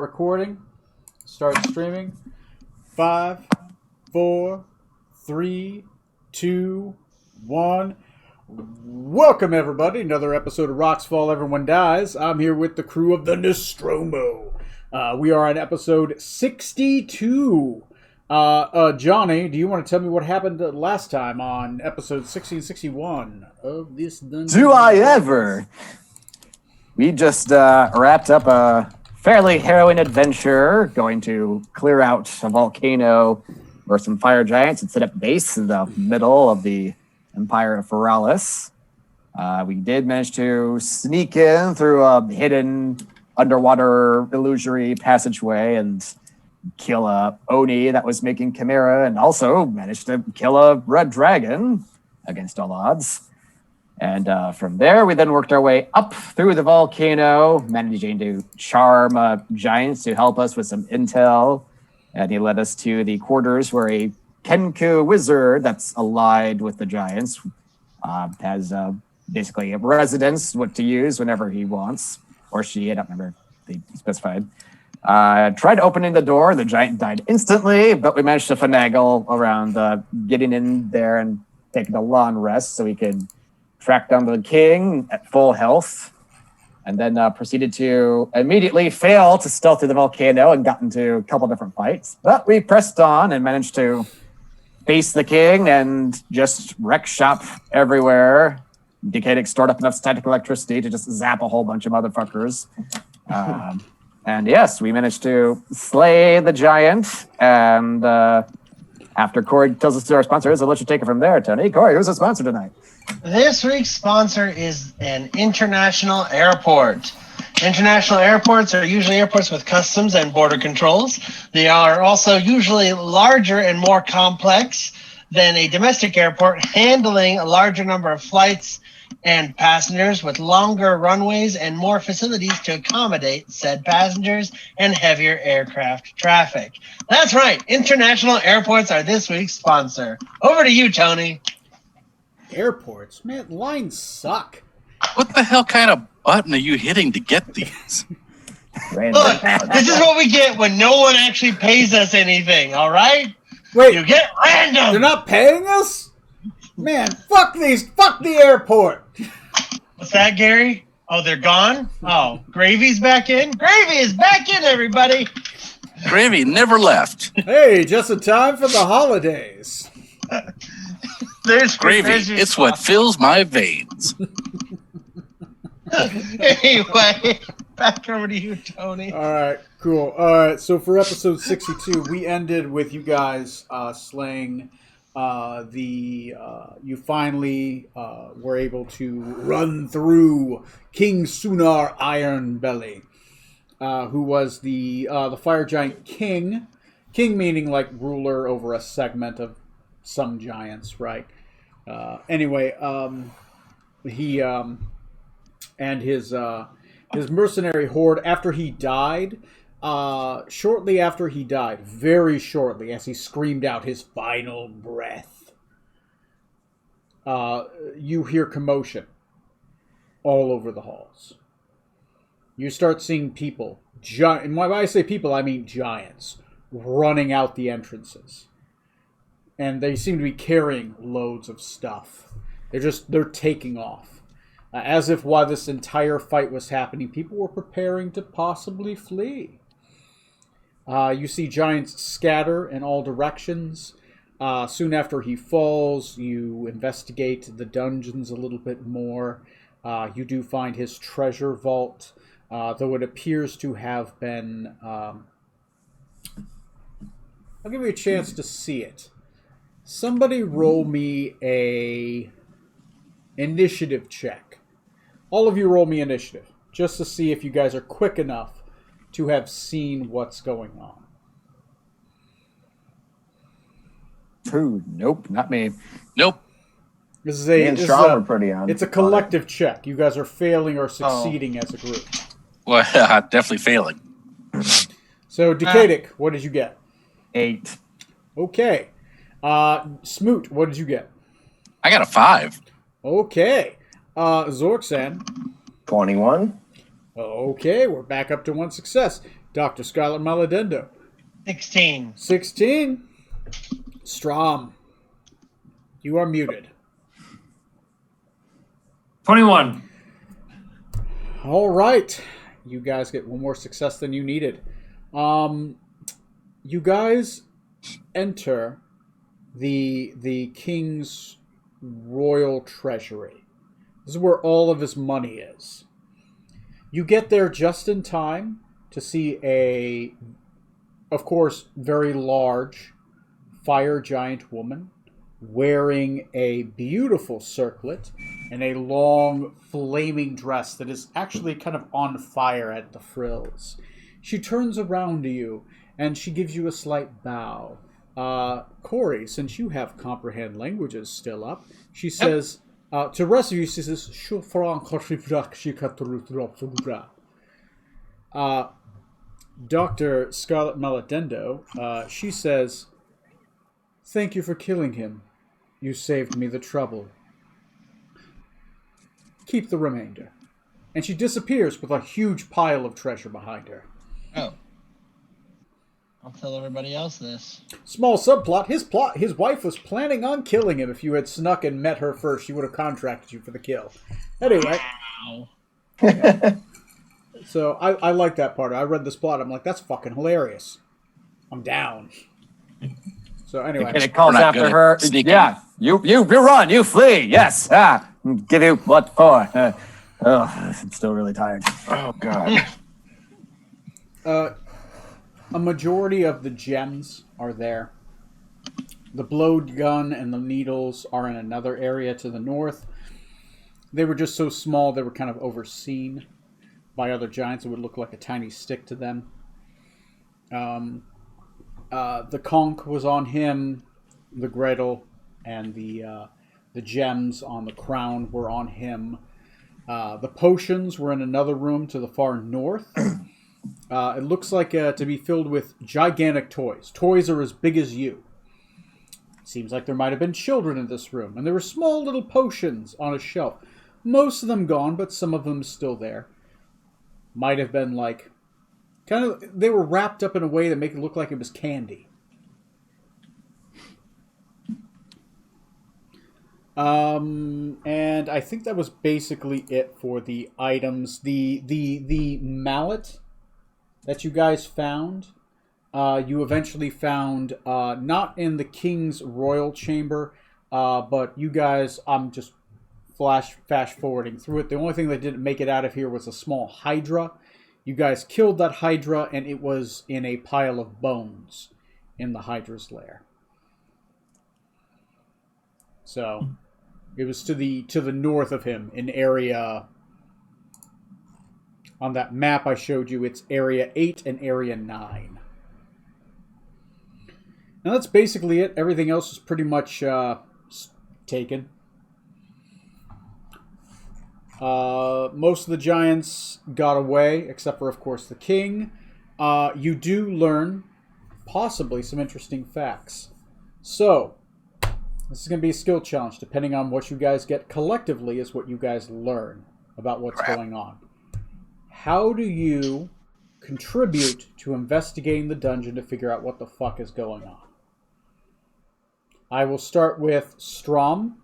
Recording. Start streaming. 5, 4, 3, 2, 1. Welcome everybody. Another episode of Rocks Fall, Everyone Dies. I'm here with the crew of the Nostromo. We are on episode 62. Johnny, do you want to tell me what happened last time on episode 1661 of this dungeon? Do I ever? We just wrapped up a fairly harrowing adventure, going to clear out a volcano where some fire giants had set up base in the middle of the Empire of Feralis. We did manage to sneak in through a hidden underwater illusory passageway and kill a Oni that was making Chimera, and also managed to kill a red dragon against all odds. And from there, we then worked our way up through the volcano, managing to charm giants to help us with some intel. And he led us to the quarters where a Kenku wizard that's allied with the giants has basically a residence, what to use whenever he wants, or she, I don't remember if they specified. Tried opening the door, the giant died instantly, but we managed to finagle around getting in there and taking a long rest so we could track down the king at full health, and then proceeded to immediately fail to stealth through the volcano and got into a couple different fights. But we pressed on and managed to face the king and just wreck shop everywhere. Decadic stored up enough static electricity to just zap a whole bunch of motherfuckers. And yes, we managed to slay the giant. And after Corey tells us who our sponsor is, I'll let you take it from there, Tony. Corey, who's the sponsor tonight? This week's sponsor is an international airport. International airports are usually airports with customs and border controls. They are also usually larger and more complex than a domestic airport, handling a larger number of flights and passengers with longer runways and more facilities to accommodate said passengers and heavier aircraft traffic. That's right. International airports are this week's sponsor. Over to you, Tony. Airports? Man, lines suck. What the hell kind of button are you hitting to get these? Look, this is what we get when no one actually pays us anything, all right? Wait, You get random. they're not paying us? Man, fuck the airport. What's that, Gary? Oh, they're gone? Oh, Gravy's back in? Gravy is back in, everybody. Gravy never left. Hey, just in time for the holidays. There's Gravy, your it's what fills my veins. Anyway, back over to you, Tony. All right, cool. All right, so for episode 62, we ended with you guys slaying you finally were able to run through King Sunar Ironbelly, who was the fire giant king. King meaning like ruler over a segment of some giants, right? Anyway, he and his mercenary horde, after he died, shortly after he died, very shortly, as he screamed out his final breath, you hear commotion all over the halls. You start seeing people, and when I say people, I mean giants, running out the entrances. And they seem to be carrying loads of stuff. They're taking off. As if while this entire fight was happening, people were preparing to possibly flee. You see giants scatter in all directions. Soon after he falls, you investigate the dungeons a little bit more. You do find his treasure vault, though it appears to have been... I'll give you a chance to see it. Somebody roll me a initiative check. All of you roll me initiative, just to see if you guys are quick enough to have seen what's going on. Ooh, nope, not me. Nope. This is Me and Sean were pretty on. It's a collective check. You guys are failing or succeeding as a group. Well, definitely failing. So, Decadic, what did you get? 8. Okay. Smoot, what did you get? I got a 5. Okay. Zorksan. 21. Okay, we're back up to one success. Dr. Scarlet Maladendo. 16. 16. Strom. You are muted. 21. All right. You guys get one more success than you needed. You guys enter the king's royal treasury. This is where all of his money is. You get there just in time to see a, of course, very large fire giant woman wearing a beautiful circlet and a long flaming dress that is actually kind of on fire at the frills. She turns around to you and she gives you a slight bow. Corey, since you have comprehend languages still up, she says, to the rest of you, she says, Dr. Scarlet Maladendo, she says, thank you for killing him. You saved me the trouble. Keep the remainder. And she disappears with a huge pile of treasure behind her. Oh. I'll tell everybody else this. Small subplot. His wife was planning on killing him. If you had snuck and met her first, she would have contracted you for the kill. Anyway. Wow. So I like that part. I read this plot. I'm like, that's fucking hilarious. I'm down. So anyway. And it calls We're not after good at her. sneaking. Yeah, you run, you flee. Yes. Give you what for? I'm still really tired. Oh, God. A majority of the gems are there. The blowed gun and the needles are in another area to the north. They were just so small they were kind of overseen by other giants. It would look like a tiny stick to them. The conch was on him. The Gretel and the gems on the crown were on him. The potions were in another room to the far north. It looks like to be filled with gigantic toys. Toys are as big as you. Seems like there might have been children in this room. And there were small little potions on a shelf. Most of them gone, but some of them still there. Might have been like... they were wrapped up in a way that make it look like it was candy. And I think that was basically it for the items. The mallet that you guys found, you eventually found not in the king's royal chamber, but you guys, I'm just fast forwarding through it. The only thing that didn't make it out of here was a small hydra. You guys killed that hydra, and it was in a pile of bones in the hydra's lair. So it was to the north of him, in area... On that map I showed you, it's Area 8 and Area 9. Now that's basically it. Everything else is pretty much taken. Most of the giants got away, except for, of course, the king. You do learn, possibly, some interesting facts. So, this is going to be a skill challenge. Depending on what you guys get collectively is what you guys learn about what's going on. How do you contribute to investigating the dungeon to figure out what the fuck is going on? I will start with Strom,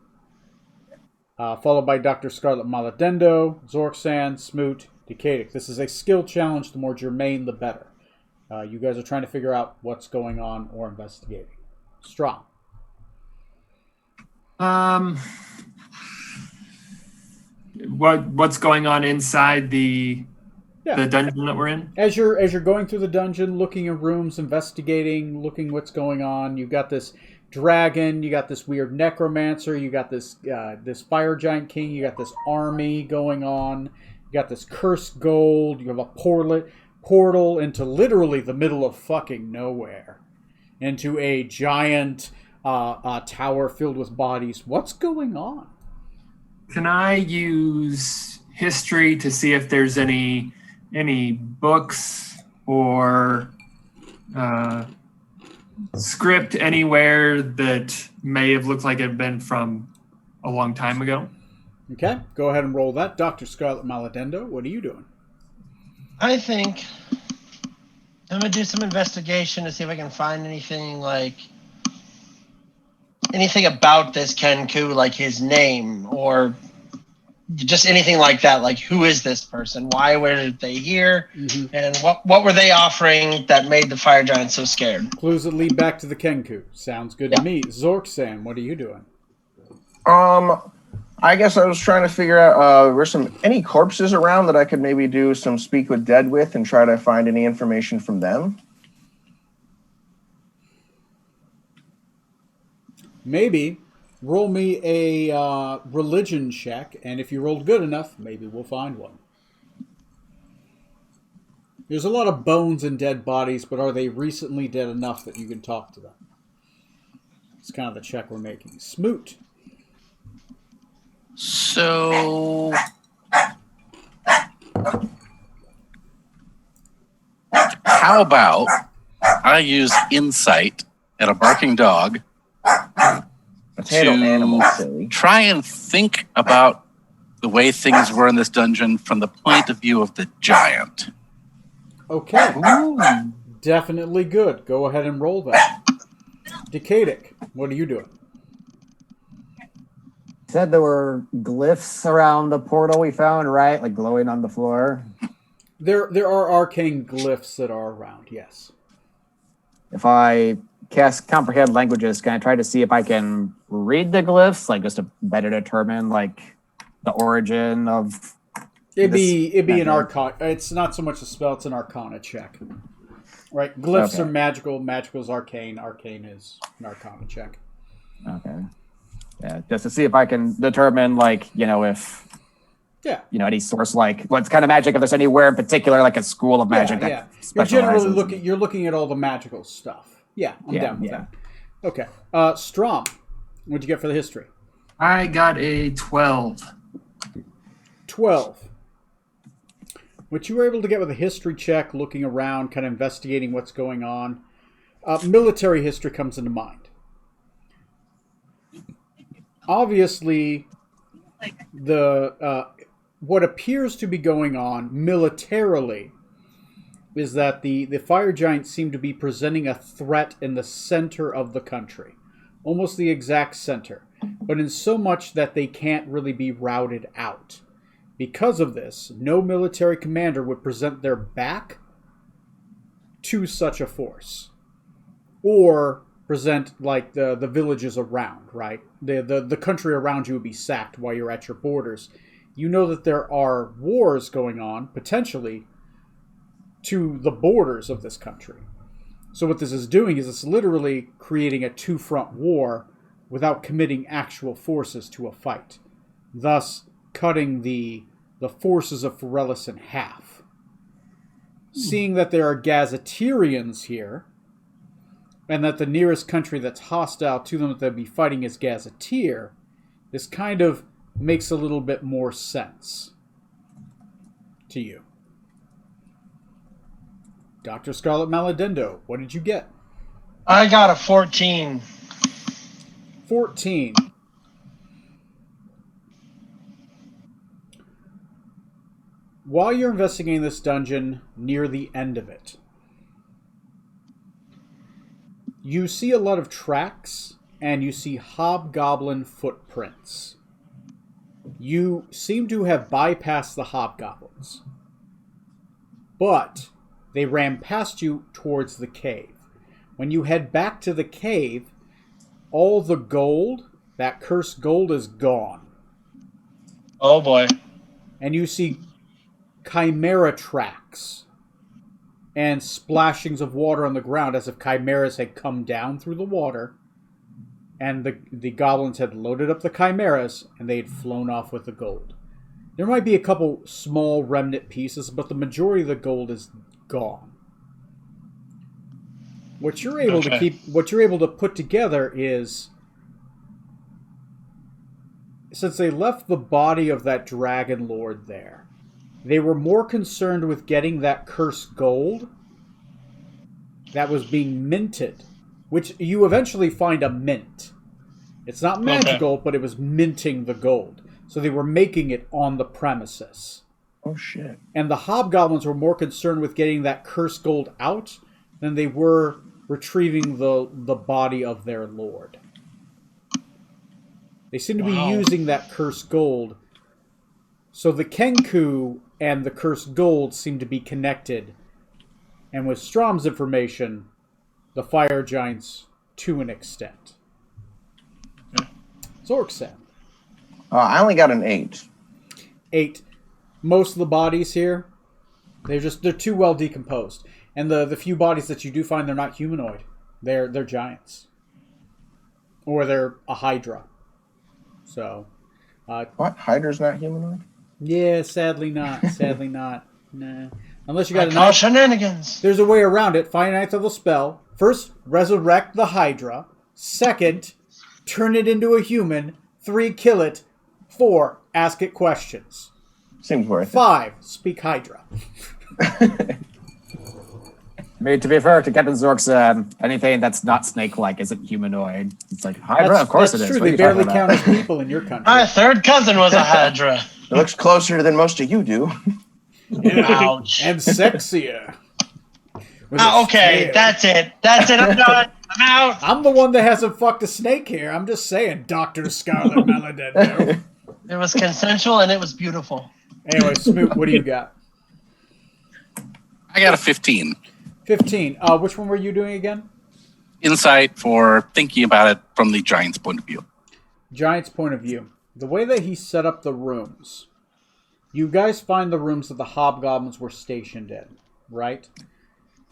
followed by Dr. Scarlet Maladendo, Zorksan, Smoot, Decadic. This is a skill challenge. The more germane, the better. You guys are trying to figure out what's going on or investigating. Strom. What's going on inside the dungeon that we're in? As you're going through the dungeon, looking in rooms, investigating, looking what's going on, you've got this dragon, you got this weird necromancer, you got this fire giant king, you got this army going on, you got this cursed gold, you have a portal into literally the middle of fucking nowhere, into a giant tower filled with bodies. What's going on? Can I use history to see if there's any books or script anywhere that may have looked like it had been from a long time ago? Okay, go ahead and roll that. Dr. Scarlet Maladendo, what are you doing? I think I'm gonna do some investigation to see if I can find anything about this Kenku, like his name or just anything like that. Like, who is this person? Why were they here? Mm-hmm. And what were they offering that made the fire giants so scared? Clues that lead back to the Kenku. Sounds good to me. Zork-san, what are you doing? I guess I was trying to figure out were any corpses around that I could maybe do some speak with dead with and try to find any information from them. Maybe. Roll me a religion check, and if you rolled good enough, maybe we'll find one. There's a lot of bones and dead bodies, but are they recently dead enough that you can talk to them? It's kind of the check we're making. Smoot. So, how about I use insight and a barking dog Potato to animal, silly. try and think about the way things were in this dungeon from the point of view of the giant? Okay. Definitely good. Go ahead and roll that. Decadic, what are you doing? Said there were glyphs around the portal we found, right? Like glowing on the floor. There are arcane glyphs that are around, yes. If I cast comprehend languages, can I try to see if I can read the glyphs, like just to better determine like the origin of? It'd be an arcana. It's not so much a spell; it's an arcana check. Right? Glyphs are magical. Magical is arcane. Arcane is an arcana check. Okay. Yeah, just to see if I can determine, like, if any source, like what kind of magic, if there's anywhere in particular, like a school of magic. Yeah. That You're generally specializes. you're looking at all the magical stuff. Yeah, I'm down with that. Okay. Strom, what'd you get for the history? I got a 12. 12. What you were able to get with a history check, looking around, kind of investigating what's going on, military history comes into mind. Obviously, what appears to be going on militarily is that the fire giants seem to be presenting a threat in the center of the country, almost the exact center, but in so much that they can't really be routed out. Because of this, no military commander would present their back to such a force, or present like the villages around, right? The country around you would be sacked while you're at your borders. You know that there are wars going on, potentially, to the borders of this country. So what this is doing is it's literally creating a two-front war without committing actual forces to a fight, thus cutting the forces of Forellis in half. Seeing that there are Gazetirians here, and that the nearest country that's hostile to them that they'll be fighting is Gazettir, this kind of makes a little bit more sense to you. Dr. Scarlet Maladendo, what did you get? I got a 14. 14. While you're investigating this dungeon, near the end of it, you see a lot of tracks, and you see hobgoblin footprints. You seem to have bypassed the hobgoblins, but they ran past you towards the cave. When you head back to the cave, all the gold, that cursed gold, is gone. Oh boy. And you see chimera tracks and splashings of water on the ground as if chimeras had come down through the water, and the goblins had loaded up the chimeras and they had flown off with the gold. There might be a couple small remnant pieces, but the majority of the gold is gone. What you're able to put together is, since they left the body of that dragon lord there, they were more concerned with getting that cursed gold that was being minted, which you eventually find a mint. It's not magical, but it was minting the gold. So they were making it on the premises. Oh shit. And the hobgoblins were more concerned with getting that cursed gold out than they were retrieving the body of their lord. They seem to be using that cursed gold. So the Kenku and the cursed gold seem to be connected. And with Strom's information, the fire giants to an extent. Zorksan. I only got an 8. 8. Most of the bodies here, they're too well decomposed. And the few bodies that you do find, they're not humanoid. They're giants. Or they're a hydra. So What? Hydra's not humanoid? yeah, sadly not. Sadly not. Nah. Unless you got I call shenanigans. There's a way around it. Find ninth level spell. First, resurrect the Hydra. Second, turn it into a human. 3, kill it. 4, ask it questions. Seems worth 5, speak Hydra. I mean, to be fair to Captain Zork's, anything that's not snake-like isn't humanoid. It's like, Hydra, of course it that's is. true. What are They you barely talking count about? as people in your country. My third cousin was a Hydra. it. It looks closer than most of you do. Ouch. And sexier. With Ah, its okay, tail. that's it. That's it. I'm done. I'm out. I'm the one that hasn't fucked a snake here. I'm just saying, Dr. Scarlet Maladendo. It was consensual and it was beautiful. Anyway, Smoot, what do you got? I got a 15. 15. Which one were you doing again? Insight for thinking about it from the giant's point of view. Giant's point of view. The way that he set up the rooms, you guys find the rooms that the hobgoblins were stationed in, right?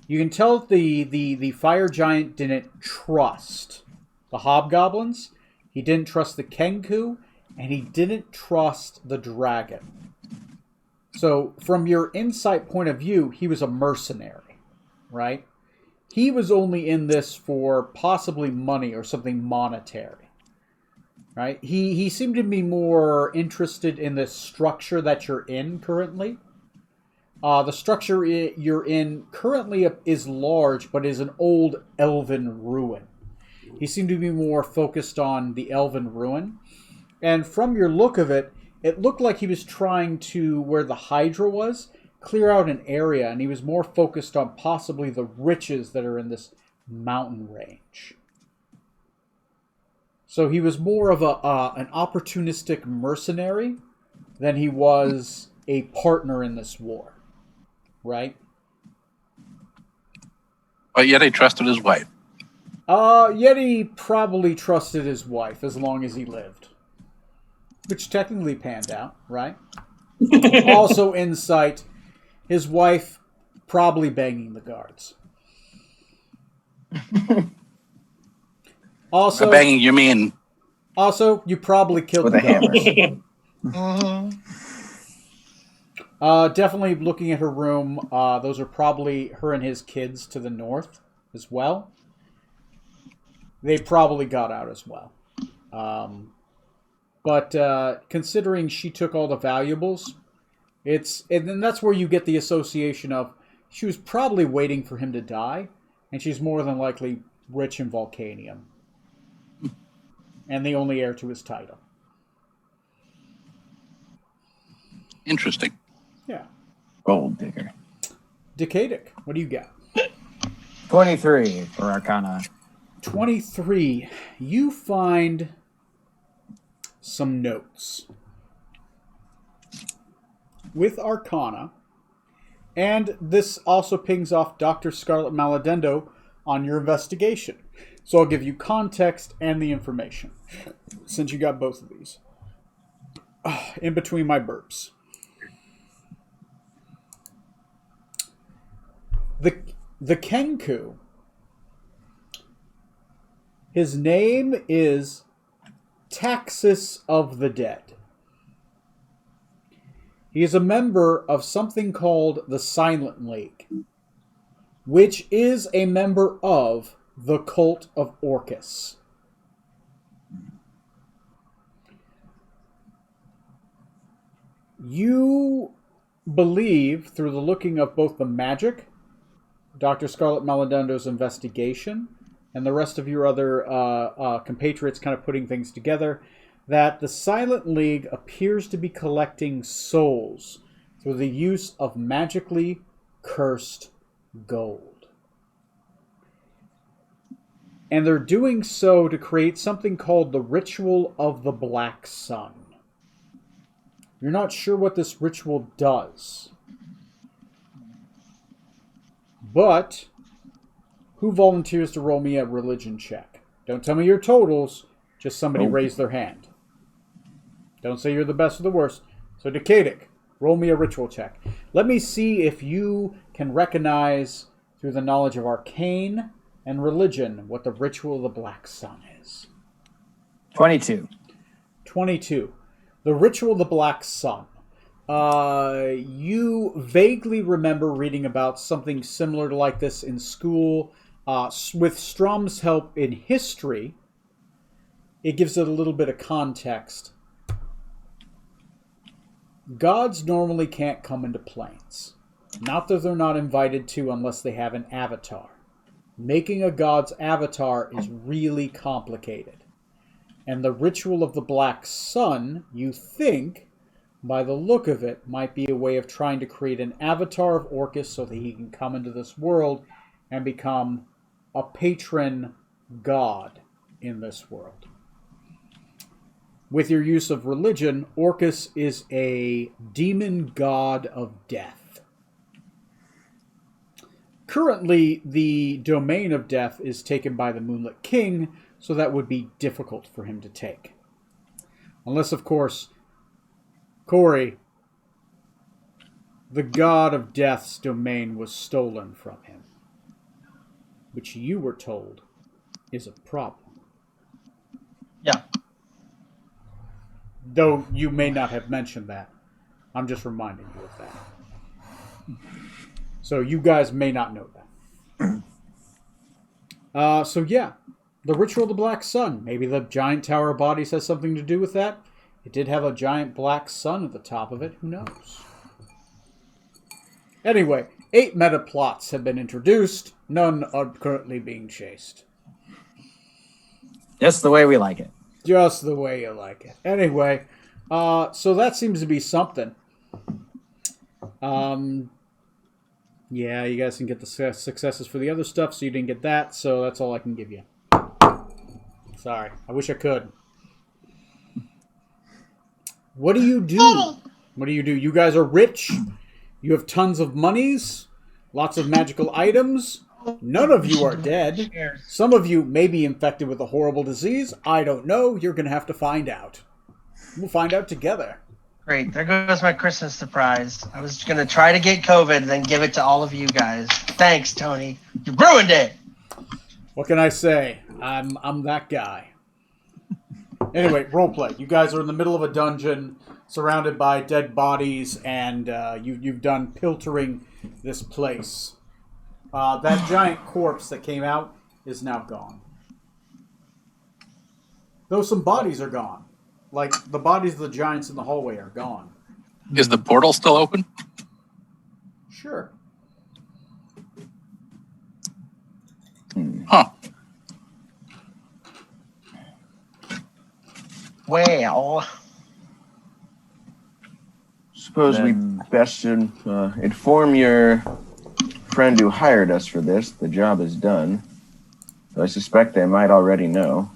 You can tell the fire giant didn't trust the hobgoblins, he didn't trust the Kenku, and he didn't trust the dragon. So, from your insight point of view, he was a mercenary, right? He was only in this for possibly money or something monetary. Right? He seemed to be more interested in the structure that you're in currently. The structure you're in currently is large, but is an old elven ruin. He seemed to be more focused on the elven ruin. And from your look of it, it looked like he was trying to, where the Hydra was, clear out an area, and he was more focused on possibly the riches that are in this mountain range. So he was more of an opportunistic mercenary than he was a partner in this war, right? But yet he trusted his wife. Yet he probably trusted his wife as long as he lived. Which technically panned out, right? Also insight, his wife probably banging the guards. Also, By banging, you mean also, you probably killed With the a hammer. guards. Mhm. Definitely looking at her room, those are probably her and his kids to the north as well. They probably got out as well. But considering she took all the valuables, and then that's where you get the association of she was probably waiting for him to die, and she's more than likely rich in Volcanium. And the only heir to his title. interesting. Yeah. Gold digger. Decadic, what do you got? 23 for Arcana. 23. You find some notes with Arcana, and this also pings off Dr. Scarlet Maladendo on your investigation. So I'll give you context and the information, since you got both of these. In between my burps. The Kenku, his name is Taxis of the Dead. He is a member of something called the Silent League, which is a member of the Cult of Orcus. You believe, through the looking of both the magic, Dr. Scarlet Maladendo's investigation, and the rest of your other compatriots kind of putting things together, that the Silent League appears to be collecting souls through the use of magically cursed gold. And they're doing so to create something called the Ritual of the Black Sun. You're not sure what this ritual does. But who volunteers to roll me a religion check? Don't tell me your totals, just somebody raise their hand. Don't say you're the best or the worst. So Decadic, roll me a ritual check. Let me see if you can recognize through the knowledge of arcane and religion what the Ritual of the Black Sun is. 22. 22. The Ritual of the Black Sun. You vaguely remember reading about something similar to like this in school. With Strom's help in history, it gives it a little bit of context. Gods normally can't come into planes. Not that they're not invited to unless they have an avatar. Making a god's avatar is really complicated. And the Ritual of the Black Sun, you think, by the look of it, might be a way of trying to create an avatar of Orcus so that he can come into this world and become a patron god in this world. With your use of religion, Orcus is a demon god of death. Currently, the domain of death is taken by the Moonlit King, so that would be difficult for him to take. Unless, of course, Corey, the god of death's domain was stolen from him, which you were told is a problem. Yeah. Though you may not have mentioned that. I'm just reminding you of that. So you guys may not know that. So yeah, the Ritual of the Black Sun. Maybe the giant Tower of Bodies has something to do with that. It did have a giant black sun at the top of it. Who knows? Anyway, 8 meta plots have been introduced. None are currently being chased. Just the way we like it. Just the way you like it. Anyway, so that seems to be something. Yeah, you guys can get the successes for the other stuff, so you didn't get that, so that's all I can give you. Sorry. I wish I could. What do you do? What do you do? You guys are rich. You have tons of monies. Lots of magical items. None of you are dead. Some of you may be infected with a horrible disease. I don't know. You're going to have to find out. We'll find out together. Great. There goes my Christmas surprise. I was going to try to get COVID and then give it to all of you guys. Thanks, Tony. You ruined it. What can I say? I'm that guy. Anyway, roleplay. You guys are in the middle of a dungeon, surrounded by dead bodies, and you've done pilfering this place. That giant corpse that came out is now gone. Though some bodies are gone. Like, the bodies of the giants in the hallway are gone. Is the portal still open? Sure. Huh. Well, Suppose we best inform your friend who hired us for this. The job is done. So I suspect they might already know.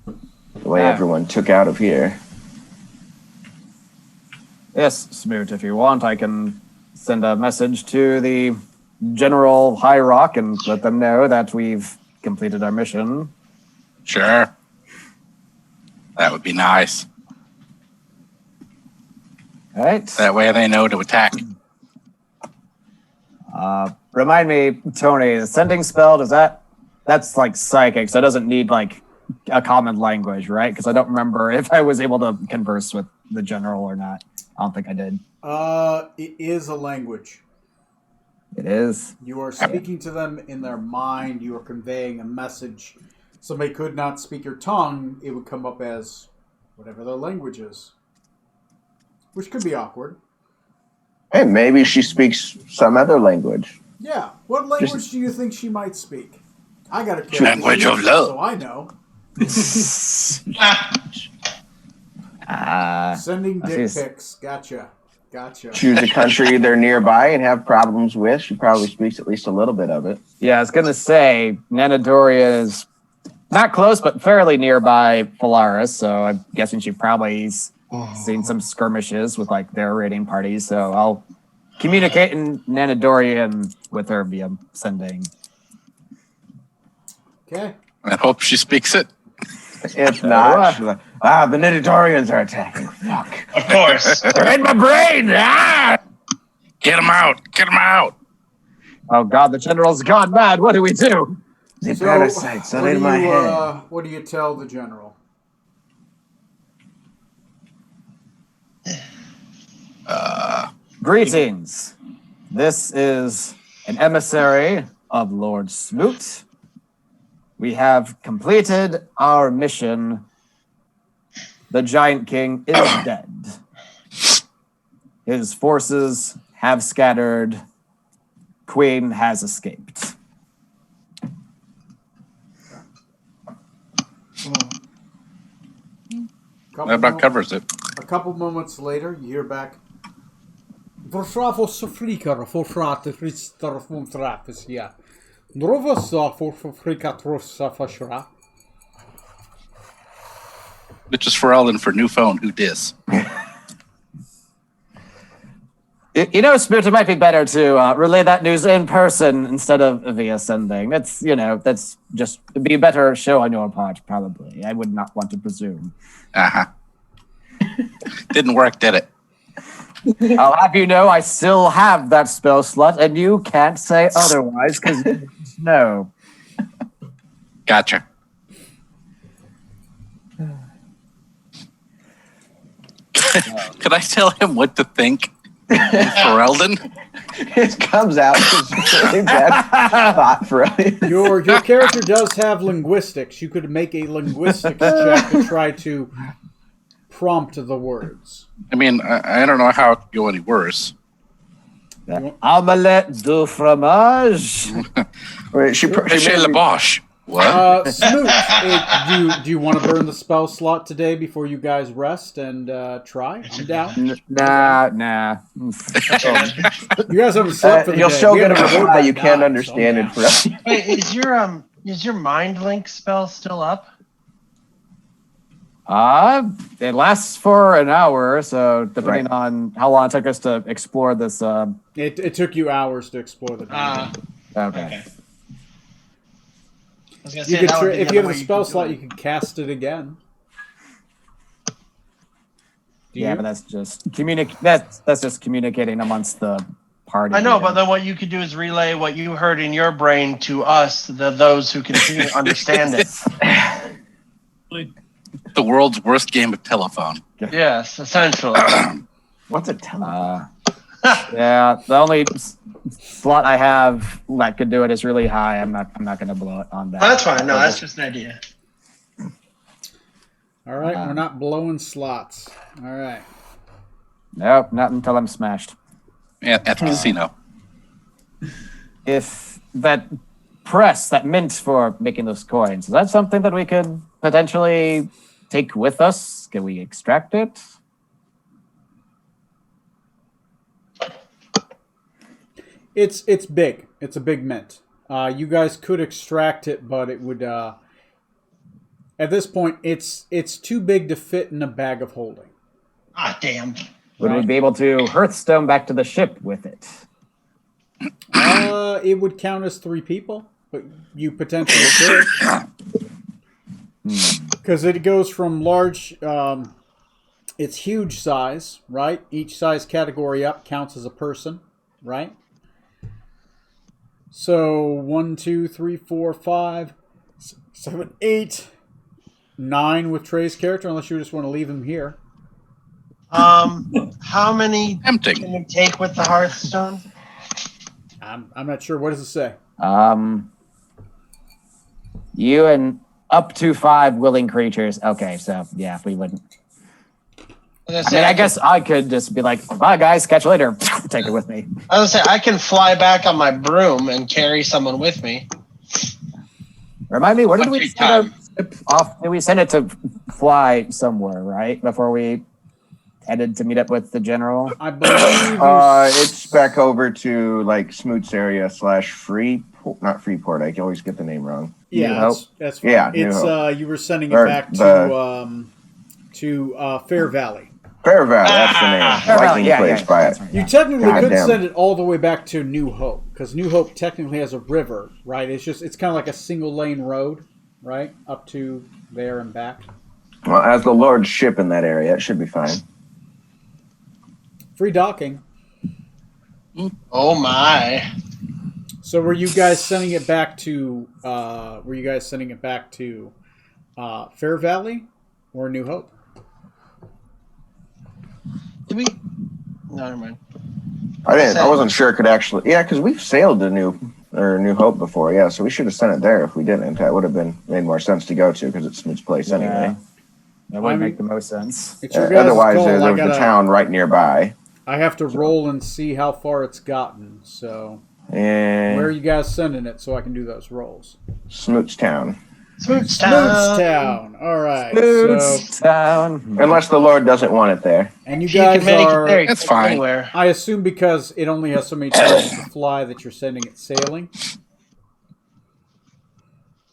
The way everyone took out of here. Yes, Smoot, if you want, I can send a message to the General High Rock and let them know that we've completed our mission. Sure. That would be nice. All right. That way they know to attack. Remind me, Tony, the sending spell, that's like psychic, so it doesn't need like a common language, right? Because I don't remember if I was able to converse with the general or not. I don't think I did. It is a language. It is. You are speaking to them in their mind. You are conveying a message. Somebody could not speak your tongue. It would come up as whatever their language is. Which could be awkward. Hey, maybe she speaks some other language. Yeah. What language do you think she might speak? I got a Language of love. So I know. Sending dick pics. Gotcha. Gotcha. choose a country they're nearby and have problems with. She probably speaks at least a little bit of it. Yeah, I was gonna say Nanadoria is not close, but fairly nearby Polaris. So I'm guessing she probably's seen some skirmishes with like their raiding parties. So I'll communicate in Nanadorian with her via sending. Okay. I hope she speaks it. If not, she's like, the Nididorians are attacking. Fuck. Of course. They're in my brain! Ah! Get him out! Get him out! Oh God, the general's gone mad. What do we do? The parasites are in my head. What do you tell the general? Greetings. This is an emissary of Lord Smoot. We have completed our mission. The Giant King is dead. His forces have scattered. Queen has escaped. That about covers it. A couple moments later, you hear back. Bravo Sofrika for frate Frister von Trappes, yeah. Drovasa for Frika Trossa Fashra. Which is for Ellen for new phone. Who dis? You know, Smoot, it might be better to relay that news in person instead of via sending. That's just it'd be a better show on your part, probably. I would not want to presume. Uh-huh. Didn't work, did it? I'll have you know I still have that spell slot, and you can't say otherwise, because no. Gotcha. Could I tell him what to think for Eldon? It comes out as really bad thought for Your character does have linguistics. You could make a linguistics check to try to prompt the words. I mean, I don't know how it could go any worse. Omelette du fromage. Wait, she Chez la Boche. What? Smoot, do you want to burn the spell slot today before you guys rest and try? I'm down. Nah. You guys haven't slept for the you'll day. still We get a haven't reply rolled you that can't die, understand so it for us. Wait, is your mind link spell still up? It lasts for an hour, so depending on how long it took us to explore this. It took you hours to explore the dungeon. Okay. I was gonna You say, could that would be if the you other have a way spell could do slot, it. you can cast it again. Do Yeah, you? but that's just that's just communicating amongst the party. I know, but then what you could do is relay what you heard in your brain to us, those who continue to understand it. The world's worst game of telephone. Yes, essentially. What's a telephone? Yeah, the only slot I have that could do it is really high. I'm not going to blow it on that. That's fine. No, that's just an idea. All right, we're not blowing slots. All right. Nope, not until I'm smashed. At the casino. If that press, that mint for making those coins, is that something that we could potentially take with us? Can we extract it? It's big. It's a big mint. You guys could extract it, but it would. At this point, it's too big to fit in a bag of holding. Ah, damn. Would we be able to Hearthstone back to the ship with it? It would count as 3 people, but you potentially could. Because it goes from large, it's huge size, right? Each size category up counts as a person, right? So 1, 2, 3, 4, 5, 6, 7, 8, 9 with Trey's character, unless you just want to leave him here. How many Tempting. can you take with the Hearthstone? I'm not sure. What does it say? You and up to 5 willing creatures. Okay, so yeah, we wouldn't. I guess I could just be like, bye guys, catch you later. Take it with me. I was gonna say I can fly back on my broom and carry someone with me. Remind me, where did we Take send it off? Did we send it to fly somewhere, right? Before we headed to meet up with the general? I believe you It's back over to like Smoots area / Freeport, not Freeport. I always get the name wrong. Yeah, New Hope? that's fine. Yeah, New It's Hope. you were sending it Or back the- to Fair Valley. Fair Valley, that's the name. Fair Valley, Lightning yeah, plays yeah, by that's it. right, You yeah. technically God could damn. send it all the way back to New Hope because New Hope technically has a river, right? It's kind of like a single lane road, right, up to there and back. Well, as the Lord's ship in that area, it should be fine. Free docking. Oh my. So were you guys sending it back to Fair Valley or New Hope? Did we? No, never mind. I wasn't sure it could actually. Yeah, because we've sailed to New Hope before. Yeah, so we should have sent it there if we didn't. That would have made more sense to go to because it's Smoots place anyway. That would I mean- make the most sense. It's your guys' Otherwise, call. there was the town right nearby. I have to roll and see how far it's gotten. So And where are you guys sending it so I can do those rolls? Smoots Town. Smoots Town. Town. All right. Smoots So Town. Unless the Lord doesn't want it there. and you You guys can make are. it there. That's fine. Anywhere. I assume because it only has so many times to fly that you're sending it sailing.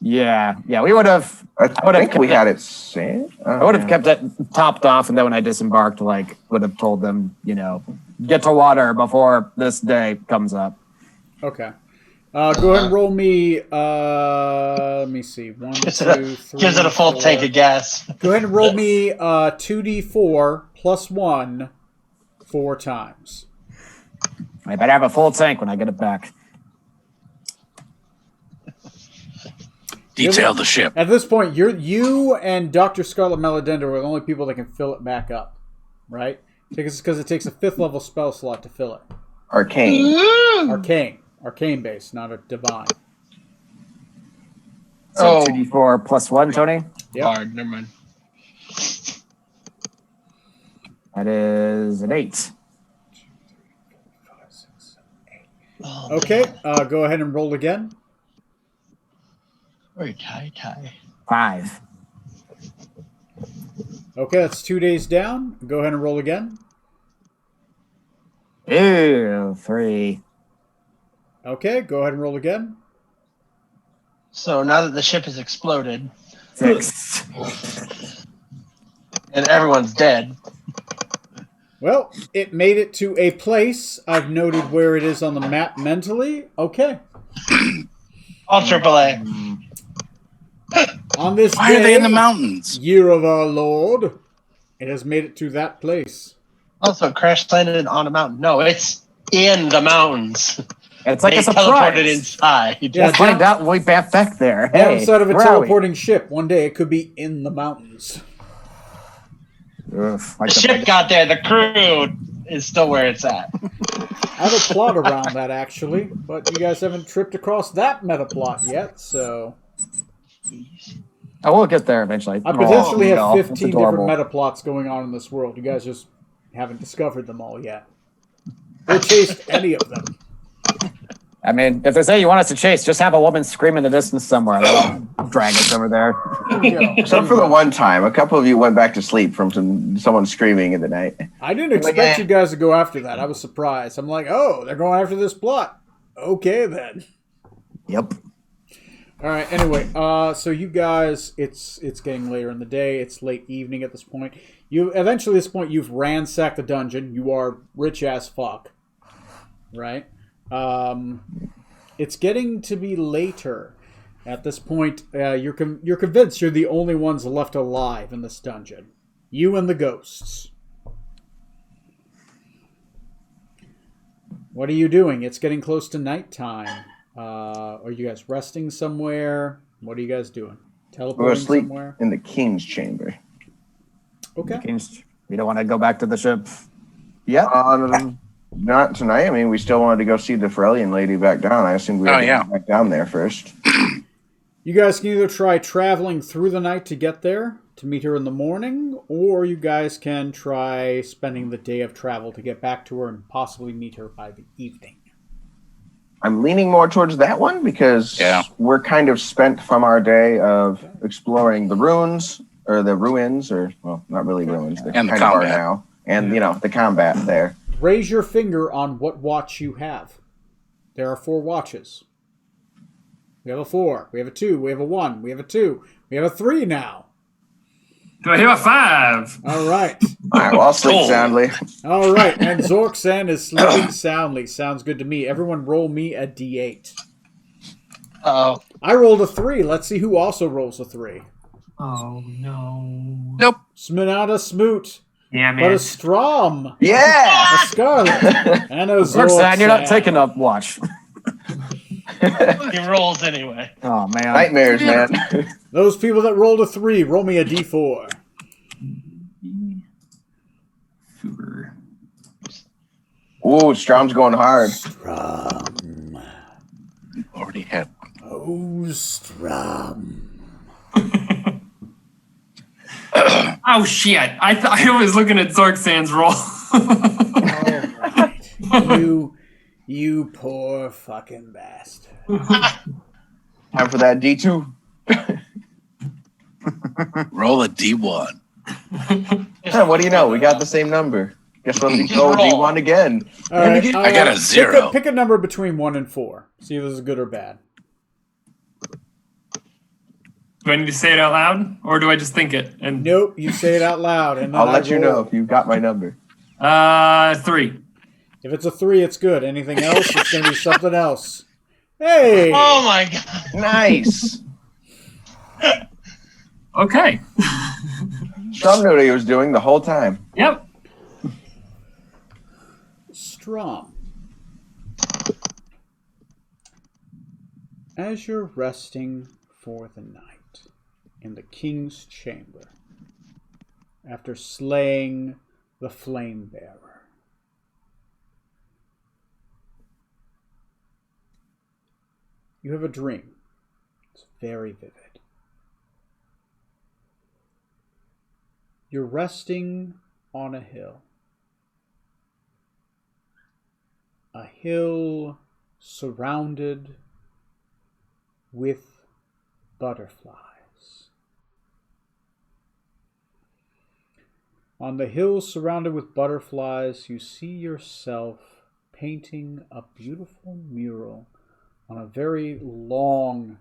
Yeah, we would have. I would have think we kept had it sailed. I would have kept it topped off, and then when I disembarked, would have told them, get to water before this day comes up. Okay. Go ahead and roll me. Let me see. 1, 2, 3. Gives it a full 4. tank of gas. Go ahead and roll me 2d4 plus 1 4 times. I better have a full tank when I get it back. Detail the ship. At this point, you and Dr. Scarlet Melodendra are the only people that can fill it back up, right? Because it takes a 5th level spell slot to fill it. Arcane. Arcane base, not a divine. So Oh. 2d4 plus 1, Tony? Yep. Hard. Never mind. That is an 8. Oh, Okay, go ahead and roll again. Very tie. 5. Okay, that's 2 days down. Go ahead and roll again. Ew, 3. Okay, go ahead and roll again. So now that the ship has exploded 6. and everyone's dead, Well, it made it to a place. I've noted where it is on the map mentally. Okay. all AAA. On this Why are day, they in the mountains? year of our Lord, it has made it to that place. Also, crash landed on a mountain. No, it's in the mountains. It's like They a surprise. teleported inside. Yeah, We'll find out when we back there. Hey, Downside of a where are we? teleporting ship, one day it could be in the mountains. Oof, The like ship got there. The crew is still where it's at. I have a plot around that, actually, but you guys haven't tripped across that meta plot yet, so... Oh, we'll get there eventually. I potentially Oh, have no, 15 it's different adorable. meta plots going on in this world. You guys just haven't discovered them all yet. Or chased any of them. I mean, if there's any you want us to chase, just have a woman scream in the distance somewhere. They'll drag us over there. You know, Except for the one time, a couple of you went back to sleep from someone screaming in the night. I didn't expect you guys to go after that. I was surprised. I'm like, oh, they're going after this plot. Okay, then. Yep. All right. Anyway, so you guys, it's getting later in the day. It's late evening at this point. You eventually, at this point, you've ransacked the dungeon. You are rich as fuck, right? It's getting to be later. At this point, you're convinced you're the only ones left alive in this dungeon. You and the ghosts. What are you doing? It's getting close to nighttime. Are you guys resting somewhere? What are you guys doing? We're Teleporting going to sleep somewhere? in the king's chamber. Okay. We don't want to go back to the ship yet. Not tonight. I mean, we still wanted to go see the Ferellian lady back down. I assumed we were going back down there first. You guys can either try traveling through the night to get there, to meet her in the morning, or you guys can try spending the day of travel to get back to her and possibly meet her by the evening. I'm leaning more towards that one because we're kind of spent from our day of exploring the ruins, or the ruins, or, well, not really ruins. They're And the kind of are combat. now. and the combat there. Raise your finger on what watch you have. There are 4 watches. We have a 4. We have a 2. We have a 1. We have a 2. We have a 3 now. Do I hear a 5? All right. All right, well, I'll sleep soundly. All right. And Zorksan is sleeping soundly. Sounds good to me. Everyone roll me a d8. Uh-oh. I rolled a 3. Let's see who also rolls a 3. Oh, no. Nope. Sminata Smoot. Yeah, But a man. Strom. Yeah! A Scarlet. And a Zorksan, you're not Zorksan. taking up watch. He rolls anyway. Oh, man. Nightmares, man. Those people that rolled a 3, roll me a d4. Foober. Ooh, Strom's going hard. Strom. Already had one. Oh, Strom. Oh, shit. I was looking at Zorksan's roll. You poor fucking bastard. Time for that D2. Roll a D1. What do you know? We got the same number. Guess what? We go D1 again. All right, I got a 0. Pick a number between 1 and 4. See if this is good or bad. Do I need to say it out loud? Or do I just think it? And Nope, you say it out loud, and then I'll I let you know roll. if you got my number. 3. If it's a 3, it's good. Anything else, it's going to be something else. Hey! Oh my god. Nice. Okay. Strom knew what he was doing the whole time. Yep. Strom. As you're resting for the night in the king's chamber, after slaying the flame bearer, you have a dream. It's very vivid. You're resting on a hill. A hill surrounded with butterflies. On the hill surrounded with butterflies, you see yourself painting a beautiful mural on a very long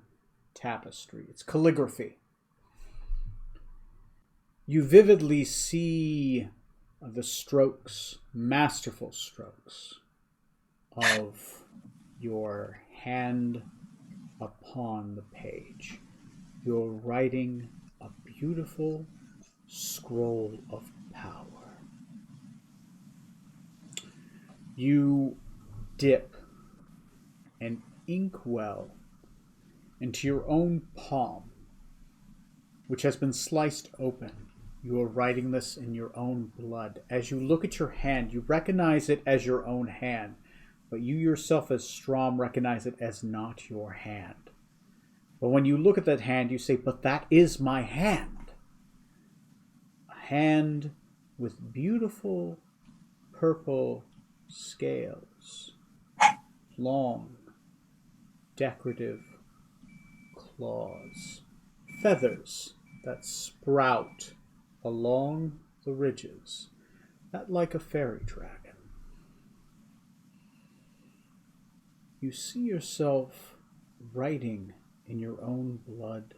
tapestry. It's calligraphy. You vividly see the strokes, masterful strokes, of your hand upon the page. You're writing a beautiful scroll of power. You dip an inkwell into your own palm, which has been sliced open. You are writing this in your own blood. As you look at your hand, you recognize it as your own hand, but you yourself as Strom recognize it as not your hand. But when you look at that hand, you say, but that is my hand. A hand with beautiful purple scales, long, decorative claws, feathers that sprout along the ridges, that like a fairy dragon. You see yourself writing in your own blood,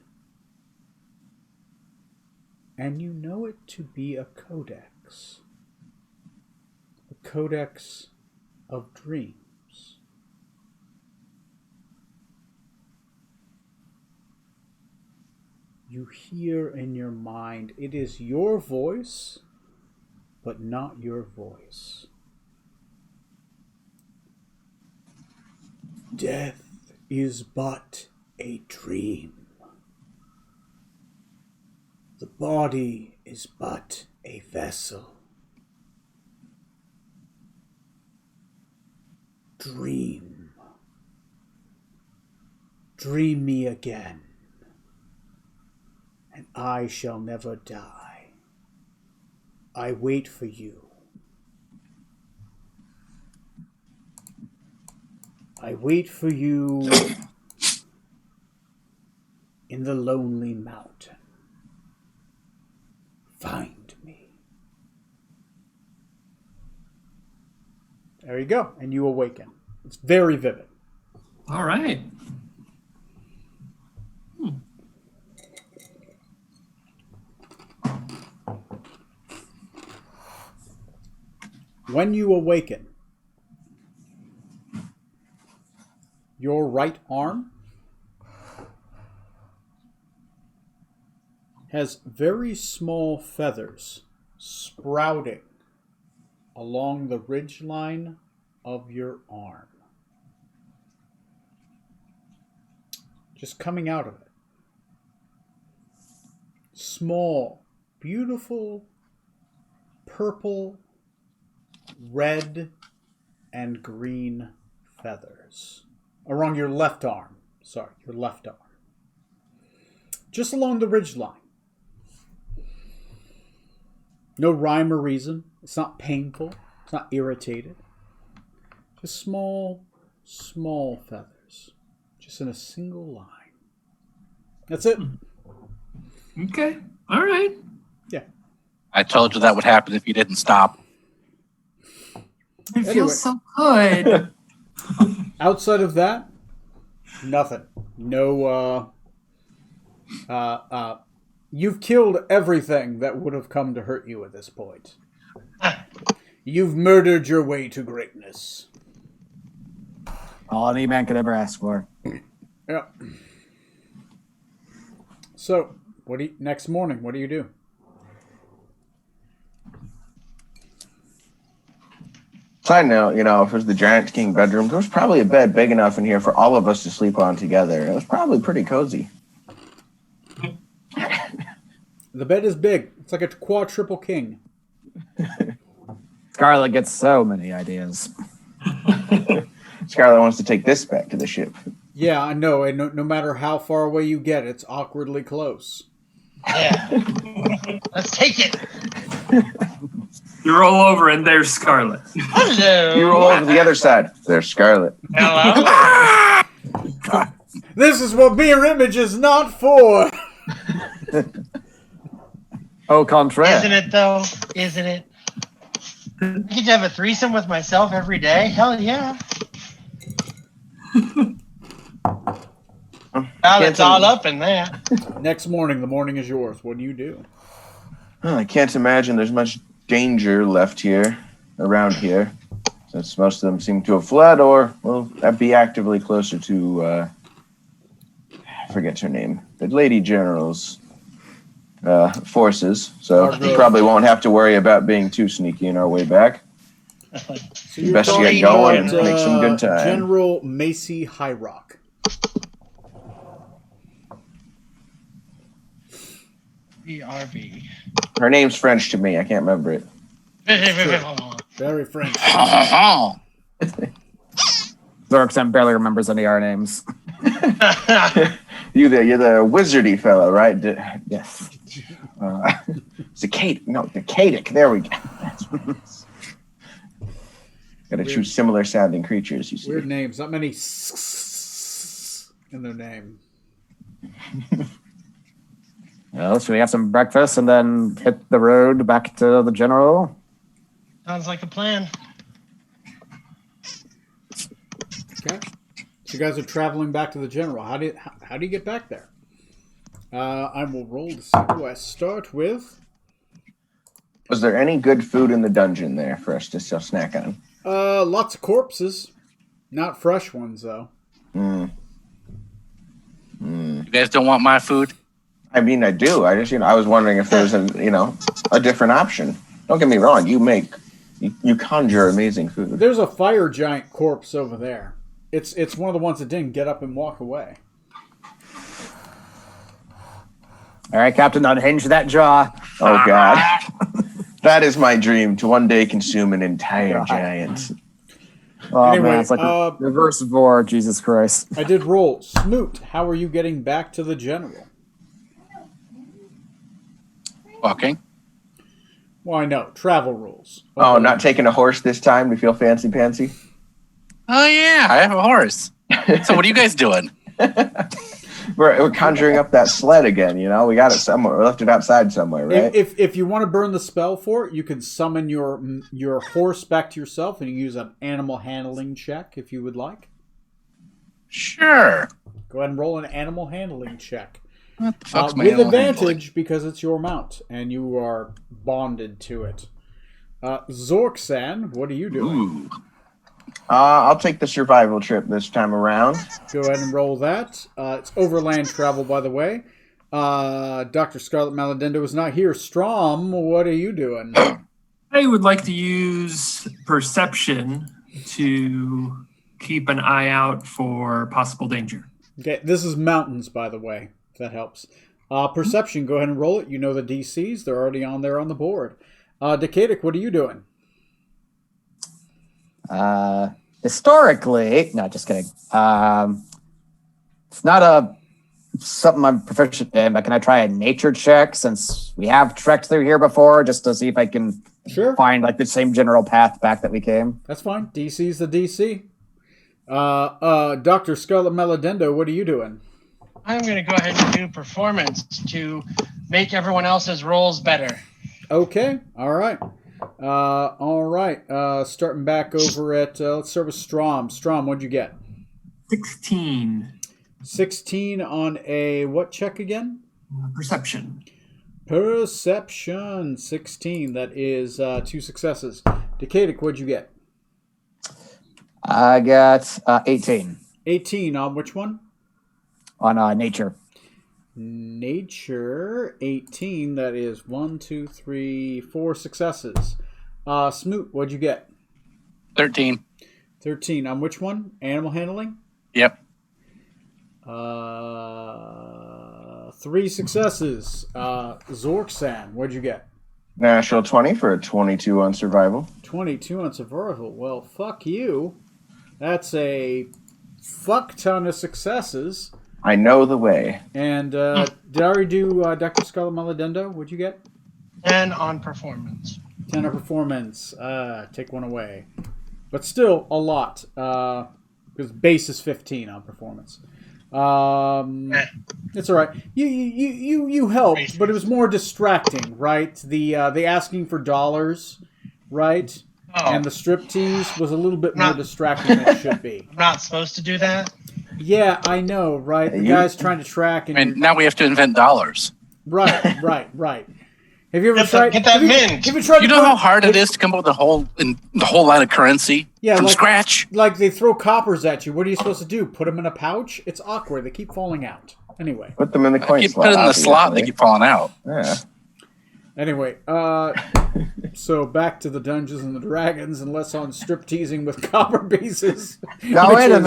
and you know it to be a codex of dreams. You hear in your mind, it is your voice, but not your voice. Death is but a dream. The body is but a vessel. Dream. Dream me again, and I shall never die. I wait for you. I wait for you in the lonely mountain. Find me. There you go. And you awaken. It's very vivid. All right. When you awaken, your right arm has very small feathers sprouting along the ridge line of your arm. Just coming out of it. Small, beautiful, purple, red, and green feathers. Around your left arm. Sorry, your left arm. Just along the ridge line. No rhyme or reason. It's not painful. It's not irritated. Just small, small feathers. Just in a single line. That's it. Okay. All right. Yeah. I told you that would happen if you didn't stop. It Anyway. feels so good. Outside of that, nothing. No, you've killed everything that would have come to hurt you at this point. You've murdered your way to greatness. All any man could ever ask for. Yeah. So, next morning, what do you do? Side note, if it was the Giant King bedroom, there was probably a bed big enough in here for all of us to sleep on together. It was probably pretty cozy. The bed is big. It's like a quadruple king. Scarlet gets so many ideas. Scarlet wants to take this back to the ship. Yeah, I know. And no matter how far away you get, it's awkwardly close. Yeah. Let's take it. You roll over and there's Scarlet. Hello. You roll over to the other side. There's Scarlet. Hello. This is what mirror image is not for. Au contraire. Isn't it though? Isn't it? I get to have a threesome with myself every day. Hell yeah. Now it's all up in that. Next morning, the morning is yours. What do you do? Well, I can't imagine there's much danger left here, around here, since most of them seem to have fled or, well, be actively closer to, I forget her name, the Lady General's forces. So we probably won't have to worry about being too sneaky in our way back. So you're Best to talking get going about, and make some good time. General Macy Highrock. BRB. Her name's French to me. I can't remember it. Very French. Zorkson barely remembers any of our names. You're the wizardy fellow, right? Yes. Cicadic. There we go. Gotta choose similar sounding creatures, you see. Weird names. Not many in their name. Well, should we have some breakfast and then hit the road back to the general? Sounds like a plan. Okay. So you guys are traveling back to the general. How do you get back there? I will roll to see who I start with. Was there any good food in the dungeon there for us to still snack on? Lots of corpses. Not fresh ones, though. You guys don't want my food? I mean, I do. I just, I was wondering if there's a different option. Don't get me wrong. You conjure amazing food. There's a fire giant corpse over there. It's one of the ones that didn't get up and walk away. All right, Captain, unhinge that jaw. Oh, God. That is my dream, to one day consume an entire giant. Oh, Anyway, man, it's like a reverse Vor, Jesus Christ. I did roll. Smoot, how are you getting back to the general? Walking. Well, I know. Travel rules. Oh, not taking a horse this time to feel fancy-pantsy? Oh, yeah, I have a horse. So what are you guys doing? My we're conjuring up that sled again. You know, we got it somewhere. We left it outside somewhere, right? If you want to burn the spell for it, you can summon your horse back to yourself, and you use an animal handling check if you would like. Sure. Go ahead and roll an animal handling check. What the fuck's my With animal advantage handling? because it's your mount and you are bonded to it. Zorksan, what are you doing? Ooh. I'll take the survival trip this time around. Go ahead and roll that. It's overland travel, by the way. Dr. Scarlet Maladendo is not here. Strom, what are you doing? I would like to use perception to keep an eye out for possible danger. Okay, this is mountains, by the way, if that helps. Perception, go ahead and roll it. You know the DCs. They're already on there on the board. Decadic, what are you doing? Historically, no, just kidding. It's not something I'm proficient in, but can I try a nature check since we have trekked through here before, just to see if I can Sure. find like the same general path back that we came? That's fine. DC's the DC. Dr. Scarlet Maladendo, what are you doing? I'm going to go ahead and do performance to make everyone else's rolls better. Okay. All right. Starting back over at, let's start with Strom. Strom, what'd you get? 16. 16 on a what check again? Perception. Perception. 16. That is 2 successes. Decadic, what'd you get? I got 18 18 on which one? on nature. Nature. 18. That is 1, 2, 3, 4 successes. Smoot, what'd you get? 13. 13 on which one? Animal handling? Yep. 3 successes. Zorksan, what'd you get? Natural 20 for a 22 on survival. 22 on survival. Well, fuck you. That's a fuck ton of successes. I know the way. And did I already do Dr. Scarlet Maladendo? What'd you get? And on performance. 10 of performance. Take one away. But still a lot. Because base is 15 on performance. It's all right. You helped, but it was more distracting, right? The asking for dollars, right? Oh, And the striptease was a little bit more distracting than it should be. I'm not supposed to do that. Yeah, I know, right? The You- guy's trying to track, and And now we have to invent dollars. right. Have you ever tried? Get that have you- mint. Have you tried You to know put- how hard it is to come up with the whole line of currency Yeah, from like- scratch? Like they throw coppers at you. What are you supposed to do? Put them in a pouch? It's awkward. They keep falling out. Anyway. Put them in the coin Keep slot. putting in the slot, they obviously. keep falling out. Yeah. Anyway, so back to the Dungeons and the Dragons, and less on strip teasing with copper pieces. No, which wait a is-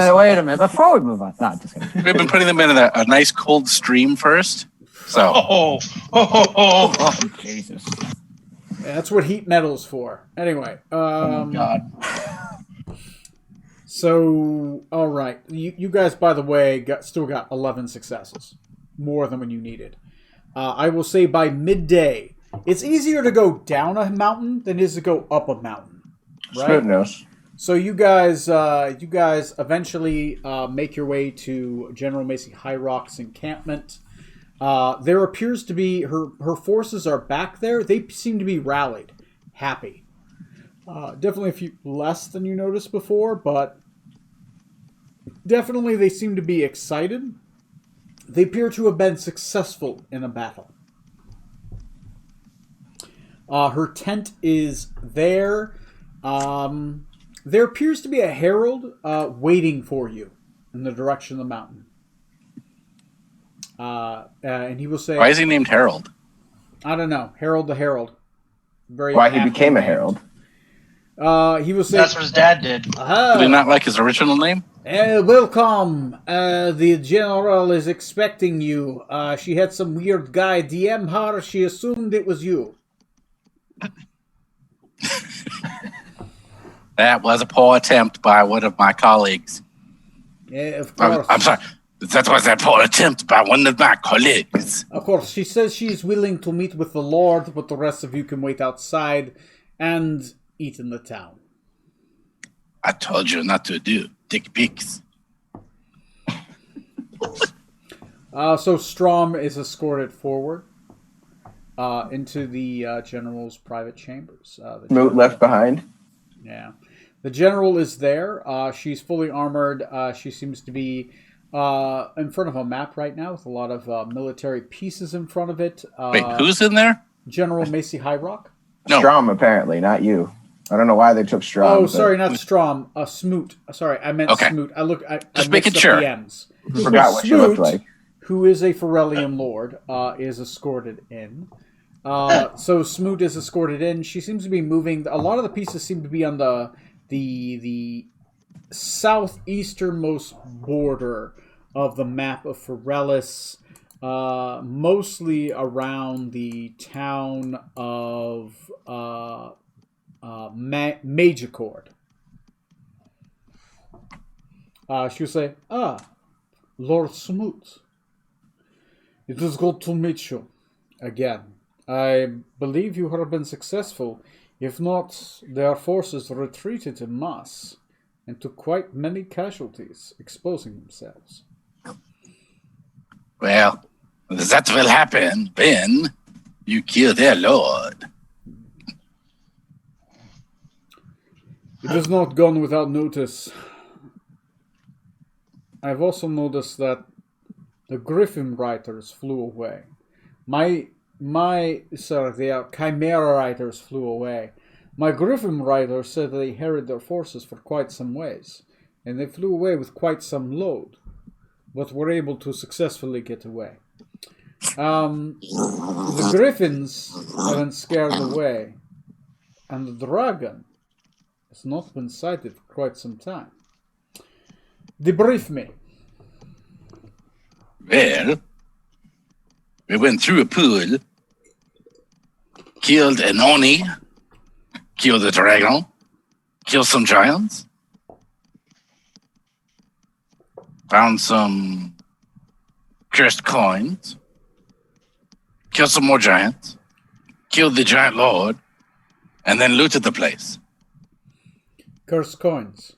minute. Before we move on. No, just kidding. We've been putting them in a nice cold stream first. So Oh. Oh, Jesus. That's what heat metal's for. Anyway, God. so all right, you guys, by the way, still got 11 successes, more than when you needed. I will say by midday, it's easier to go down a mountain than it is to go up a mountain. Right? Smoot knows. So you guys eventually make your way to General Macy High Rock's encampment. There appears to be her forces are back there. They seem to be rallied, happy. Definitely a few less than you noticed before, but definitely they seem to be excited. They appear to have been successful in a battle. Her tent is there. There appears to be a herald waiting for you in the direction of the mountain. And he will say, why is he named Harold? I don't know, Harold the Herald. Very Why he aptly became a named. herald. He will say, That's what his dad did. "Aha, Did he not like his original name? welcome. The general is expecting you. She had some weird guy DM her. She assumed it was you." That was a poor attempt by one of my colleagues. Of course. I'm sorry. That was a poor attempt by one of my colleagues. Of course, she says she's willing to meet with the Lord, but the rest of you can wait outside and eat in the town. I told you not to do dick pics. So Strom is escorted forward into the general's private chambers. The Moot general- left behind. Yeah. The general is there. She's fully armored. She seems to be in front of a map right now with a lot of military pieces in front of it. Wait, who's in there? General Macy Hyrock? No. Strom, apparently, not you. I don't know why they took Strom. Oh, but sorry, not Strom. Smoot. Sorry, I meant Okay. Smoot. I Just mixed making up sure. the ends. Forgot what she looked Smoot, like. who is a Ferellian lord, is escorted in. So Smoot is escorted in. She seems to be moving. A lot of the pieces seem to be on the southeasternmost border of the map of Ferellis, mostly around the town of Magicord. She'll say, Lord Smoot, it is good to meet you again. I believe you have been successful. If not, their forces retreated en masse and took quite many casualties, exposing themselves. Well, that will happen when you kill their lord. It has not gone without notice. I've also noticed that the Griffin Riders flew away. The Chimera Riders flew away. My Griffin Riders said they harried their forces for quite some ways, and they flew away with quite some load, but were able to successfully get away. The Griffins have been scared away, and the dragon has not been sighted for quite some time. Debrief me. Well, we went through a pool, killed an Oni, killed a dragon, killed some giants, found some cursed coins, killed some more giants, killed the giant lord, and then looted the place. Cursed coins.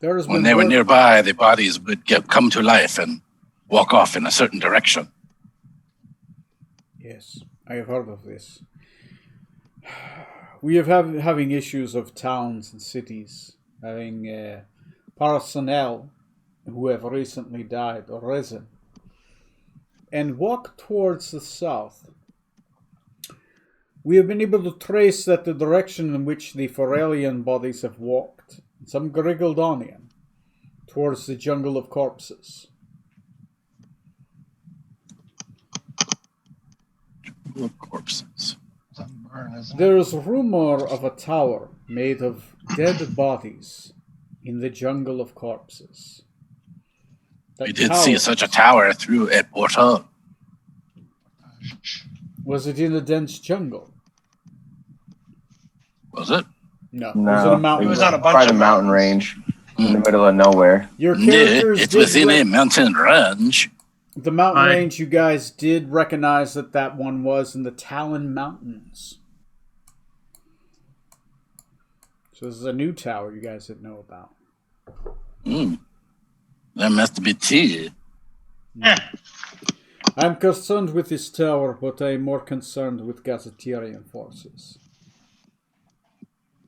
There has When been they were word- nearby, the bodies would come to life and walk off in a certain direction. Yes, I have heard of this. We have having issues of towns and cities having personnel who have recently died or risen and walk towards the south. We have been able to trace that the direction in which the Ferellian bodies have walked, some Grigaldonian, towards the jungle of corpses. Corpses. There is rumor of a tower made of dead bodies in the jungle of corpses. That We did see such a tower through at Portal. Was it in a dense jungle? Was it? No. No, was it a mountain? It was on a bunch quite a of mountain mountains. range in the middle of nowhere. Your Yeah, characters it's did within a mountain range. the mountain Aye. range. You guys did recognize that one was in the Talon Mountains. So this is a new tower you guys didn't know about. There must be two. I'm concerned with this tower, but I'm more concerned with Gazetarian forces.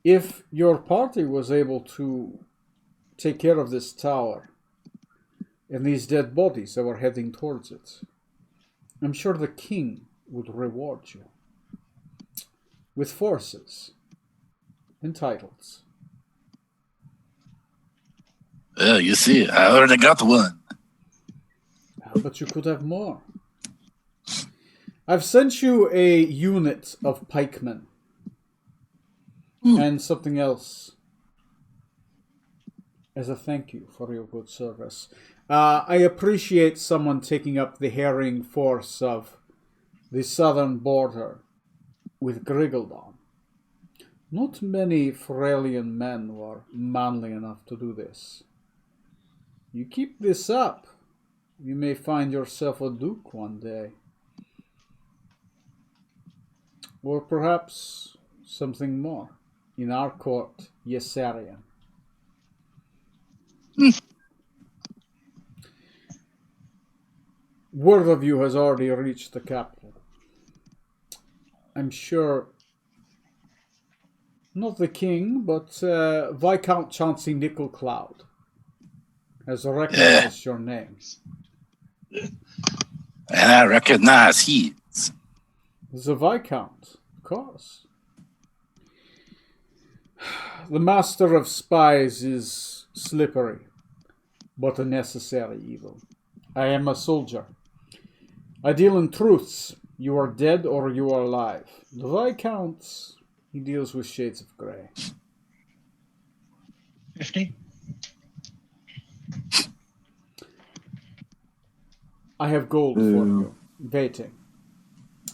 If your party was able to take care of this tower and these dead bodies that were heading towards it, I'm sure the king would reward you with forces and titles. Well, you see, I already got one. But you could have more. I've sent you a unit of pikemen and something else as a thank you for your good service. I appreciate someone taking up the harrying force of the southern border with Grigaldon. Not many Ferellian men were manly enough to do this. You keep this up, you may find yourself a duke one day. Or perhaps something more. In our court, Yesarian. Word of you has already reached the capital. I'm sure not the king, but Viscount Chauncey Nickel Cloud has recognized your name. And I recognize he's. The Viscount, of course. The master of spies is slippery, but a necessary evil. I am a soldier. I deal in truths. You are dead or you are alive. The Viscount, he deals with shades of grey. 50. I have gold for you, waiting.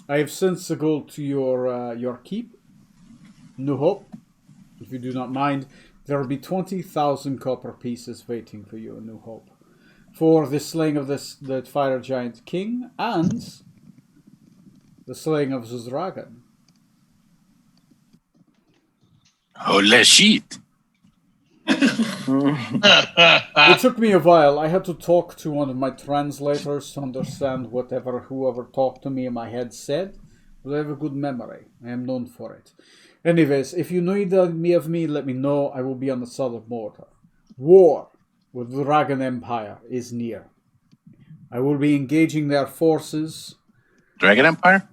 I have sent the gold to your keep, New Hope. If you do not mind, there will be 20,000 copper pieces waiting for you in New Hope, for the slaying of the fire giant king and the slaying of the dragon. Holy shit. It took me a while. I had to talk to one of my translators to understand whoever talked to me in my head said. But I have a good memory. I am known for it. Anyways, if you need me, let me know. I will be on the southern border. War with the Dragon Empire is near. I will be engaging their forces. Dragon Empire?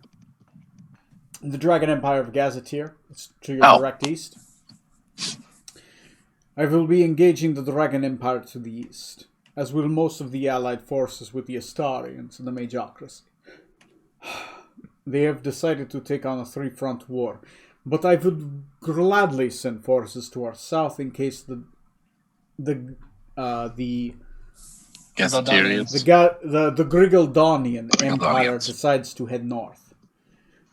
The Dragon Empire of Gazetteer. It's to your direct east. I will be engaging the Dragon Empire to the east, as will most of the allied forces with the Astarians and the Majocracy. They have decided to take on a three-front war, but I would gladly send forces to our south in case the Gazetteerians. the Grigaldonian Empire decides to head north.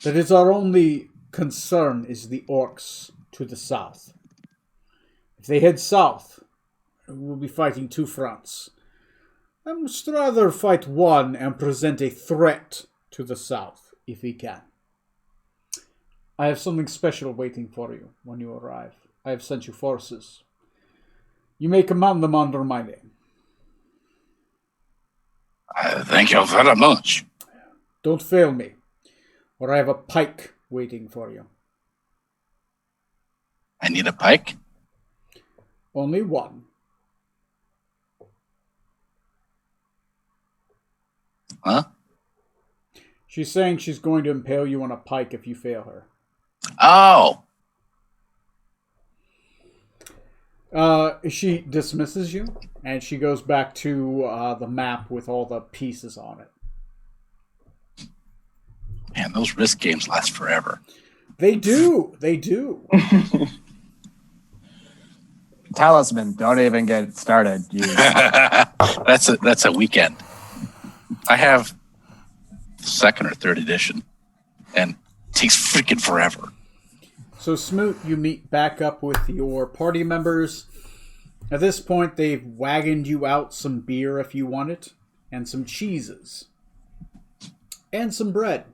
That is our only concern is the orcs to the south. If they head south, we'll be fighting two fronts. I must rather fight one and present a threat to the south, if we can. I have something special waiting for you when you arrive. I have sent you forces. You may command them under my name. Thank you very much. Don't fail me, or I have a pike waiting for you. I need a pike? Only one. Huh? She's saying she's going to impale you on a pike if you fail her. Oh! She dismisses you, and she goes back to the map with all the pieces on it. Man, those risk games last forever. They do. They do. Talisman, don't even get started. That's a weekend. I have second or third edition, and it takes freaking forever. So Smoot, you meet back up with your party members. At this point, they've wagoned you out some beer if you want it, and some cheeses, and some bread.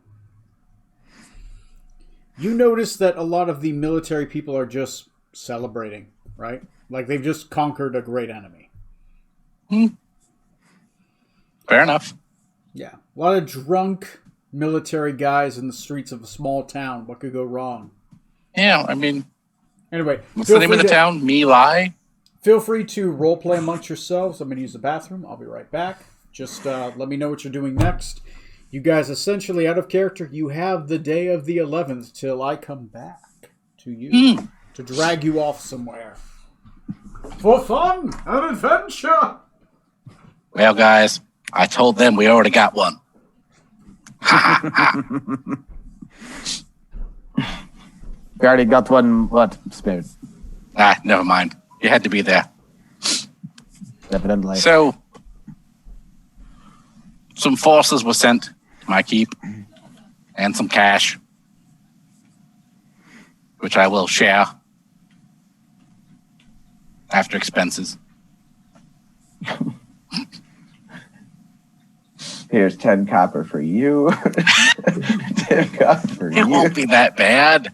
You notice that a lot of the military people are just celebrating, right? Like they've just conquered a great enemy. Fair enough. Yeah. A lot of drunk military guys in the streets of a small town. What could go wrong? Yeah, I mean... Anyway. What's the name of the town? Milai? Feel free to roleplay amongst yourselves. I'm going to use the bathroom. I'll be right back. Just let me know what you're doing next. You guys essentially out of character. You have the day of the 11th till I come back to you. To drag you off somewhere. For fun and adventure! Well, guys, I told them we already got one. We already got one, what, Spoon? Never mind. You had to be there. Evidently. So, some forces were sent to my keep, and some cash, which I will share after expenses. Here's 10 copper for you. 10 copper for It you. won't be that bad.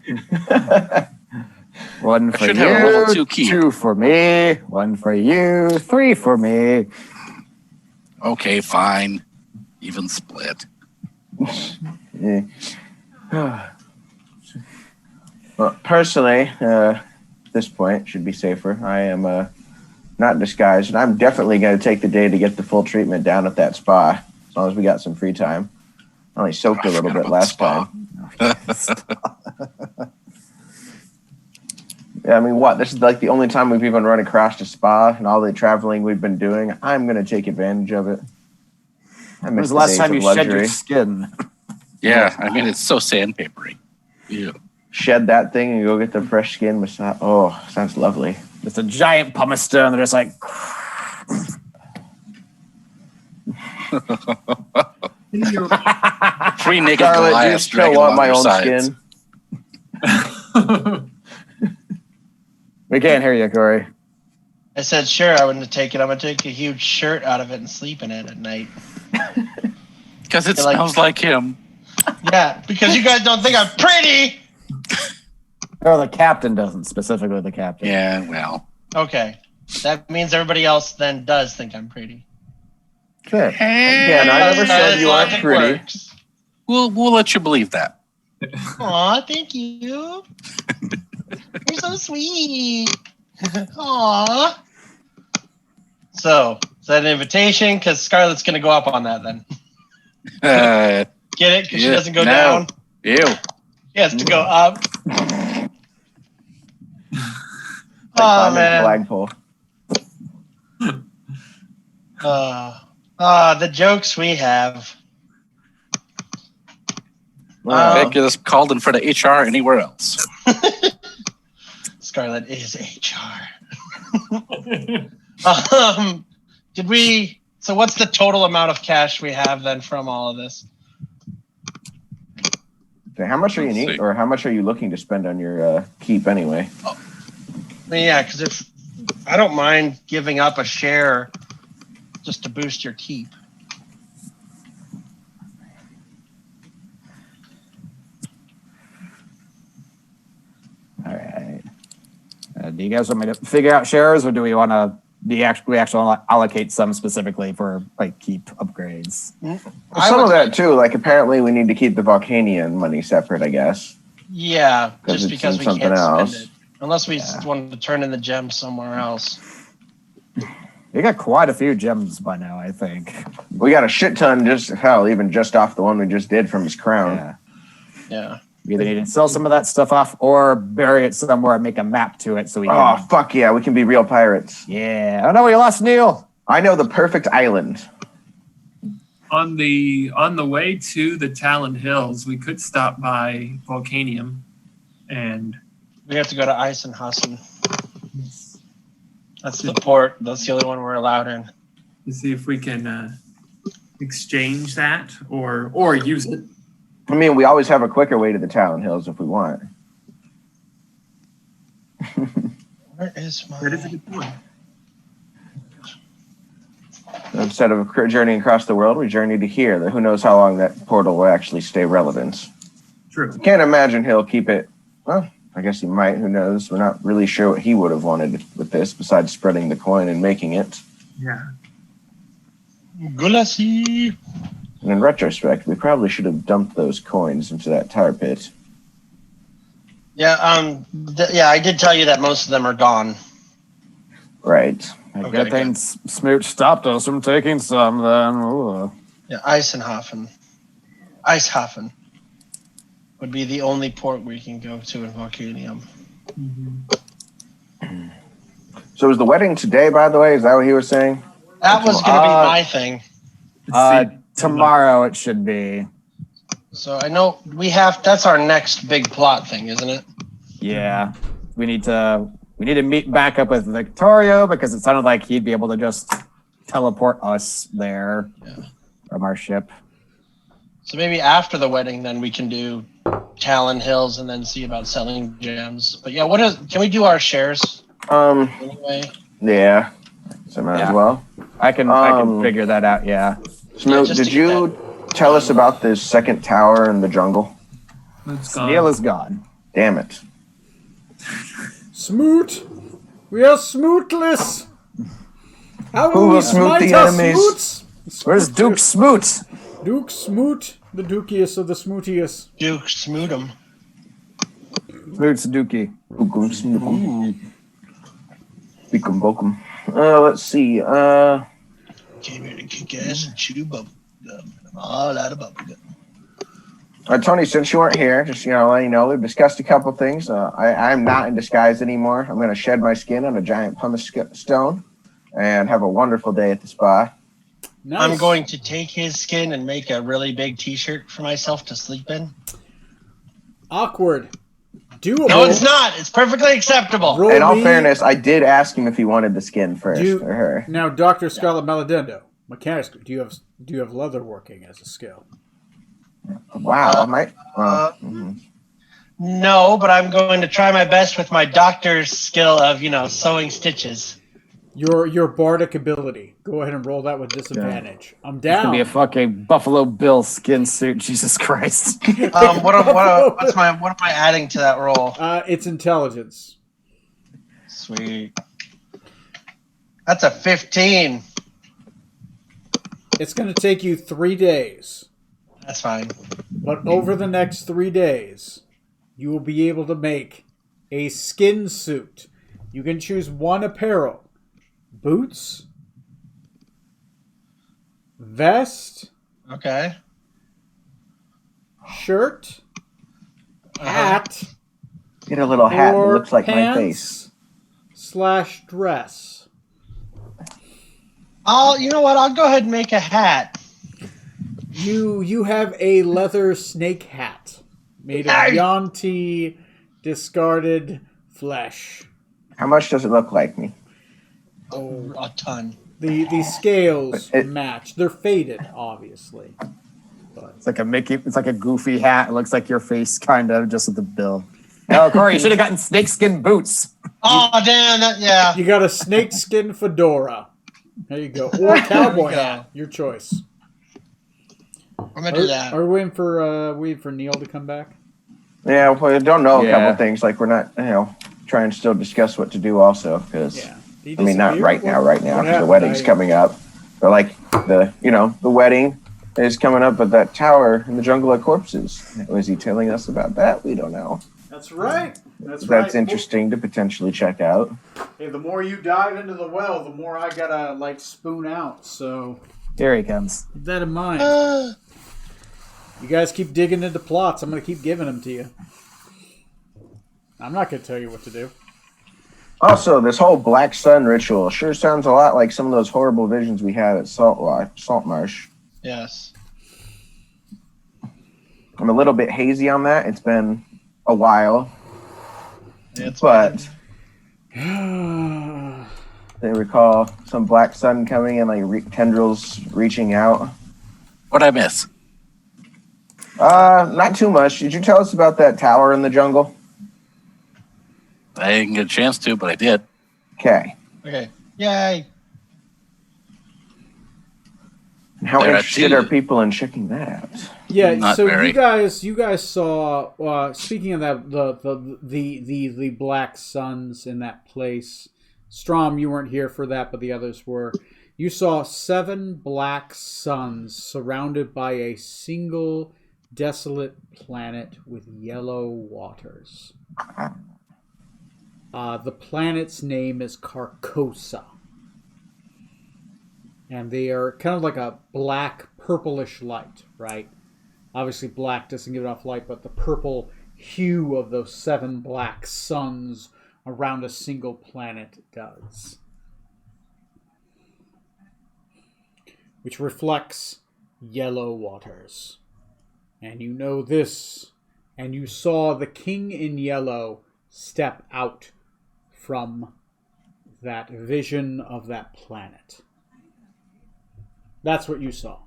One for should have a level you, 2 keep. 2 for me, 1 for you, 3 for me. Okay, fine. Even split. Yeah. Well, personally, at this point, should be safer. I am not disguised, and I'm definitely going to take the day to get the full treatment down at that spa, as long as we got some free time. I only soaked a little bit last time. Yeah, I mean, what? This is like the only time we've even run across a spa, and all the traveling we've been doing. I'm going to take advantage of it. When was the last time you shed your skin? Yeah, I mean, it's so sandpapery. Ew. Shed that thing and go get the fresh skin massage. Oh, sounds lovely. It's a giant pumice stone. They're just like, Three naked Scarlet, do you Goliaths still dragging want along my your own sides. skin? we can't hear you, Corey. I said, sure, I wouldn't take it. I'm going to take a huge shirt out of it and sleep in it at night. Because it You're like- smells like him. Yeah, because you guys don't think I'm pretty. Oh, the captain doesn't, specifically the captain. Yeah, well. Okay. That means everybody else then does think I'm pretty. Sure. Again, I never said you aren't Logic pretty. works. We'll let you believe that. Aw, thank you. You're so sweet. Aw. So, is that an invitation? Because Scarlett's going to go up on that then. Get it? Because she Yeah, doesn't go no. down. Ew. She has to go up. Like Oh, climbing a man. flagpole. The jokes we have. Wow. Oh. Vic is called in for the HR anywhere else. Scarlett is HR. So what's the total amount of cash we have then from all of this? Okay, how much are you Let's need, see. or how much are you looking to spend on your keep anyway? I mean, yeah, because if I don't mind giving up a share just to boost your keep. All right. Do you guys want me to figure out shares, or do we want to? We actually allocate some specifically for like keep upgrades? Some of that too. Like apparently we need to keep the Volcanian money separate. I guess. Yeah, 'Cause just it's because in we something can't else. spend it. Unless we Yeah. wanted to turn in the gems somewhere else. We got quite a few gems by now, I think. We got a shit ton. Even just off the one we just did from his crown. Yeah. Yeah. We either need to sell some of that stuff off or bury it somewhere and make a map to it so we Oh can. fuck yeah, we can be real pirates. Yeah. Oh no, we lost Neil. I know the perfect island. On the way to the Talon Hills, we could stop by Volcanium and We have to go to Eisenhusen. That's the port. That's the only one we're allowed in. to see if we can exchange that or use it. I mean, we always have a quicker way to the Talon Hills if we want. Where is my... That is a good point. Instead of journeying across the world, we journey to here. Who knows how long that portal will actually stay relevant. True. Can't imagine he'll keep it. Well, I guess he might. Who knows? We're not really sure what he would have wanted with this besides spreading the coin and making it. Yeah. Gulassi. And in retrospect, we probably should have dumped those coins into that tar pit. Yeah, I did tell you that most of them are gone. Right. Okay, Good thing Smooch stopped us from taking some then. Ooh. Yeah, Eisenhofen. Eishafen would be the only port we can go to in Volcanium. So was the wedding today, by the way? Is that what he was saying? That was going to be my thing. Tomorrow it should be. So I know that's our next big plot thing, isn't it? Yeah. We need to meet back up with Victorio because it sounded like he'd be able to just teleport us there from our ship. So maybe after the wedding, then we can do Talon Hills and then see about selling gems. But yeah, can we do our shares anyway? Yeah. So might as well. I can figure that out, yeah. Smoke, just did to get you tell us about this second tower in the jungle? It's gone. Neil is gone. Damn it. Smoot! We are smootless! How Who will we will smoot smite the our enemies? smoots? Where's Duke Smoot? Duke Smoot, the dukiest of the smootiest. Duke Smoot'em. Where's Dookie? Bookum, snookum. Beakum, bokum. Let's see. Came here to kick ass and chew bubble gum. I'm all out of bubble gum. Tony, since you weren't here, just let you know, we've discussed a couple things. I'm not in disguise anymore. I'm going to shed my skin on a giant pumice stone and have a wonderful day at the spa. Nice. I'm going to take his skin and make a really big T-shirt for myself to sleep in. Awkward. Doable. No, it's not. It's perfectly acceptable. Roll In all me- fairness, I did ask him if he wanted the skin first, or her. Now, Dr. Scarlet Maladendo, mechanics, do you have leather working as a skill? Wow, I might. No, but I'm going to try my best with my doctor's skill of, sewing stitches. Your bardic ability. Go ahead and roll that with disadvantage. I'm It's gonna down. be a fucking Buffalo Bill skin suit. Jesus Christ. What am I adding to that roll? It's intelligence. Sweet. That's a 15. It's going to take you 3 days. That's fine. But over the next 3 days, you will be able to make a skin suit. You can choose one apparel. Boots, vest, Okay. shirt, hat, Get a little hat that or looks like my face. pants/dress. You know what? I'll go ahead and make a hat. You have a leather snake hat made of Hey! Yuan-ti discarded flesh. How much does it look like me? Oh, A ton. the scales It- match. They're faded, obviously. But It's like a Mickey. It's like a goofy hat. It looks like your face, kind of, just with the bill. Oh, Corey, you should have gotten snakeskin boots. Oh, damn. Yeah. you got a snakeskin fedora. There you go. Or a cowboy go. hat. Your choice. I'm going to do that. Are we waiting for Neil to come back? Yeah, we don't know a Yeah. couple things. Like we're not, trying to still discuss what to do also. Because Yeah. He I mean, not disappeared? right now. Right now, What because the happened? wedding's coming up. But like the wedding is coming up at that tower in the jungle of corpses. Was he telling us about that? We don't know. That's right. That's right. That's interesting to potentially check out. Hey, the more you dive into the well, the more I gotta spoon out. So Here he comes. keep that in mind. Uh, You guys keep digging into plots. I'm gonna keep giving them to you. I'm not gonna tell you what to do. Also, this whole Black Sun ritual sure sounds a lot like some of those horrible visions we had at Saltmarsh. yes. I'm a little bit hazy on that. It's been a while, It's but they recall some Black Sun coming and tendrils reaching out. What'd I miss? Not too much. Did you tell us about that tower in the jungle? I didn't get a chance to, but I did. Okay. Okay. Yay. How There are interested two. are people in checking that out? Yeah, Not so very. you guys saw. Speaking of that, the Black Suns in that place. Strom, you weren't here for that, but the others were. You saw 7 black suns surrounded by a single desolate planet with yellow waters. The planet's name is Carcosa. And they are kind of like a black, purplish light, right? Obviously, black doesn't give off light, but the purple hue of those 7 black suns around a single planet does. Which reflects yellow waters. And you know this, and you saw the king in yellow step out from that vision of that planet. That's what you saw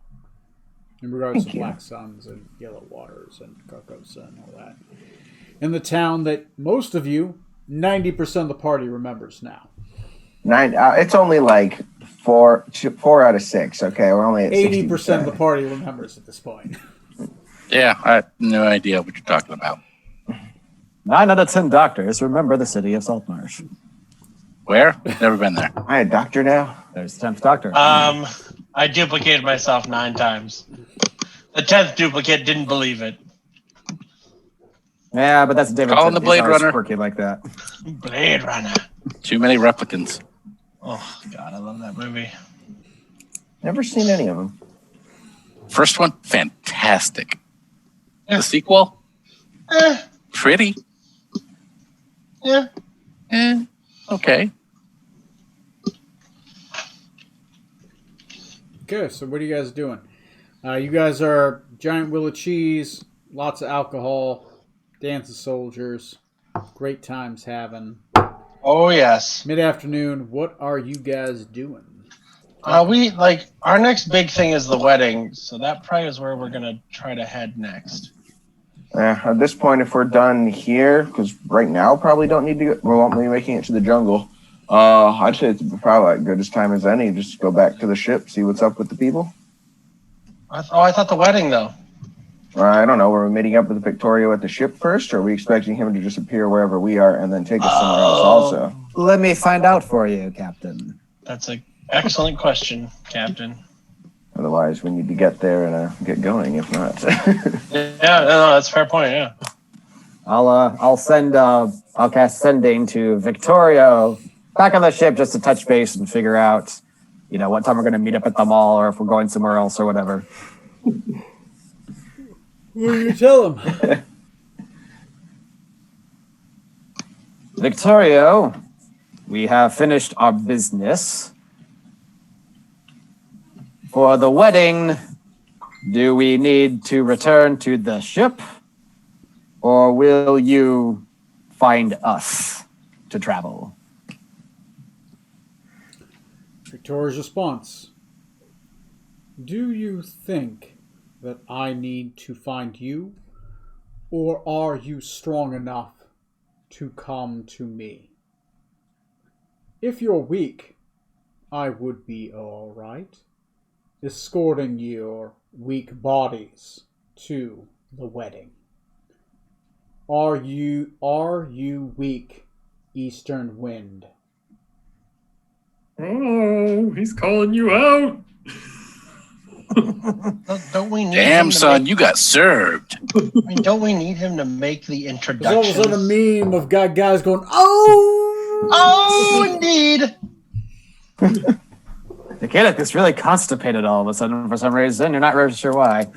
in regards to black suns and yellow waters and Carcosa and all that. In the town that most of you, 90% of the party remembers now. 9. It's only like 4 out of 6. Okay, we're only at 80% of the 60%. party remembers at this point. Yeah, I have no idea what you're talking about. 9 out of 10 doctors remember the city of Saltmarsh. Where? Never been there. Am I a doctor now? There's 10th doctor. I duplicated myself 9 times. The 10th duplicate didn't believe it. Yeah, but that's David. Calling the He's Blade always Runner. quirky like that. Blade Runner. Too many replicants. Oh God, I love that movie. Never seen any of them. First one, fantastic. Yeah. The sequel, Eh, pretty. yeah. Okay. Okay, so what are you guys doing? You guys are giant wheel of cheese, lots of alcohol, dance of soldiers, great times having. Oh yes. Mid-afternoon, what are you guys doing? We like our next big thing is the wedding, so that probably is where we're gonna try to head next. At this point, if we're done here, because right now probably don't need to go, we won't be making it to the jungle. I'd say it's probably like good as time as any. Just go back to the ship, see what's up with the people. I thought the wedding though. I don't know. Were we meeting up with Victorio at the ship first, or are we expecting him to just appear wherever we are and then take us somewhere else also? Let me find out for you, Captain. That's an excellent question, Captain. Otherwise, we need to get there and get going. If not, Yeah, no, that's a fair point. Yeah. I'll cast sending to Victorio back on the ship just to touch base and figure out, what time we're going to meet up at the mall or if we're going somewhere else or whatever. What do you tell him? Victorio, we have finished our business. For the wedding, do we need to return to the ship? Or will you find us to travel? Victoria's response. Do you think that I need to find you? Or are you strong enough to come to me? If you're weak, I would be all right, escorting your weak bodies to the wedding. Are you weak, Eastern Wind? Oh, he's calling you out. Don't we need Damn, him to son, make, you got served. don't we need him to make the There's all of a introduction? sudden a meme of guys going, oh! Oh, indeed. The kid is really constipated all of a sudden for some reason. You're not really sure why.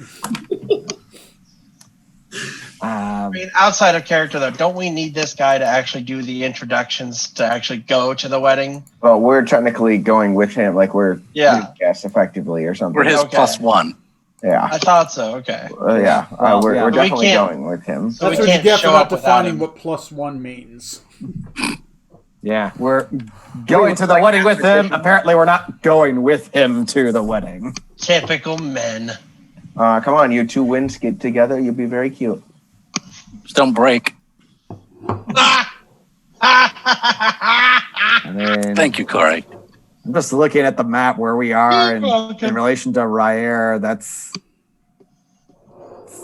I mean, outside of character, though, don't we need this guy to actually do the introductions to actually go to the wedding? well, we're technically going with him, like we're Yeah. guests effectively or something. We're his Okay. +1. Yeah, I thought so. Okay. yeah. Well, We're yeah. we're But we definitely can't- going with him. So That's we what you can't get for show not up without defining him. what +1 means. Yeah, we're going to the wedding with him. Apparently, we're not going with him to the wedding. Typical men. Come on, you two winds get together. You'll be very cute. Just don't break. I mean, Thank you, Corey. I'm just looking at the map where we are You're welcome. in relation to Ryer. It's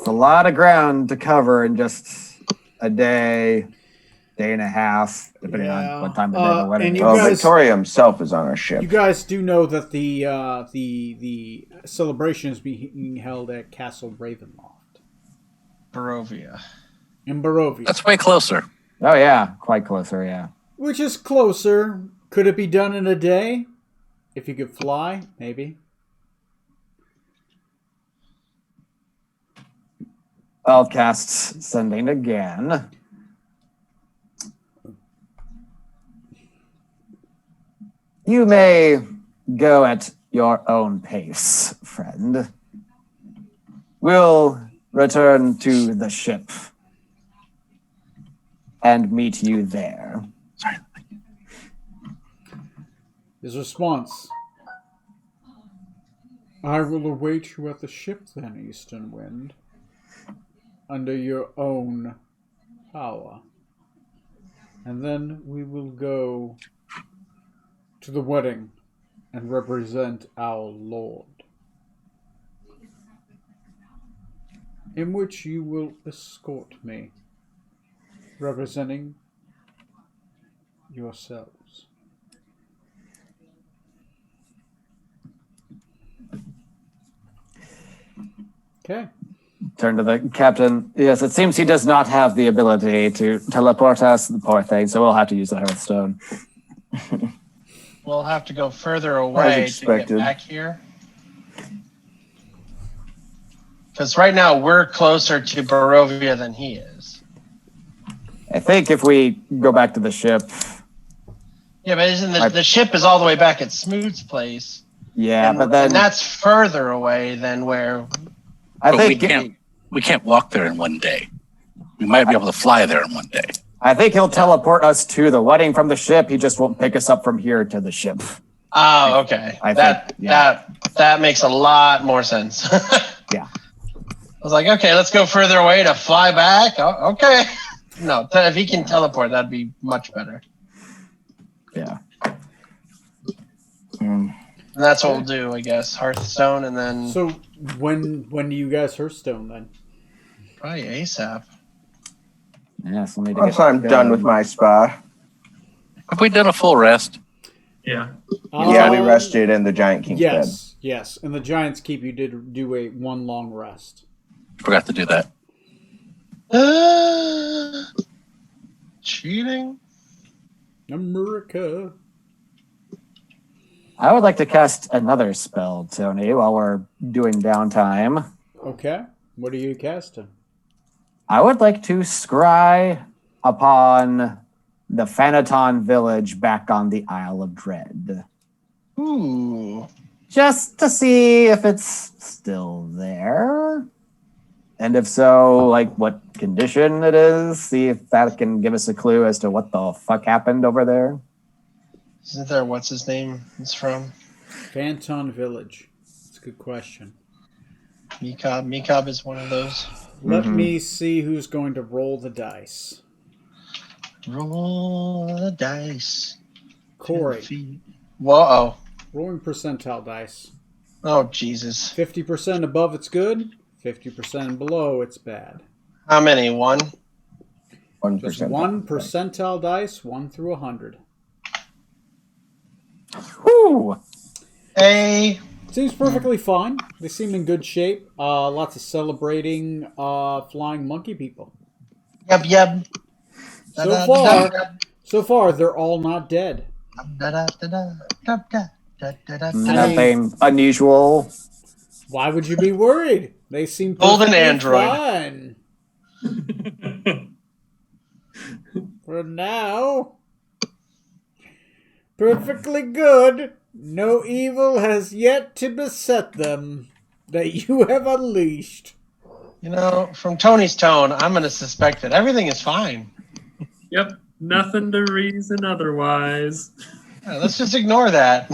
a lot of ground to cover in just a day and a half, depending Yeah. on what time of day the wedding and is. you Well, guys- Victoria himself is on our ship. You guys do know that the celebration is being held at Castle Ravenloft Barovia. in Barovia, That's way closer. Oh yeah, quite closer. Yeah. which is closer. Could it be done in a day? If you could fly, maybe. I'll cast sending again. You may go at your own pace, friend. We'll return to the ship and meet you there. Sorry. His response. I will await you at the ship then, Eastern Wind, under your own power. And then we will go to the wedding and represent our Lord, in which you will escort me representing yourselves. Okay. Turn to the captain. Yes, it seems he does not have the ability to teleport us, the poor thing, so we'll have to use the Hearthstone. We'll have to go further away to get expected. back here. Because right now we're closer to Barovia than he is. I think if we go back to the ship, Yeah, but isn't the ship is all the way back at Smoot's place? yeah, and, but then and that's further away than where. I But think we can't walk there in one day. We might be able to fly there in one day. I think he'll teleport us to the wedding from the ship. He just won't pick us up from here to the ship. Oh, okay. I think, yeah. That makes a lot more sense. Yeah. I was like, okay, let's go further away to fly back. Oh, okay. No, if he can teleport, that'd be much better. Yeah. And that's what we'll do, I guess. Hearthstone, and then So when do you guys Hearthstone then? probably ASAP. Yes, let me Once I'm done with my spa. Have we done a full rest? Yeah. Yeah, we Um, rested in the Giant King's bed. Yes. In the Giants Keep, you did do one long rest. Forgot to do that. Cheating? America. I would like to cast another spell, Tony, while we're doing downtime. Okay. What are you casting? I would like to scry upon the Phanaton village back on the Isle of Dread. Ooh. Just to see if it's still there. And if so, like what condition it is. See if that can give us a clue as to what the fuck happened over there. Isn't there what's his name it's from? Phantom Village. That's a good question. Mekob. Mekob is one of those. Let me see who's going to roll the dice. Roll the dice. Corey. Whoa. Rolling percentile dice. Oh, Jesus. 50% above, it's good. 50% below, it's bad. How many? One? 1%. Just one percentile dice, 1 through 100. Whew. A. Seems perfectly fine. They seem in good shape. Lots of celebrating flying monkey people. Yep. So far, they're all not dead. Nothing unusual. Why would you be worried? They seem Golden perfectly android. fine. For now. Perfectly good. No evil has yet to beset them that you have unleashed. You know, from Tony's tone, I'm going to suspect that everything is fine. Yep. Nothing to reason otherwise. Yeah, let's just ignore that.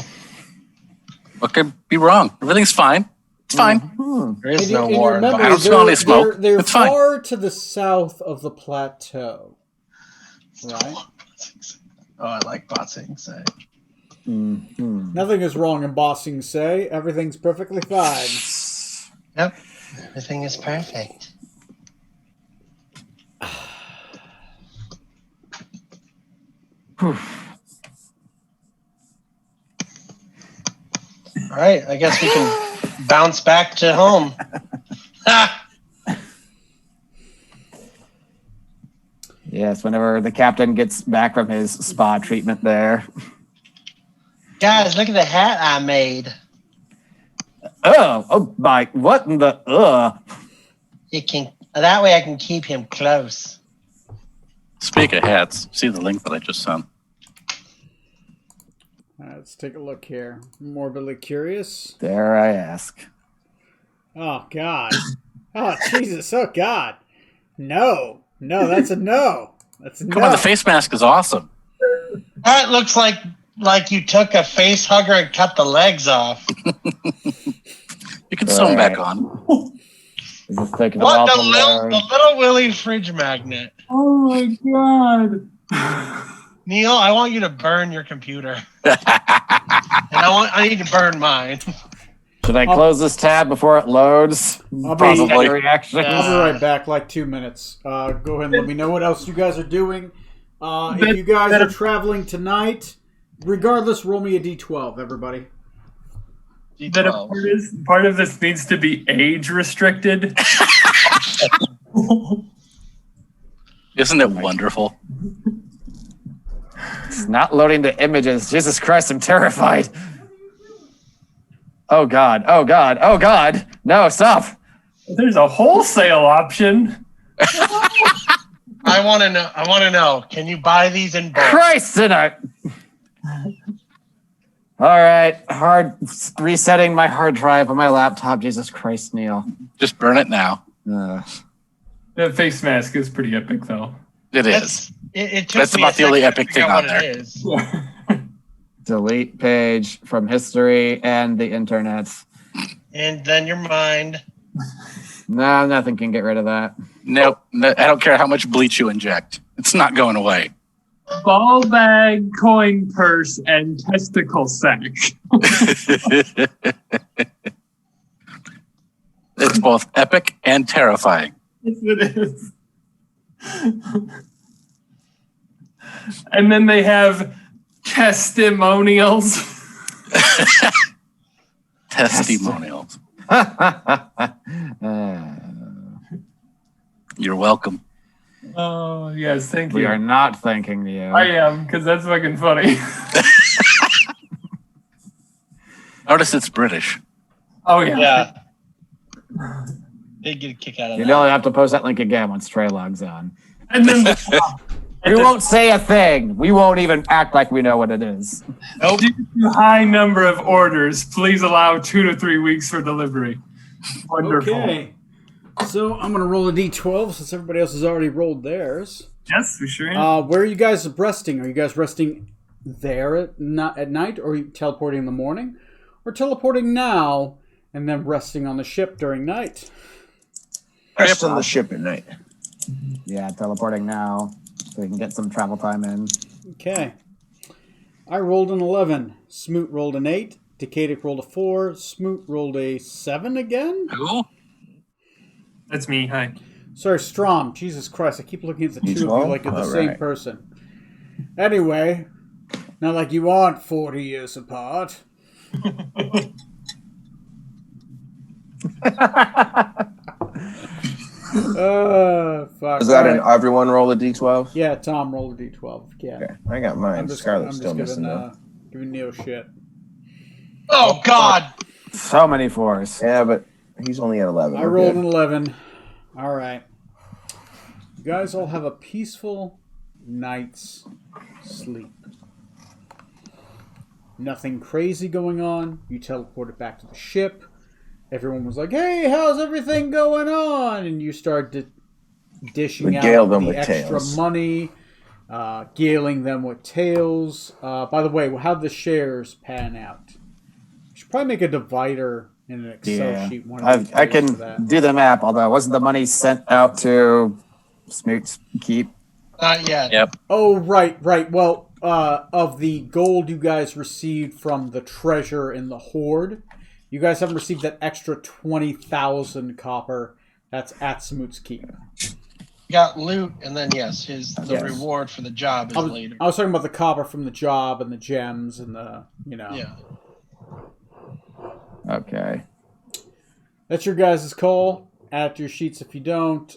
What could be wrong? Everything's fine. It's fine. There is And no you war remember, involved. I don't smell any smoke. They're It's fine. far to the south of the plateau. Right? Oh, I like boxing. Say. Nothing is wrong in Bossing Say. Everything's perfectly fine. Yep. Everything is perfect. All right, I guess we can bounce back to home. Ha! Yes, whenever the captain gets back from his spa treatment there. Guys, look at the hat I made. Oh my, what in the, It can that way I can keep him close. Speak of hats, see the link that I just sent. Let's take a look here. Morbidly curious. Dare I ask? Oh, God. Oh, Jesus. Oh, God. No. No, that's a no. That's a no. Come on, the face mask is awesome. That looks like you took a face hugger and cut the legs off. You can sew them back on. Is this taking a What while the to little, learn? the little Willy fridge magnet? Oh my god. Neil, I want you to burn your computer. And I need to burn mine. Should I close this tab before it loads? I'll be- Probably. Reaction. I'll be right back, like 2 minutes. Go ahead and let me know what else you guys are doing. If you guys are traveling tonight, regardless, roll me a d12, everybody. That part of this needs to be age restricted. Isn't it wonderful? It's not loading the images. Jesus Christ, I'm terrified. Oh God. Oh God. Oh God. No, stop. There's a wholesale option. I want to know. Can you buy these in bulk? Christ in it. All right. Resetting my hard drive on my laptop. Jesus Christ, Neil. Just burn it now. That face mask is pretty epic, though. It is. It took That's me about a the only second to epic figure thing out on what there. it is. Delete page from history and the internet. And then your mind. No, nothing can get rid of that. Nope. No, I don't care how much bleach you inject. It's not going away. Ball bag, coin purse, and testicle sack. It's both epic and terrifying. Yes, it is. And then they have testimonials. Testimonials. Uh, You're welcome. Oh, yes, thank we you. are not thanking you. I am, because that's fucking funny. Notice it's British. Oh, yeah. Yeah. They get a kick out of You that. know, I have to post that link again once Trey logs on. And then We won't say a thing. We won't even act like we know what it is. Nope. due to high number of orders, please allow 2 to 3 weeks for delivery. Wonderful. Okay. So I'm going to roll a d12 since everybody else has already rolled theirs. Yes, we sure am. Where are you guys resting? Are you guys resting there at night, or are you teleporting in the morning? Or teleporting now and then resting on the ship during night? Rest on the ship at night. Yeah, teleporting now so we can get some travel time in. Okay. I rolled an 11. Smoot rolled an 8. Decadic rolled a 4. Smoot rolled a 7 again? Who? That's me. Hi. Sorry, Strom. Jesus Christ, I keep looking at the two of you D12? like you're the All same right. person. Anyway, not like you aren't 40 years apart. Fuck. Is that All an right. everyone roll a d12? Yeah, Tom, roll a d12. Yeah. Okay, I got mine. Scarlett's still missing though. Giving Neil shit. Oh, God. So many fours. Yeah, but he's only at 11. I We're rolled good. an 11. All right. You guys all have a peaceful night's sleep. Nothing crazy going on. You teleported back to the ship. Everyone was like, "Hey, how's everything going on?" And you start dishing Regale out them the with extra tales. money, galing them with tales. By the way, how'd the shares pan out? You should probably make a divider in an Excel Yeah, sheet. One of these I days for can that. do the map, although wasn't the money sent out to Smoot's Keep? Not yet. Yep. Oh, right. Well, of the gold you guys received from the treasure in the hoard, you guys haven't received that extra 20,000 copper. That's at Smoot's Keep. You got loot, and then, yes, the Yes. reward for the job is I was, later. I was talking about the copper from the job and the gems and the, Yeah. Okay. That's your guys' call. Add it to your sheets if you don't.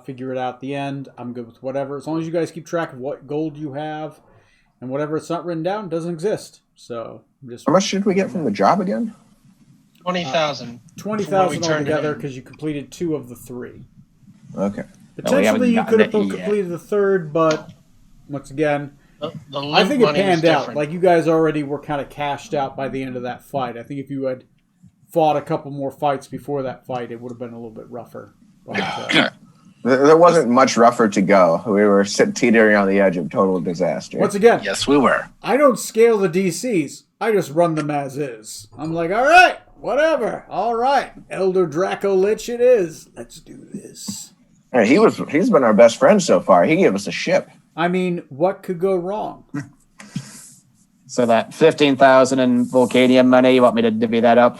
Figure it out at the end. I'm good with whatever. As long as you guys keep track of what gold you have and whatever it's not written down doesn't exist. So just How much did we get from the job again? 20,000. 20,000 turned it altogether in. because you completed 2 of the 3. Okay. Potentially, you gotten could have it yet. completed the 3rd, but once again, The loot I think it money was panned out. different. Like, you guys already were kind of cashed out by the end of that fight. I think if you had fought a couple more fights before that fight, it would have been a little bit rougher. But, There wasn't much rougher to go. We were teetering on the edge of total disaster. once again, Yes, we were. I don't scale the DCs. I just run them as is. I'm like, all right, whatever. All right, Elder Draco Lich it is. Let's do this. Hey, he's been our best friend so far. He gave us a ship. I mean, what could go wrong? So that 15,000 in Volcanium money, you want me to divvy that up?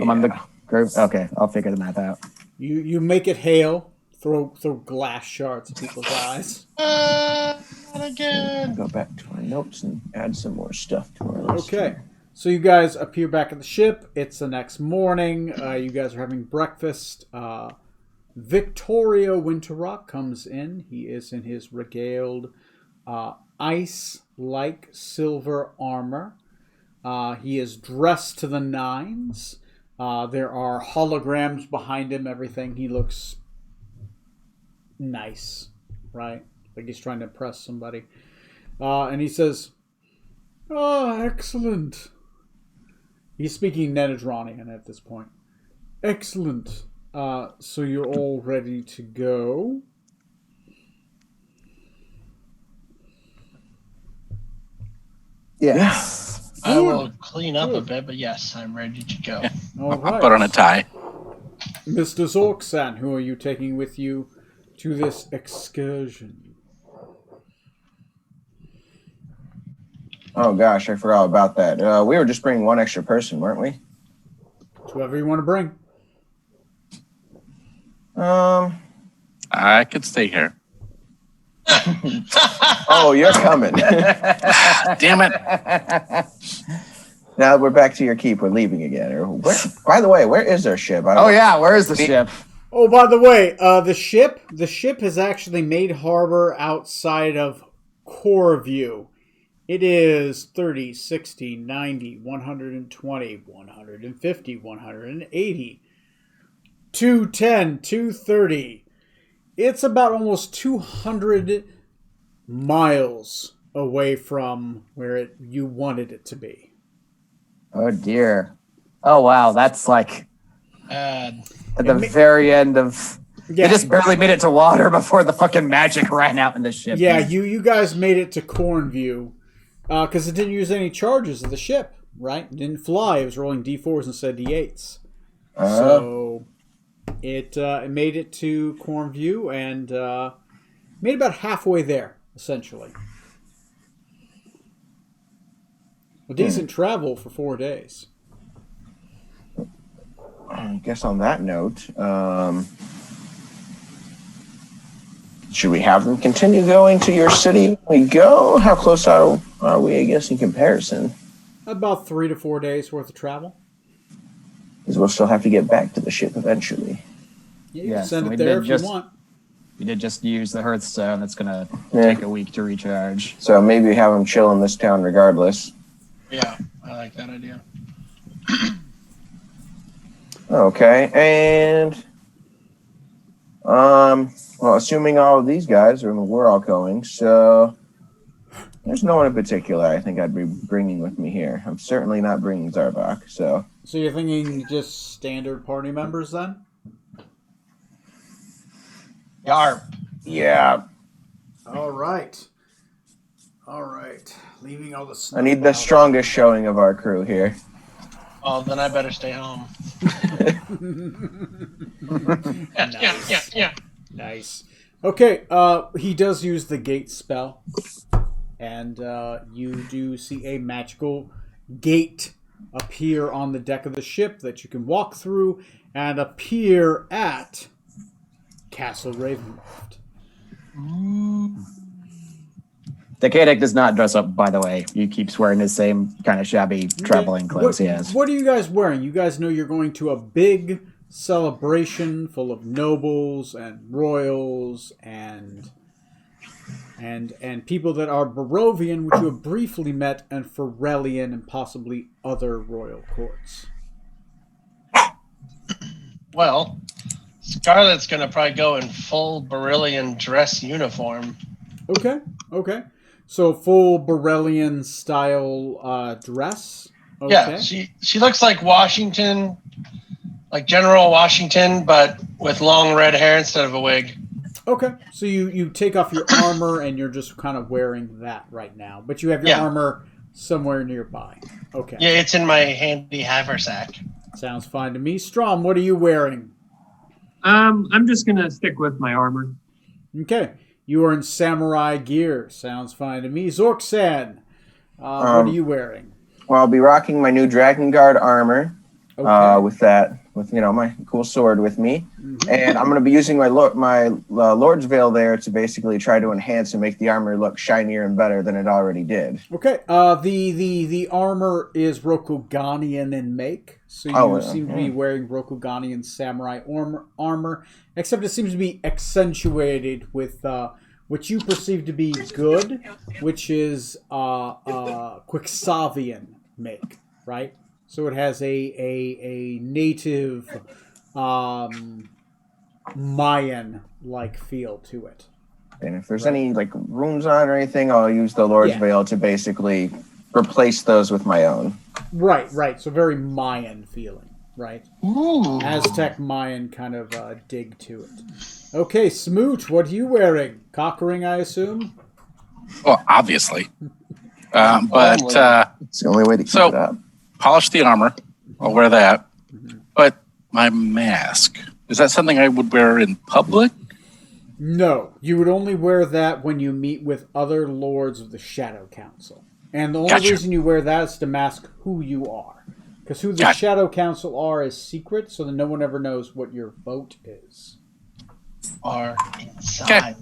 I'm on the group. Okay, I'll figure the math out. You make it hail. Throw glass shards at people's eyes. Not again. Go back to our notes and add some more stuff to our list. Okay. So you guys appear back at the ship. It's the next morning. You guys are having breakfast. Victoria Winterrock comes in. He is in his regaled ice-like silver armor. He is dressed to the nines. There are holograms behind him, everything. He looks nice, right? Like he's trying to impress somebody. And he says, excellent. He's speaking Nenedranian at this point. Excellent. So you're all ready to go? Yes. I will clean up a bit, but yes, I'm ready to go. All I'll right. put on a tie. Mr. Zorksan, who are you taking with you to this excursion? Oh gosh, I forgot about that. We were just bringing one extra person, weren't we? It's whoever you want to bring. I could stay here. Oh, you're coming. Damn it. Now we're back to your keep. We're leaving again. Or by the way, where is our ship? Oh yeah, where is the ship? Oh, by the way, the ship has actually made harbor outside of Coreview. It is 30, 60, 90, 120, 150, 180, 210, 230. It's about almost 200 miles away from where you wanted it to be. Oh dear. Oh wow, that's like Bad. at the very end of. Yeah. They just barely made it to water before the fucking magic ran out in the ship. Yeah, you guys made it to Cornview because it didn't use any charges of the ship, right? It didn't fly. It was rolling D4s instead of D8s. So it made it to Cornview and made about halfway there, essentially. A decent travel for 4 days. I guess on that note, should we have them continue going to your city when we go? How close are we, I guess, in comparison? About 3 to 4 days worth of travel. Because we'll still have to get back to the ship eventually. Yeah, you Yes, can send and it we there did if just- you want. We did just use the Hearthstone. That's gonna Yeah. take a week to recharge. So maybe have them chill in this town regardless. Yeah, I like that idea. Okay, and well, assuming all of these guys we're all going, so there's no one in particular I think I'd be bringing with me here. I'm certainly not bringing Zarbak, so So you're thinking just standard party members then? Yarp. yeah, All right. Leaving all the snow I need the out. strongest showing of our crew here. Oh, then I better stay home. Yeah. Nice. Okay, he does use the gate spell. And you do see a magical gate appear on the deck of the ship that you can walk through and appear at Castle Ravenloft. Decadic does not dress up, by the way. He keeps wearing his same kind of shabby traveling clothes he has. What are you guys wearing? You guys know you're going to a big celebration full of nobles and royals and people that are Barovian, which you have briefly met, and Ferellian and possibly other royal courts. Well, Scarlet's gonna probably go in full Barillion dress uniform. Okay. So full Borellian style dress. Okay. Yeah, she looks like Washington, like General Washington, but with long red hair instead of a wig. Okay. So you take off your armor and you're just kind of wearing that right now, but you have your Yeah. armor somewhere nearby. Okay. Yeah, it's in my handy haversack. Sounds fine to me. Strom, what are you wearing? I'm just gonna stick with my armor. Okay. You are in samurai gear. Sounds fine to me. Zorksan, what are you wearing? Well, I'll be rocking my new Dragon Guard armor. Okay. with my cool sword with me, Mhm. and I'm going to be using my Lord's Veil there to basically try to enhance and make the armor look shinier and better than it already did. Okay. The armor is Rokuganian in make, so you seem to be wearing Rokuganian samurai armor, except it seems to be accentuated with what you perceive to be good, which is Quixavian make, right? So it has a native Mayan like feel to it. And if there's any like runes on it or anything, I'll use the Lord's Veil to basically replace those with my own. Right. So very Mayan feeling, right? Ooh. Aztec Mayan kind of dig to it. Okay, Smoot, what are you wearing? Cock ring, I assume? Well, obviously. But It's the only way to keep So- it up. polish the armor. I'll wear that. But my mask, is that something I would wear in public? No, you would only wear that when you meet with other lords of the Shadow Council. And the only Gotcha. reason you wear that is to mask who you are. Because who the Gotcha. Shadow Council are is secret, so that no one ever knows what your vote is. Are inside.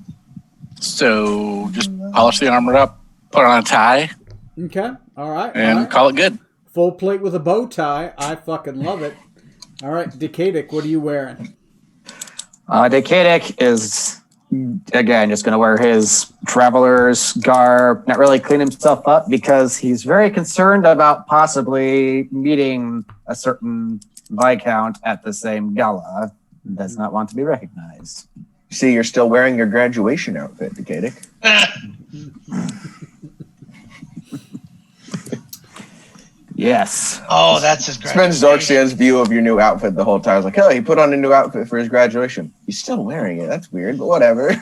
So just polish the armor up, put on a tie, Okay, all right. and call it good. Full plate with a bow tie. I fucking love it. All right, Decadic, what are you wearing? Decadic is, again, just going to wear his traveler's garb, not really clean himself up because he's very concerned about possibly meeting a certain Viscount at the same gala. Does not want to be recognized. See, you're still wearing your graduation outfit, Decadic. Yes. Oh, that's his It's been Zorxian's view of your new outfit the whole time. I was like, oh, he put on a new outfit for his graduation. He's still wearing it. That's weird, but whatever.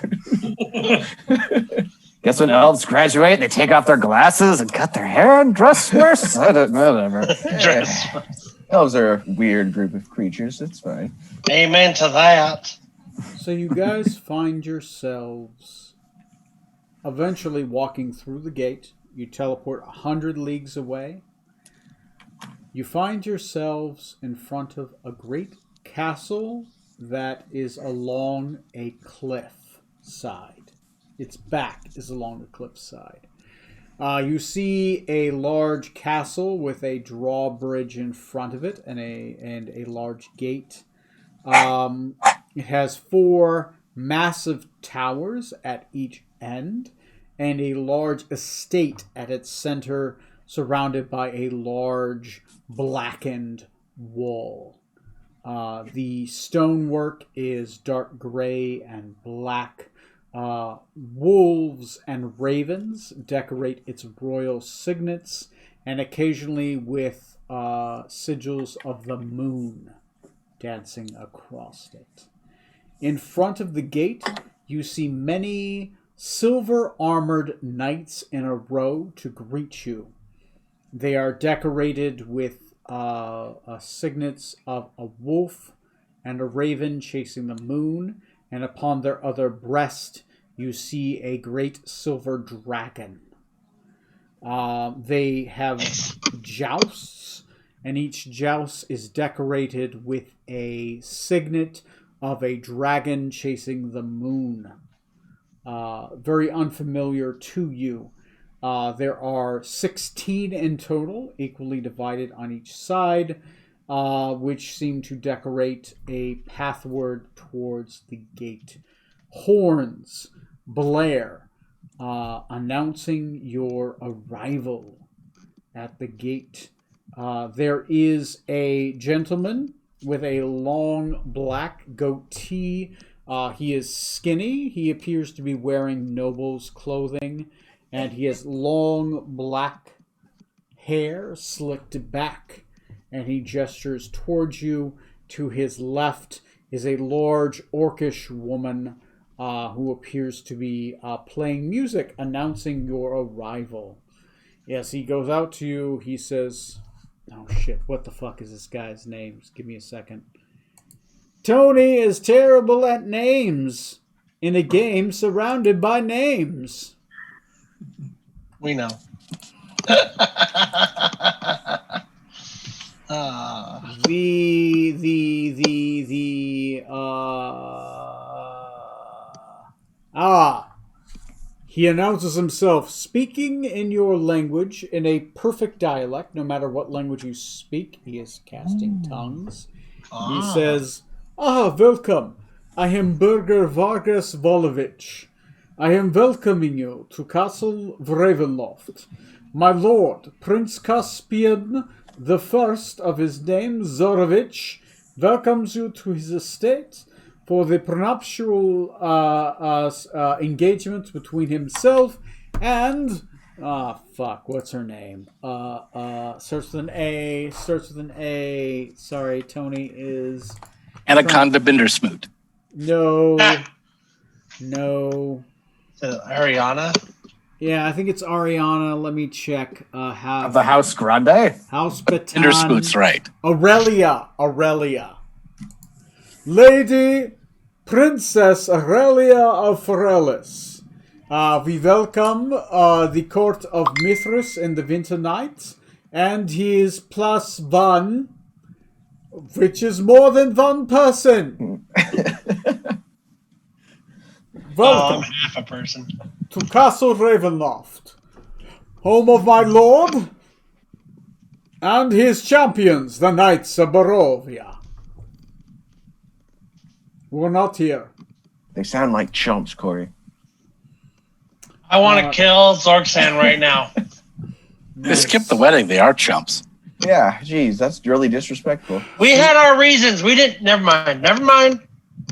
Guess when elves graduate, they take off their glasses and cut their hair and dress worse? I don't know, whatever. Dress. Elves are a weird group of creatures. It's fine. Amen to that. So you guys find yourselves eventually walking through the gate. You teleport 100 leagues away. You find yourselves in front of a great castle that is along a cliff side. Its back is along a cliff side. You see a large castle with a drawbridge in front of it and a large gate. It has 4 massive towers at each end and a large estate at its center, surrounded by a large blackened wall. The stonework is dark gray and black. Wolves and ravens decorate its royal signets, and occasionally with sigils of the moon dancing across it. In front of the gate, you see many silver-armored knights in a row to greet you. They are decorated with signets of a wolf and a raven chasing the moon, and upon their other breast you see a great silver dragon. They have jousts, and each joust is decorated with a signet of a dragon chasing the moon. Very unfamiliar to you. There are 16 in total, equally divided on each side, which seem to decorate a pathward towards the gate. Horns blare, announcing your arrival at the gate. There is a gentleman with a long black goatee. He is skinny. He appears to be wearing noble's clothing. And he has long black hair slicked back, and he gestures towards you. To his left is a large orcish woman who appears to be playing music, announcing your arrival. Yes, he goes out to you. He says, oh shit, what the fuck is this guy's name? Just give me a second. Tony is terrible at names in a game surrounded by names. We know. He announces himself speaking in your language in a perfect dialect, no matter what language you speak. He is casting tongues. He says, welcome. I am Burger Vargas Volovich. I am welcoming you to Castle Ravenloft. My lord, Prince Caspian the First of his name, Zorovich, welcomes you to his estate for the prenuptial engagement between himself and what's her name? Starts with an A. Sorry, Tony is Anaconda Bindersmoot. no. Ariana? Yeah, I think it's Ariana. Let me check. Of the House Grande? House Batan. Bindersmoot's right. Aurelia. Lady Princess Aurelia of Forelis. We welcome the court of Mithras in the Winter Night, and he is +1, which is more than one person. Welcome I'm half a person. to Castle Ravenloft, home of my lord and his champions, the Knights of Barovia. We're not here. They sound like chumps, Corey. I want to kill Zorksan right now. They skipped the wedding. They are chumps. Yeah, geez, that's really disrespectful. We had our reasons. We didn't. Never mind.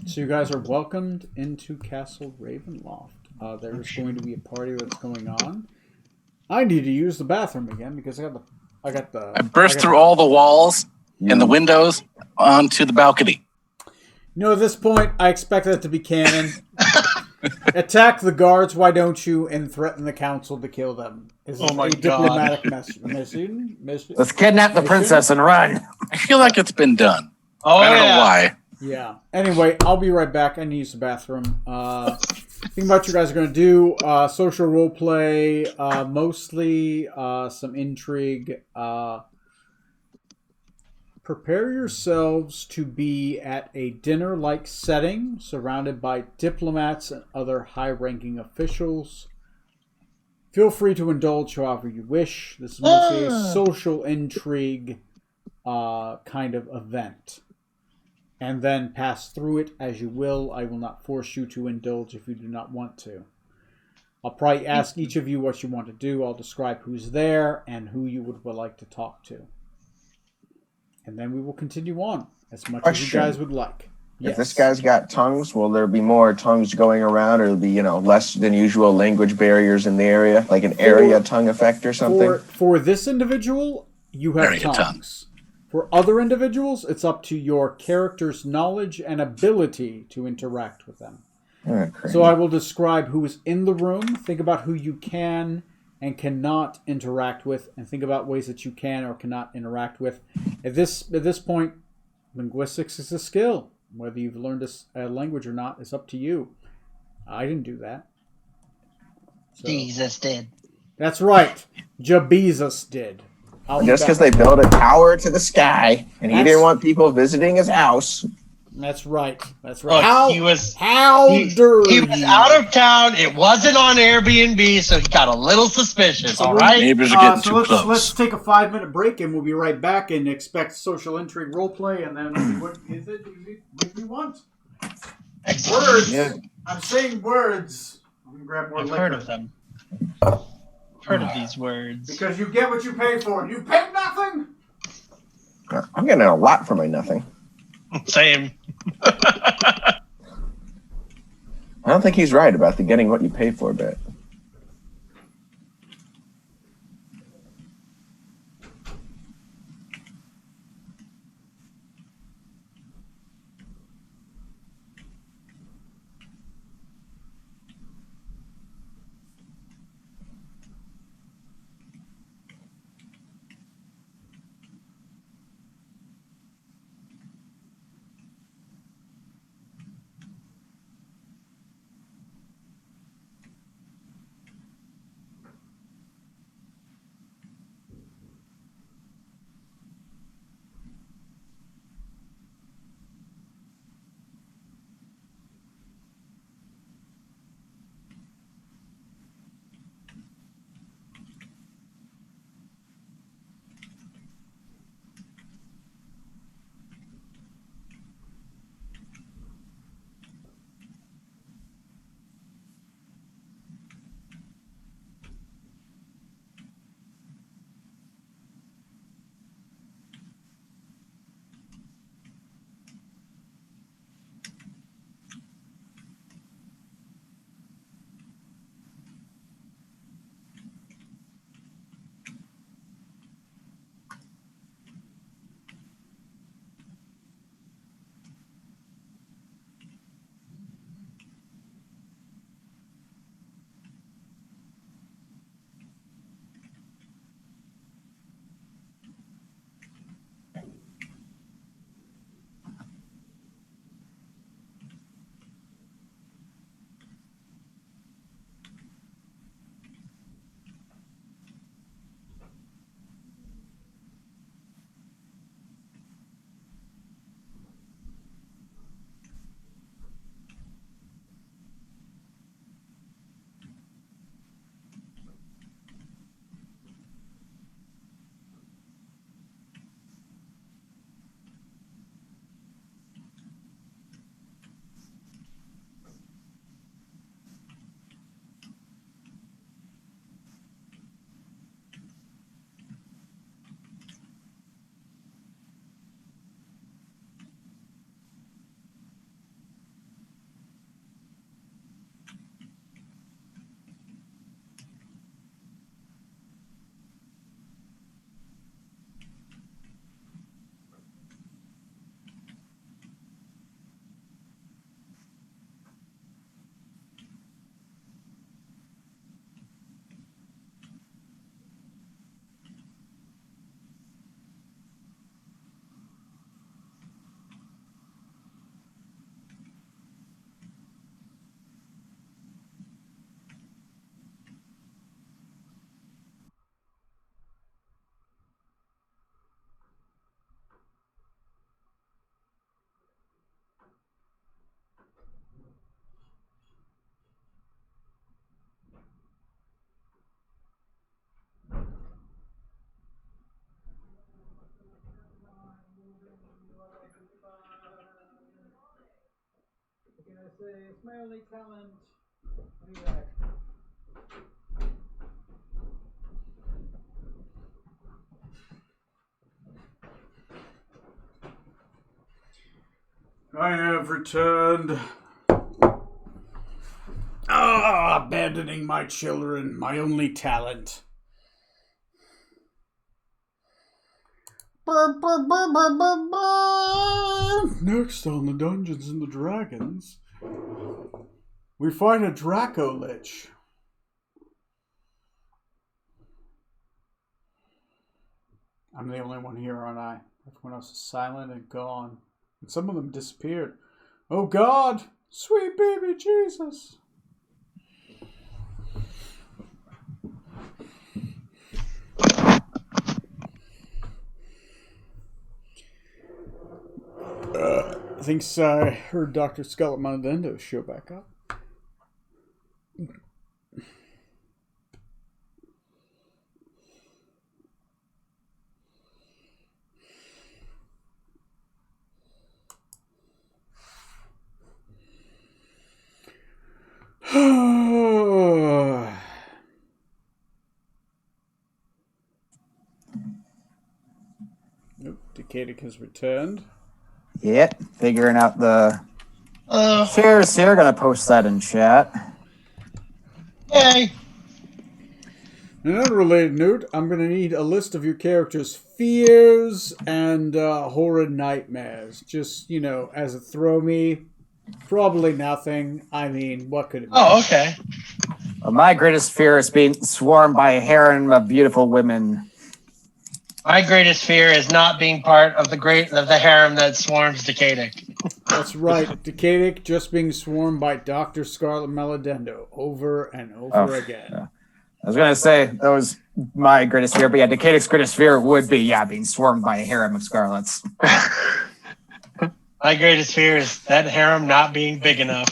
So you guys are welcomed into Castle Ravenloft. There's going to be a party that's going on. I need to use the bathroom again because I burst through all the walls and the windows onto the balcony. At this point, I expect that to be canon. Attack the guards, why don't you, and threaten the council to kill them. Is Oh my a God. diplomatic mission. Let's kidnap the princess and run. I feel like it's been done. Oh, I don't yeah. know why. Yeah. Anyway, I'll be right back. I need to use the bathroom. Think about what you guys are going to do. Social role play, mostly some intrigue. Prepare yourselves to be at a dinner-like setting, surrounded by diplomats and other high-ranking officials. Feel free to indulge however you wish. This is mostly a social intrigue kind of event. And then pass through it as you will. I will not force you to indulge if you do not want to. I'll probably ask each of you what you want to do. I'll describe who's there and who you would like to talk to. And then we will continue on as much as you guys would like. If this guy's got tongues, will there be more tongues going around, or will be, less than usual language barriers in the area, like an area tongue effect or something? For this individual, you have Area tongues. tongue. For other individuals, it's up to your character's knowledge and ability to interact with them. Okay. So I will describe who is in the room. Think about who you can and cannot interact with, and think about ways that you can or cannot interact with. At this point, linguistics is a skill. Whether you've learned a language or not is up to you. I didn't do that. So, Jesus did. that's right. Jabezus did. I'll be Just back. because they built a tower to the sky, and he That's- didn't want people visiting his house. That's right. That's Look, right. How he was dare he was you? out of town. It wasn't on Airbnb, so he got a little suspicious. All right. Neighbors are getting too let's close. take a 5-minute break, and we'll be right back and expect social intrigue roleplay, and then see what is it we want. Words. Yeah. I'm saying words. I'm gonna grab more I've liquor. heard of them. I've heard of these words. Because you get what you pay for. You pay nothing. I'm getting a lot for my nothing. Same. I don't think he's right about the getting what you pay for bit. say it's my only talent. Anyway. I have returned. Abandoning my children, my only talent. Next on the Dungeons and the Dragons, we find a Draco Lich. I'm the only one here, aren't I? Everyone else is silent and gone. And some of them disappeared. Oh God! Sweet baby Jesus! I think I heard Dr. Scarlet Maledendo show back up. Nope, Decadic has returned. Yep, figuring out the Oh, shares here. Gonna post that in chat. yay! On an unrelated note, I'm going to need a list of your characters' fears and horrid nightmares. Just, as a throw me. Probably nothing. I mean, what could it be? Oh, okay. My greatest fear is being swarmed by a harem of beautiful women. My greatest fear is not being part of the harem that swarms Decadic. That's right. Decadic just being swarmed by Dr. Scarlet Maledendo over and over again. Yeah. I was gonna say that was my greatest fear, but yeah, Decadic's greatest fear would be being swarmed by a harem of Scarlets. My greatest fear is that harem not being big enough.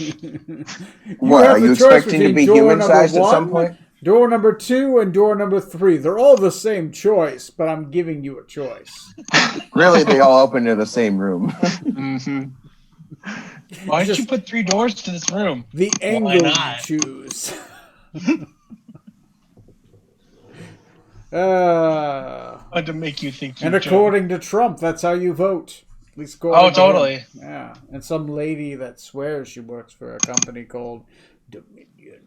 What, have are the you choice expecting to between be door human number sized at some 1, point? Door number 2 and door number 3. They're all the same choice, but I'm giving you a choice. Really, they all open to the same room. Mm-hmm. Why did you put 3 doors to this room? The Why angle you not? choose. What to make you think you And according to Trump, that's how you vote. At least according Oh, to totally. him. Yeah. And some lady that swears she works for a company called Dominion.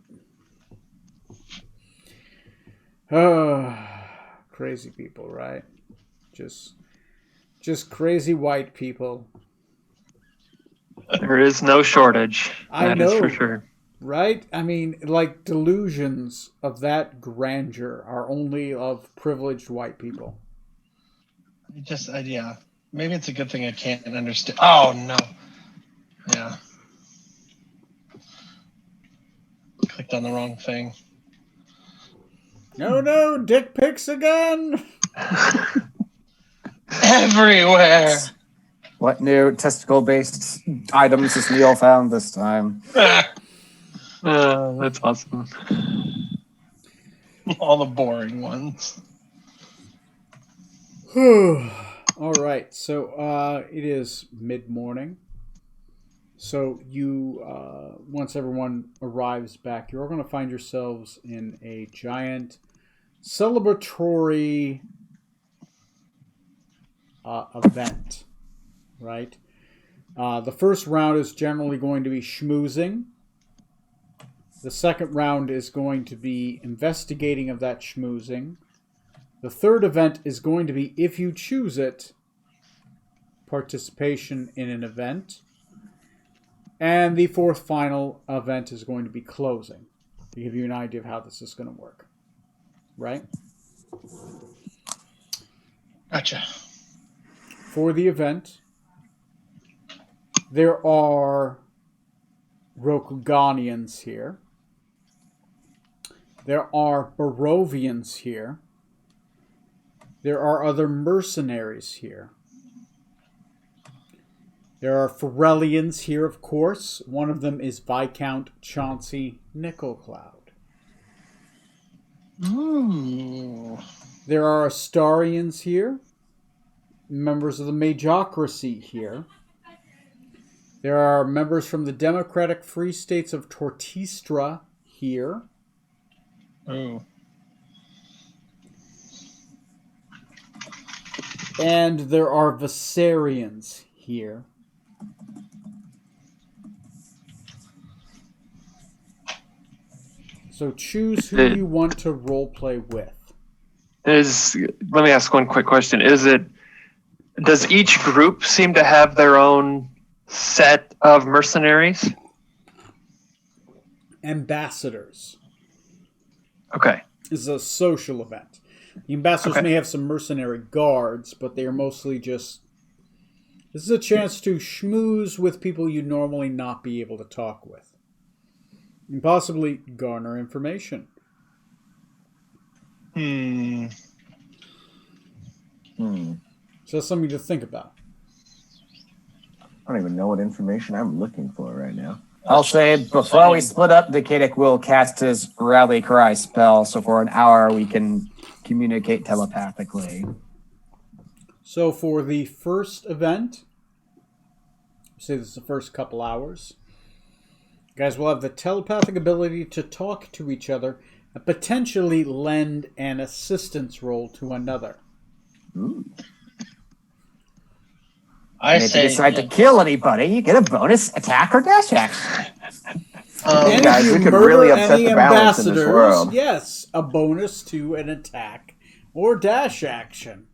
Crazy people, right? Just crazy white people. There is no shortage. I That is know. for sure. Right? I mean, like, delusions of that grandeur are only of privileged white people. yeah. Maybe it's a good thing I can't understand. Oh, no. Yeah. Clicked on the wrong thing. No, dick pics again! Everywhere. What new testicle-based items has Neil found this time? That's awesome. All the boring ones. All right, so it is mid-morning. So you, once everyone arrives back, you're all going to find yourselves in a giant celebratory event, right? The first round is generally going to be schmoozing. The second round is going to be investigating of that schmoozing. The third event is going to be, if you choose it, participation in an event. And the fourth final event is going to be closing, to give you an idea of how this is going to work. Right? Gotcha. For the event, there are Rokuganians here. There are Barovians here. There are other mercenaries here. There are Ferellians here, of course. One of them is Viscount Chauncey Nickelcloud. Ooh. There are Astarians here. Members of the Magocracy here. There are members from the Democratic Free States of Tortistra here. Ooh. And there are Viserians here. So choose who you want to roleplay with. Let me ask one quick question. Does each group seem to have their own set of mercenaries? Ambassadors. Okay. This is a social event. The ambassadors may have some mercenary guards, but they are mostly just... This is a chance to schmooze with people you'd normally not be able to talk with. And possibly garner information. So that's something to think about. I don't even know what information I'm looking for right now. I'll say before we split up, the Kadic will cast his rally cry spell, so for an hour we can communicate telepathically. So for the first event, say this is the first couple hours, you guys will have the telepathic ability to talk to each other and potentially lend an assistance role to another. Ooh. I And if say you decide to kill anybody, you get a bonus attack or dash action. And guys, if we you could murder really upset any the balance in this ambassadors, world. yes, a bonus to an attack or dash action.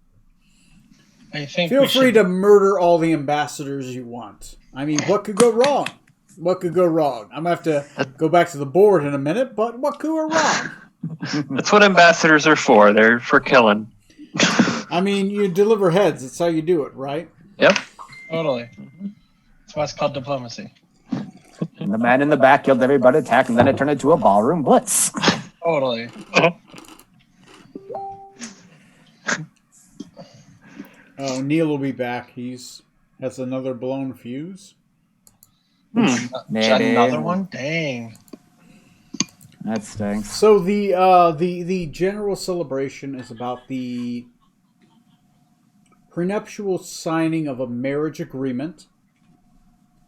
I think Feel we free should, to murder all the ambassadors you want. I mean, what could go wrong? What could go wrong? I'm going to have to go back to the board in a minute, but what could go wrong? That's what ambassadors are for. They're for killing. I mean, you deliver heads. That's how you do it, right? Yep. totally. That's why it's called diplomacy. And the man in the back killed everybody attack, and then it turned into a ballroom blitz. Totally. Oh, Neil will be back. Has another blown fuse. Maybe. Another one? Dang. That stinks. So the general celebration is about the prenuptial signing of a marriage agreement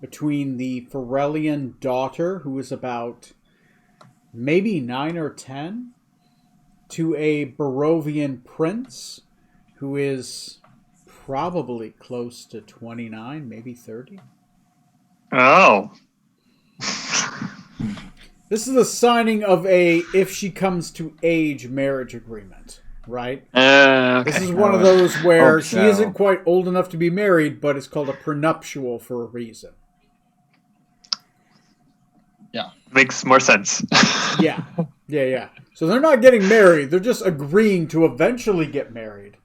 between the Ferellian daughter, who is about maybe 9 or 10, to a Barovian prince, who is probably close to 29, maybe 30. Oh. This is the signing of a if she comes to age marriage agreement, right? Okay. This is one of those where Hope she so. isn't quite old enough to be married, but it's called a prenuptial for a reason. Makes more sense. Yeah. So they're not getting married. They're just agreeing to eventually get married.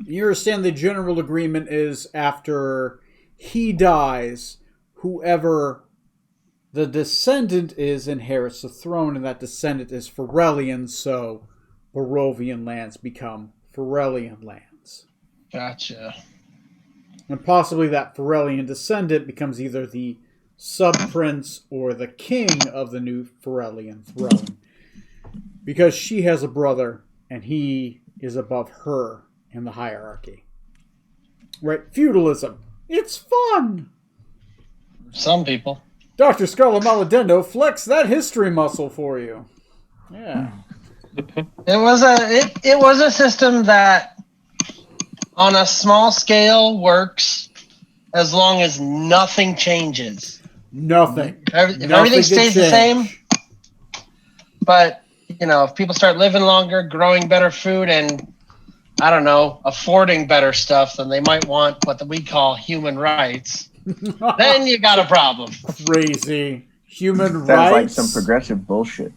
You understand the general agreement is after he dies, whoever the descendant is inherits the throne, and that descendant is Ferellian, so Barovian lands become Ferellian lands. Gotcha. And possibly that Ferellian descendant becomes either the sub-prince or the king of the new Ferellian throne. Because she has a brother, and he is above her in the hierarchy. Right? Feudalism. It's fun! Some people. Dr. Scarlet Maladendo, flex that history muscle for you. Yeah. It was a system that on a small scale works as long as nothing changes. Nothing. If Nothing everything can stays the change. same, but if people start living longer, growing better food, and I don't know, affording better stuff, then they might want what we call human rights. Then you got a problem. Crazy. Human Sounds rights. like some progressive bullshit.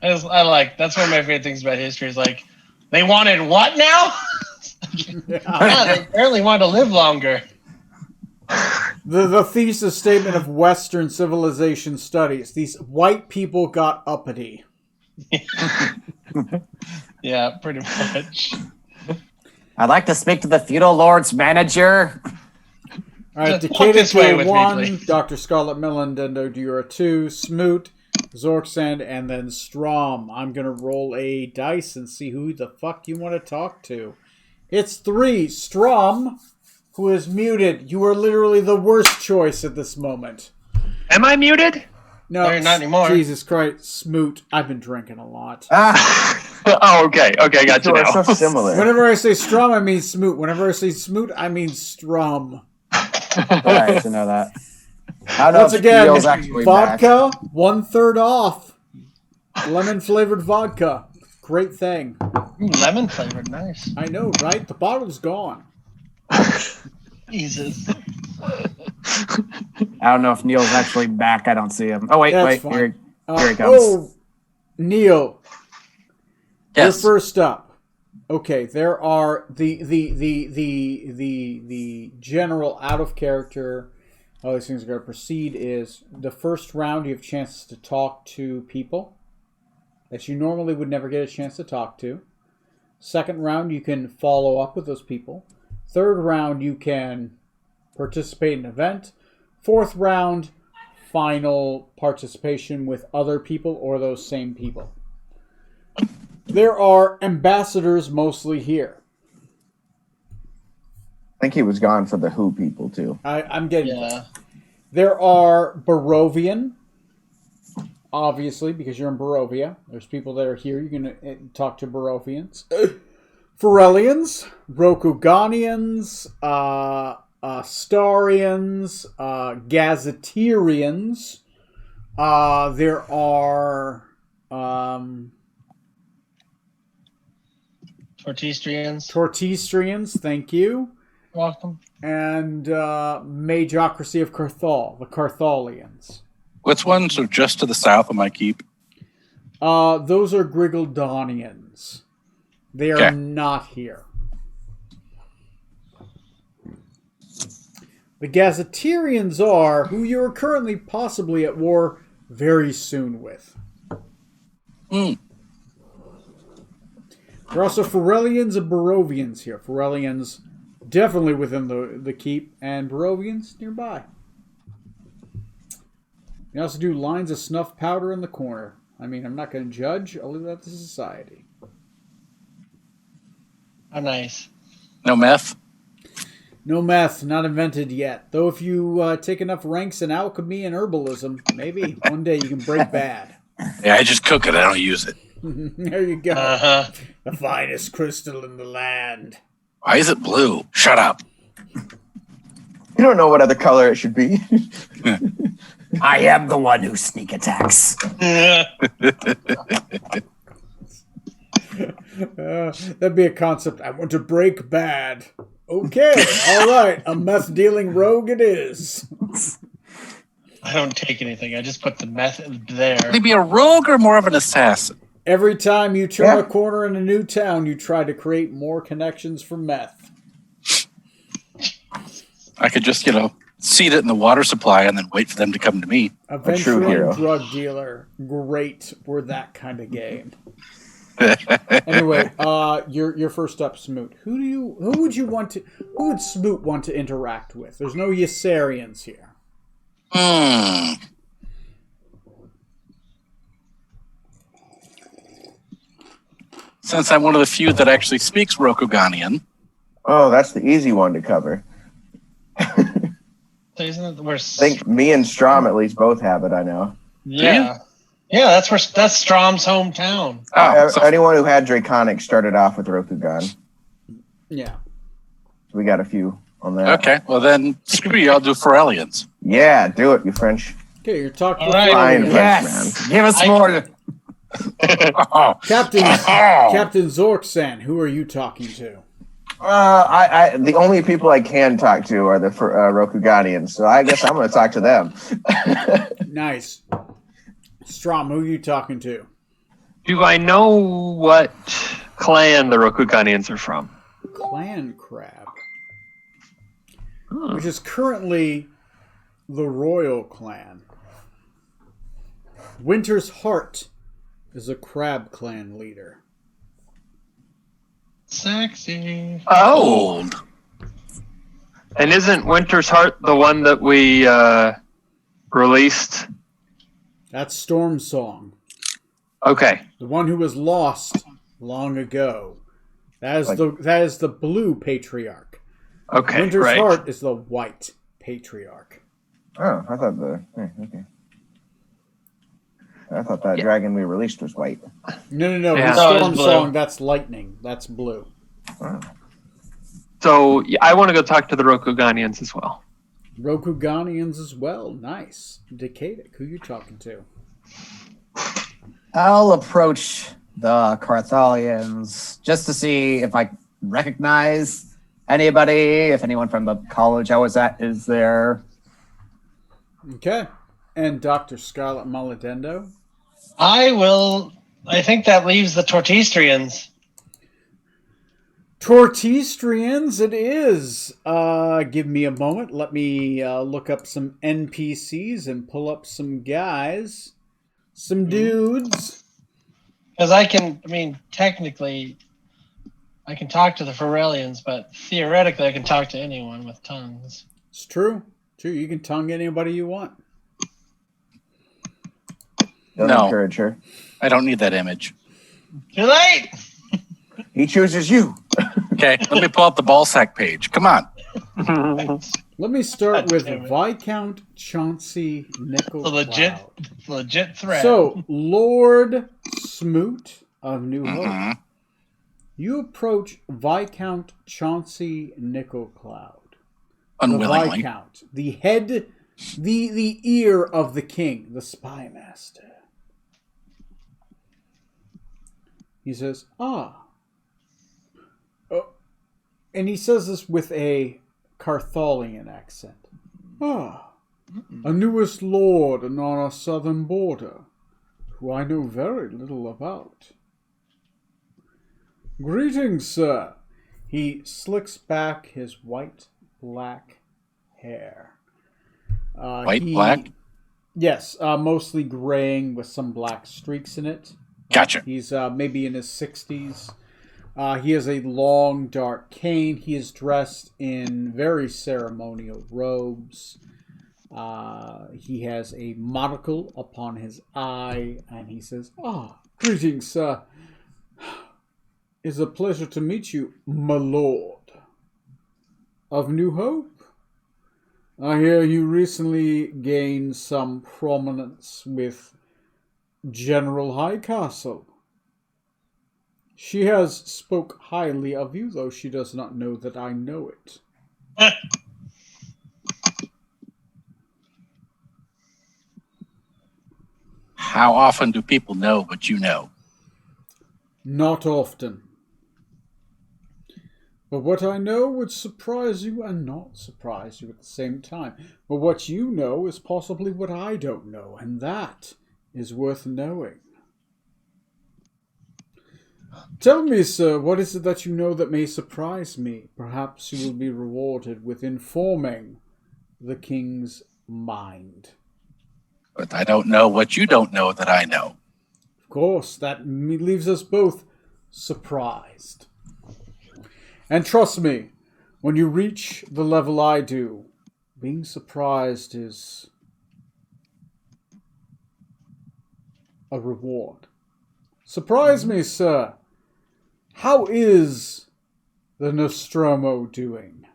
I like that's one of my favorite things about history is like they wanted what now? Yeah, they apparently wanted to live longer. The thesis statement of Western civilization studies. These white people got uppity. Yeah, pretty much. I'd like to speak to the feudal lord's manager. All right, Just walk this Decada way to with me, 1, please. Dr. Scarlet Melendendo Dura 2, Smoot, Zorksand, and then Strom. I'm going to roll a dice and see who the fuck you want to talk to. It's 3. Strom. who is muted. You are literally the worst choice at this moment. Am I muted? No, You're not anymore. Jesus Christ, Smoot. I've been drinking a lot. Oh, okay. Okay, got you You are now. so similar. Whenever I say Strum, I mean Smoot. Whenever I say Smoot, I mean Strum. Alright, to know that. I don't know Once if again, Neil's actually back. vodka, 1/3 off. Lemon flavored vodka. Great thing. Lemon flavored, nice. I know, right? The bottle's gone. Jesus. I don't know if Neil's actually back. I don't see him. Oh wait, That's wait, fine. here he comes. Oh, Neil, you're Yes. first up. Okay, there are the general out of character. All these things are going to proceed. Is the first round you have chances to talk to people that you normally would never get a chance to talk to. Second round, you can follow up with those people. Third round, you can participate in an event. Fourth round, final participation with other people or those same people. There are ambassadors mostly here. I think he was gone for the Who people too. I'm getting Yeah. there. There are Barovian, obviously, because you're in Barovia. There's people that are here. You're going to talk to Barovians. Ferellians, Rokuganians, Starians, Gazetterians. There are... Tortistrians. thank you. Welcome. And Magocracy of Carthal, the Carthalians. Which ones are just to the south of my keep? Those are Grigaldonians. They are Okay. not here. The Gazetterians are who you are currently possibly at war very soon with. Hmm. There are also Ferellians and Barovians here. Ferellians definitely within the keep, and Barovians nearby. You also do lines of snuff powder in the corner. I mean, I'm not going to judge. I'll leave that to society. Oh, nice. No meth? No meth, not invented yet. Though if you take enough ranks in alchemy and herbalism, maybe one day you can break bad. Yeah, I just cook it. I don't use it. There you go. Uh-huh. The finest crystal in the land. Why is it blue? Shut up. You don't know what other color it should be. I am the one who sneak attacks. That'd be a concept. I want to break bad. Okay, all right. A meth dealing rogue it is. I don't take anything. I just put the meth there. Would he be a rogue or more of an assassin? Every time you turn Yeah. a corner in a new town, you try to create more connections for meth. I could just, seed it in the water supply and then wait for them to come to me. A true venturing hero. drug dealer. Great. We're that kind of game. Anyway, you're first up, Smoot. Who would Smoot want to interact with? There's no Ysarians here. Since I'm one of the few that actually speaks Rokuganian, Oh, that's the easy one to cover. Isn't it where? I think me and Strom at least both have it. I know. Yeah. Yeah, that's Strom's hometown. Anyone who had Draconic started off with Rokugan. Yeah. We got a few on that. okay, well then, screw you, I'll do Ferellians. Yeah, do it, you French. Okay, you're talking All right. Fine, French Yes, man. give us I- more. Oh, Captain Zorksan. Who are you talking to? I the only people I can talk to are the Rokuganians, so I guess I'm going to talk to them. Nice. Strom, who are you talking to? Do I know what clan the Rokuganians are from? Clan Crab, which is currently the Royal Clan. Winter's Heart is a Crab Clan leader. Sexy. Oh, old. and isn't Winter's Heart the one that we released? That's Storm Song, Okay. the one who was lost long ago. That is the Blue Patriarch. Okay, Winter's right. Heart is the white patriarch. Oh, I thought okay. I thought that Yeah. dragon we released was white. No. Yeah. The No, it's Storm blue. Song, that's lightning. That's blue. Oh. So yeah, I want to go talk to the Rokuganians as well. Rokuganians as well. Nice. Decadic, who you talking to? I'll approach the Carthalians just to see if I recognize anybody, if anyone from the college I was at is there. Okay. And Dr. Scarlet Maladendo? I think that leaves the Tortistrians. Tortistrians it is. Give me a moment. Let me look up some NPCs and pull up some guys. Some dudes. Because technically, I can talk to the Pharrellians, but theoretically, I can talk to anyone with tongues. It's true. True, you can tongue anybody you want. Don't No. encourage her. I don't need that image. Too late! He chooses you. Okay, let me pull up the ballsack page. Come on. Let me start God with damn it. Viscount Chauncey Nickel. A legit threat. So, Lord Smoot of New Hope. Mhm. You approach Viscount Chauncey Nickelcloud. The Unwillingly. Viscount, the head, the ear of the king, the spy master. He says, and he says this with a Carthalian accent. A newest lord on our southern border, who I know very little about. Greetings, sir. He slicks back his white-black hair. White-black? Yes, mostly graying with some black streaks in it. Gotcha. He's maybe in his 60s. He has a long, dark cane. He is dressed in very ceremonial robes. He has a monocle upon his eye, and he says, greetings, sir. It's a pleasure to meet you, my lord. Of New Hope? I hear you recently gained some prominence with General Highcastle. She has spoke highly of you, though she does not know that I know it. How often do people know what you know? Not often. But what I know would surprise you and not surprise you at the same time. But what you know is possibly what I don't know, and that is worth knowing. Tell me, sir, what is it that you know that may surprise me? Perhaps you will be rewarded with informing the king's mind. But I don't know what you don't know that I know. Of course, that leaves us both surprised. And trust me, when you reach the level I do, being surprised is a reward. Surprise me, sir. How is the Nostromo doing?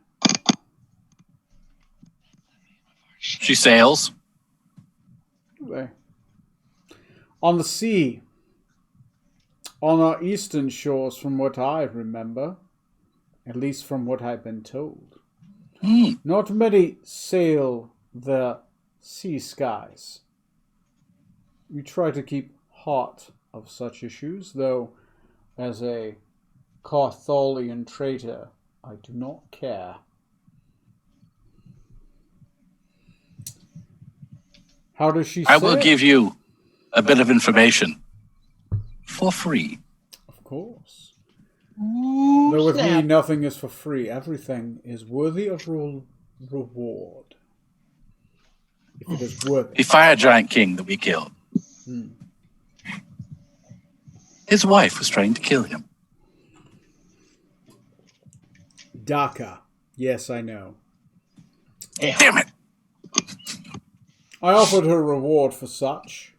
She sails. There. On the sea. On our eastern shores, from what I remember. At least from what I've been told. Not many sail the sea skies. We try to keep hot of such issues, though as a Carthalian traitor, I do not care. How does she I will sail? give you a bit of information for free. Of course. Though with me, snap. nothing is for free. Everything is worthy of reward. If it is worthy. The fire giant king that we killed. His wife was trying to kill him. Daka. Yes, I know. Damn it! I offered her a reward for such.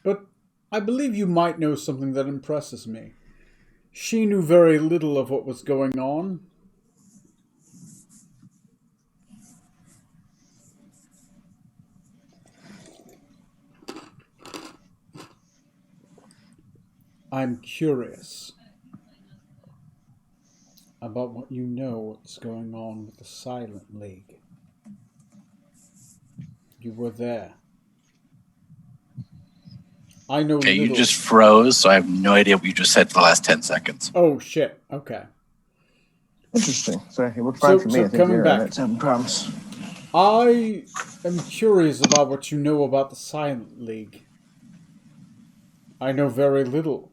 But I believe you might know something that impresses me. She knew very little of what was going on. I'm curious about what you know what's going on with the Silent League. You were there. I know Okay, little. you just froze, so I have no idea what you just said for the last 10 seconds. Oh, shit. Okay. Interesting. So it worked fine for me. I think coming you're back. not having problems. I am curious about what you know about the Silent League. I know very little.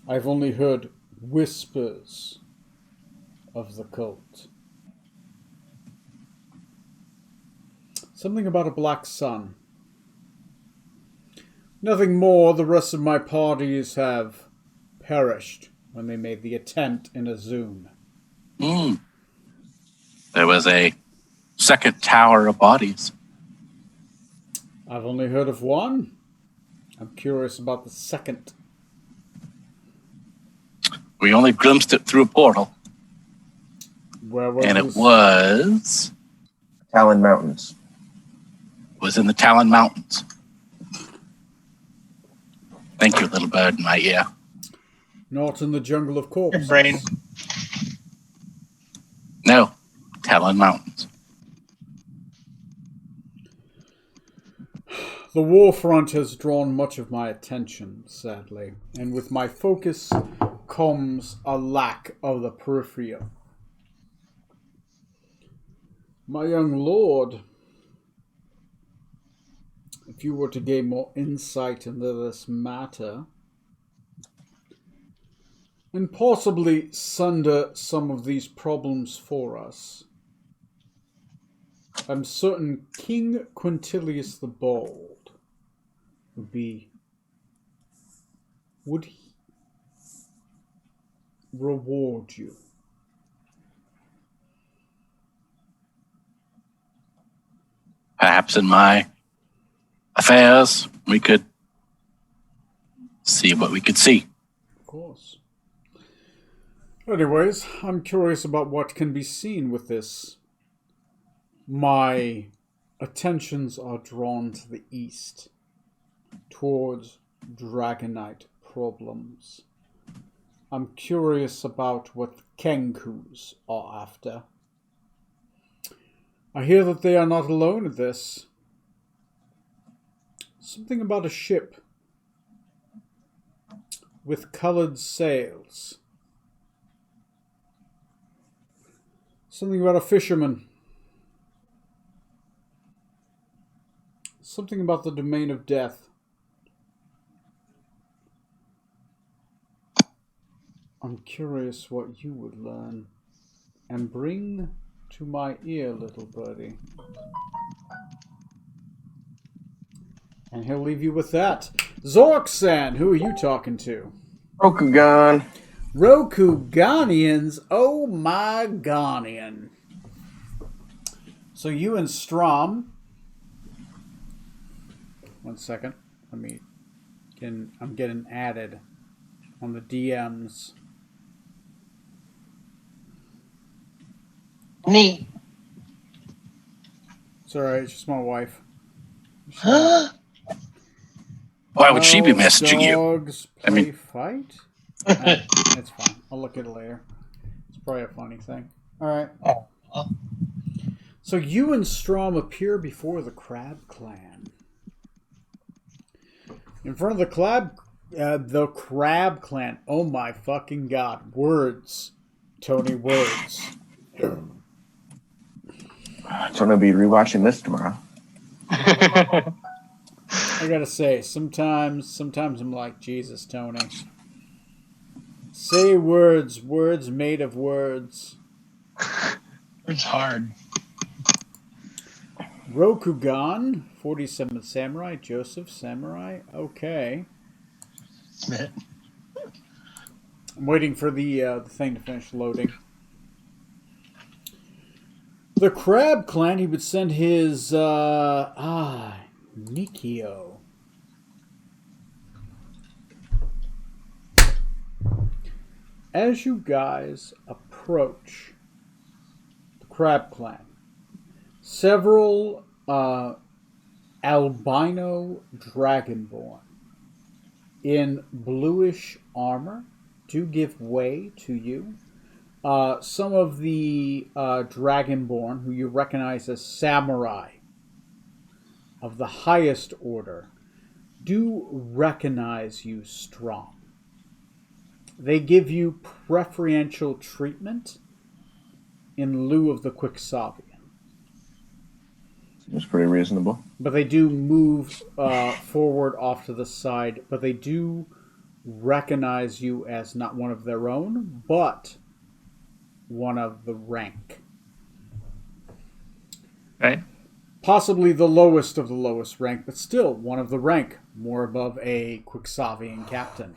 I've only heard whispers of the cult. Something about a black sun. Nothing more. The rest of my parties have perished when they made the attempt in a Zoom. There was a second tower of bodies. I've only heard of one. I'm curious about the second. We only glimpsed it through a portal, Where was and this? it was Talon Mountains. in the Talon Mountains. Thank you, little bird in my ear. Not in the jungle of corpses. Brain. No, Talon Mountains. The war front has drawn much of my attention, sadly, and with my focus comes a lack of the peripheral. My young lord, if you were to gain more insight into this matter, and possibly sunder some of these problems for us, I'm certain King Quintilius the Bald would he reward you. Perhaps in my affairs, we could see what we could see. Of course. Anyways, I'm curious about what can be seen with this. My attentions are drawn to the east, towards Dragonite problems. I'm curious about what the Kenkus are after. I hear that they are not alone in this. Something about a ship with colored sails. Something about a fisherman. Something about the domain of death. I'm curious what you would learn and bring to my ear, little birdie. And he'll leave you with that. Zork-san, who are you talking to? Rokugan. Rokuganians, oh my Ganian. So you and Strom. One second. I'm getting added on the DMs. Neat. It's alright, it's just my wife. Why would she be messaging you? Dogs play fight? It's fine. I'll look at it later. It's probably a funny thing. Alright. So you and Strom appear before the Crab Clan. In front of the Crab Clan. Oh my fucking god. Words. Tony, words. So I'm gonna be rewatching this tomorrow. I gotta say, sometimes I'm like, Jesus, Tony. Say words made of words. It's hard. Rokugan, 47th Samurai, Joseph Samurai. Okay. Smith. I'm waiting for the thing to finish loading. The Crab Clan, he would send his, Nikio. As you guys approach the Crab Clan, several albino dragonborn in bluish armor do give way to you. Some of the Dragonborn, who you recognize as samurai of the highest order, do recognize you strong. They give you preferential treatment in lieu of the Quixavian. Seems pretty reasonable. But they do move forward off to the side, but they do recognize you as not one of their own, but one of the rank. Right. Possibly the lowest of the lowest rank, but still one of the rank, more above a Quixavian captain.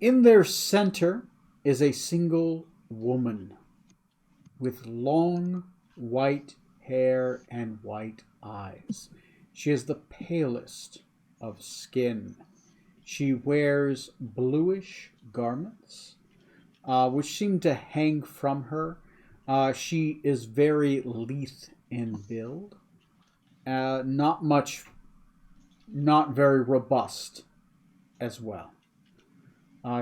In their center is a single woman with long white hair and white eyes. She is the palest of skin. She wears bluish garments, which seem to hang from her. She is very lithe in build. Not very robust as well.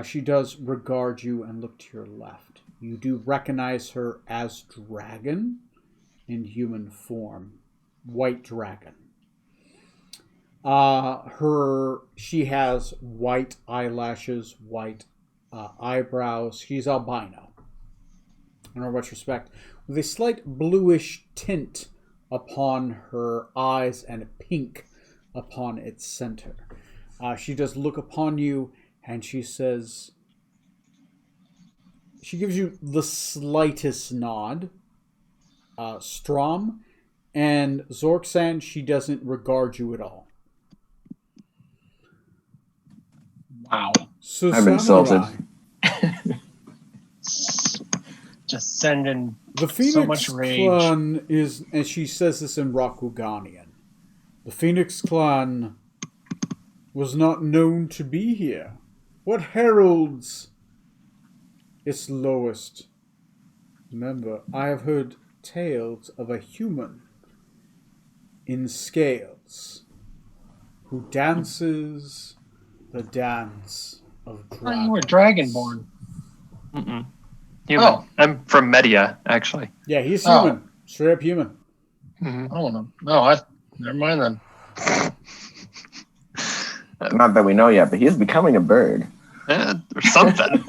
She does regard you and look to your left. You do recognize her as Dragon in human form. White Dragon. She has white eyelashes, white eyebrows. She's albino, in her retrospect, with a slight bluish tint upon her eyes and a pink upon its center. She does look upon you, and she says, she gives you the slightest nod. Strom and Zorksan, she doesn't regard you at all. Wow. So I'm insulted. Just sending The Phoenix so much rage. Clan is, and she says this in Rakuganian, the Phoenix Clan was not known to be here. What heralds its lowest member? I have heard tales of a human in scales who dances the dance of Oh, dragons. you were Dragonborn. Mm-mm. Human. Oh. I'm from Media, actually. Yeah, he's Oh. human. Straight up human. Oh no, never mind then. Not that we know yet, but he is becoming a bird. Or something.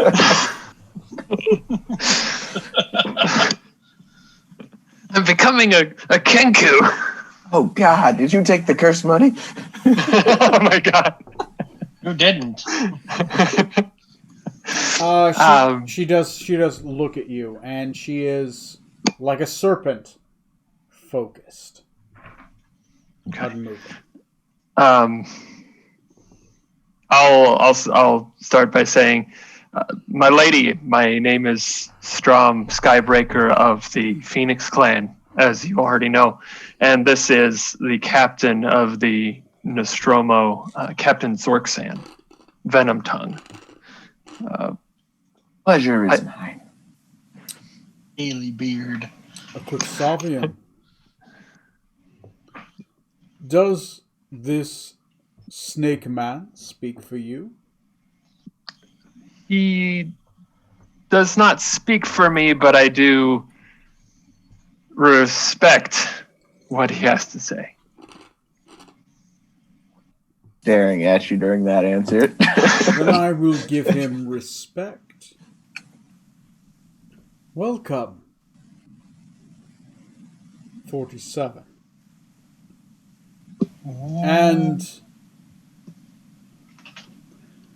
I'm becoming a Kenku. Oh God! Did you take the curse money? Oh my god. Who didn't? She does look at you, and she is like a serpent, focused, unmoving. I'll start by saying, my lady, my name is Strom Skybreaker of the Phoenix Clan, as you already know, and this is the captain of the Nostromo, Captain Zorksan, Venom Tongue. Pleasure is mine. Haley Beard. A Quixavian. Does this snake man speak for you? He does not speak for me, but I do respect what he has to say. Staring at you during that answer. Then I will give him respect. Welcome. 47. And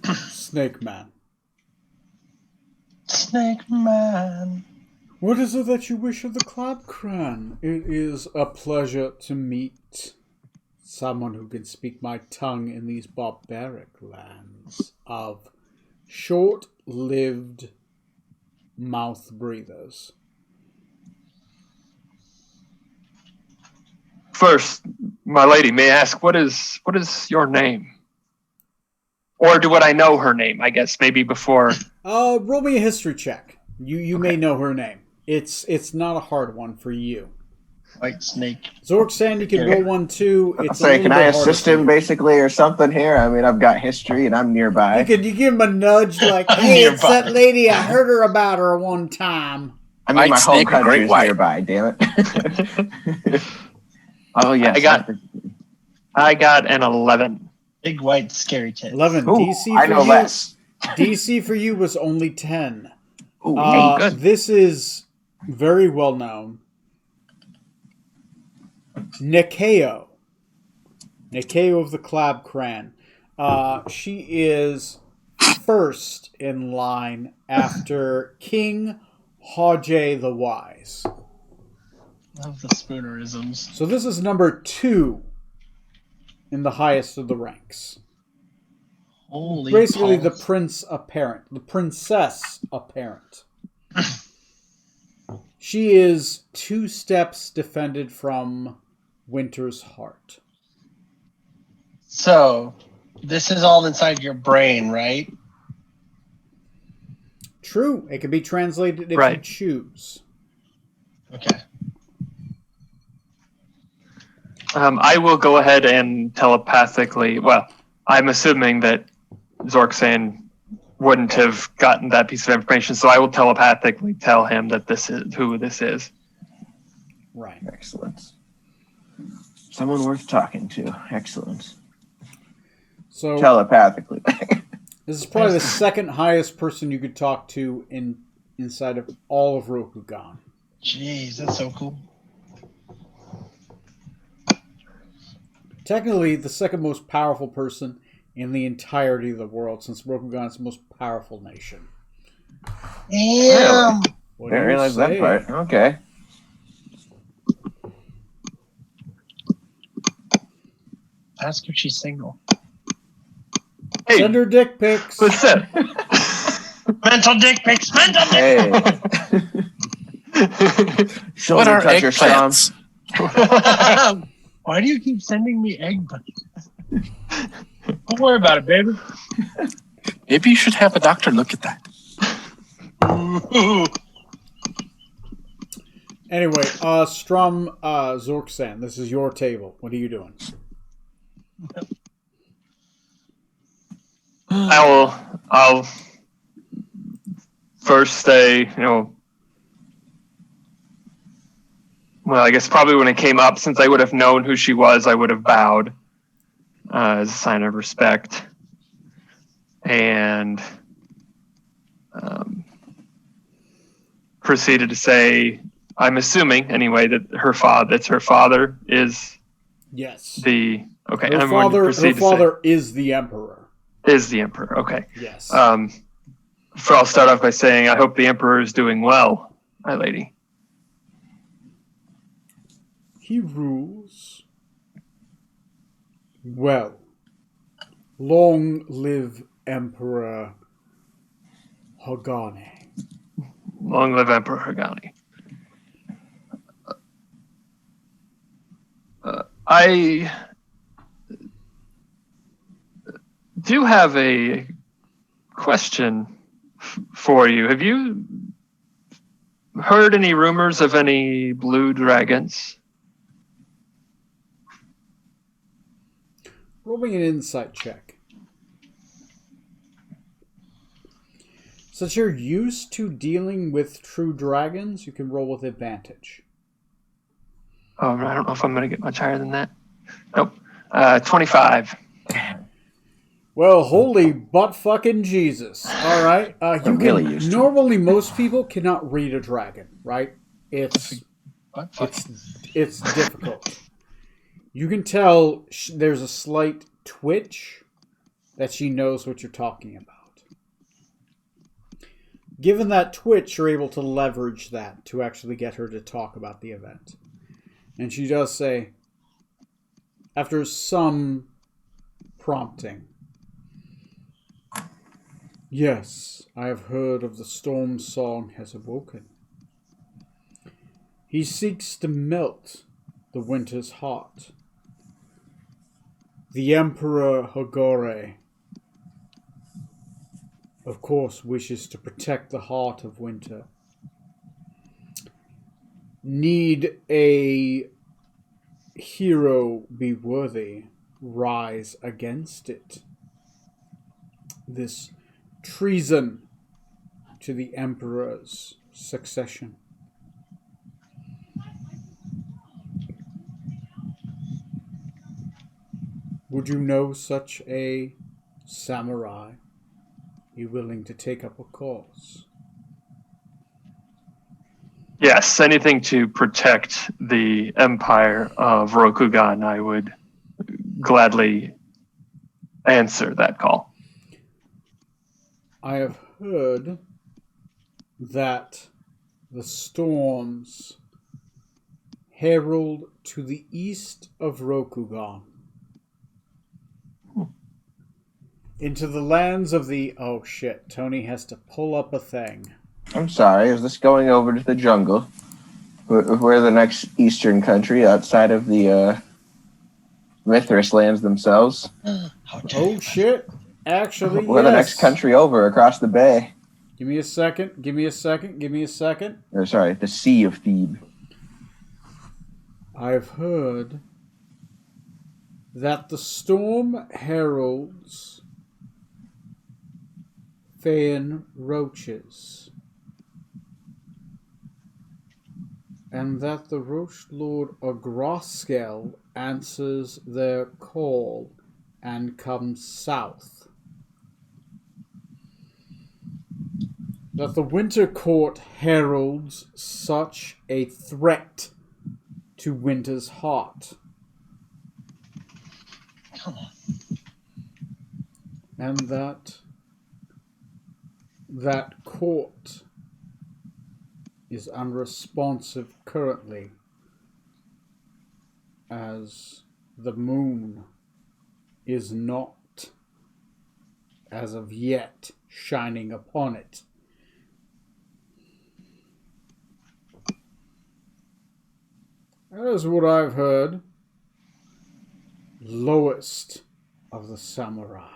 Snake Man. Snake Man. What is it that you wish of the Cloud Clan? It is a pleasure to meet someone who can speak my tongue in these barbaric lands of short-lived mouth breathers. First, my lady, may I ask, what is your name? Or would I know her name, I guess, maybe before... Roll me a history check. You may know her name. It's not a hard one for you. White snake. Zorksan, you can roll one too. I'll It's say, a can little I bit harder assist for him you. basically or something here? I mean, I've got history and I'm nearby. You give him a nudge like, hey, it's Nearby. that lady. I heard her about her one time. I mean, White my home snake or great country's white? nearby. Damn it. Oh yes, I got an 11. Big white scary tits. 11. Ooh, DC I for know you. less. DC for you was only 10. Ooh, hey, good. This is very well known. Nikeo. Nikeo of the Clab Clan. She is first in line after King Haje the Wise. Love the spoonerisms. So this is number 2 in the highest of the ranks. Holy Basically the balls. princess apparent. She is 2 steps defended from Winter's Heart. So, this is all inside your brain, right? True, it can be translated if you Right. choose. Okay. I will go ahead and telepathically. Well, I'm assuming that Zorksan wouldn't have gotten that piece of information, so I will telepathically tell him that this is who this is. Right. excellent. Someone worth talking to. Excellent. So Telepathically. this is probably the second highest person you could talk to inside of all of Rokugan. Jeez, that's so cool. Technically, the second most powerful person in the entirety of the world, since Rokugan is the most powerful nation. Damn. What do Didn't you realize that say? part. Okay. Ask if she's single. Hey, Send her dick pics. what's that? Mental dick pics. Mental dick. Hey. Show What me are touch your eggplants? Why do you keep sending me egg bunnies? Don't worry about it, baby. Maybe you should have a doctor look at that. Ooh. Anyway, Strum Zorksan, this is your table. What are you doing? I'll first say, well, I guess probably when it came up, since I would have known who she was, I would have bowed as a sign of respect. And proceeded to say, I'm assuming anyway that her father is Yes. okay. Her I'm going to father, proceed her to father is the emperor. say, is the emperor. Okay. Yes. I'll start off by saying I hope the emperor is doing well, my lady. He rules well. Long live Emperor Hagane. Long live Emperor Hagani. I do have a question for you. Have you heard any rumors of any blue dragons? Roll me an insight check. Since you're used to dealing with true dragons, you can roll with advantage. Oh, I don't know if I'm going to get much higher than that. Nope. 25. Well, holy butt fucking Jesus. All right. You really can, used to. normally most people cannot read a dragon, right? It's difficult. You can tell there's a slight twitch that she knows what you're talking about. Given that twitch, you're able to leverage that to actually get her to talk about the event. And she does say, after some prompting, yes, I have heard of the storm song has awoken. He seeks to melt the winter's heart. The Emperor Hagore, of course, wishes to protect the heart of winter. Need a hero be worthy, rise against it. This treason to the Emperor's succession. Would you know such a samurai? You willing to take up a cause? Yes, anything to protect the empire of Rokugan, I would gladly answer that call. I have heard that the storms herald to the east of Rokugan into the lands of the... Oh shit, Tony has to pull up a thing. I'm sorry, is this going over to the jungle? We're the next eastern country outside of the Mithras lands themselves. Oh shit, actually, We're the yes. next country over across the bay. Give me a second, give me a second, give me a second. Or, sorry, the Sea of Thebe. I've heard that the storm heralds Fean roaches, and that the Roach Lord Agroskel answers their call and comes south. That the Winter Court heralds such a threat to Winter's heart. Come on. And that court is unresponsive currently, as the moon is not, as of yet, shining upon it. That is what I've heard. Lowest of the samurai.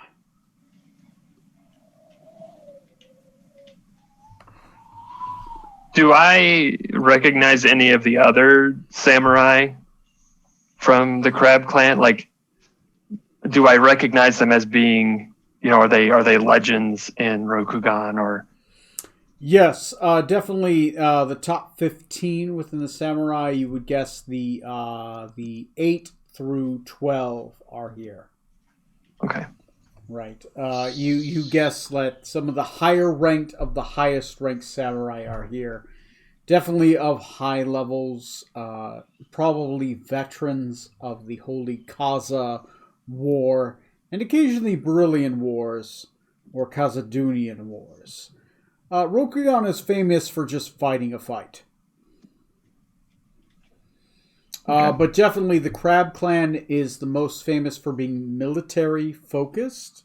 Do I recognize any of the other samurai from the Crab Clan? Like, do I recognize them as being, are they legends in Rokugan or? Yes, definitely the top 15 within the samurai. You would guess the 8 through 12 are here. Okay. Right. You guess that some of the higher ranked of the highest ranked samurai are here. Definitely of high levels, probably veterans of the Holy Kaza War, and occasionally Brilliant Wars or Khazadunian Wars. Rokugan is famous for just fighting a fight. But definitely the Crab Clan is the most famous for being military focused.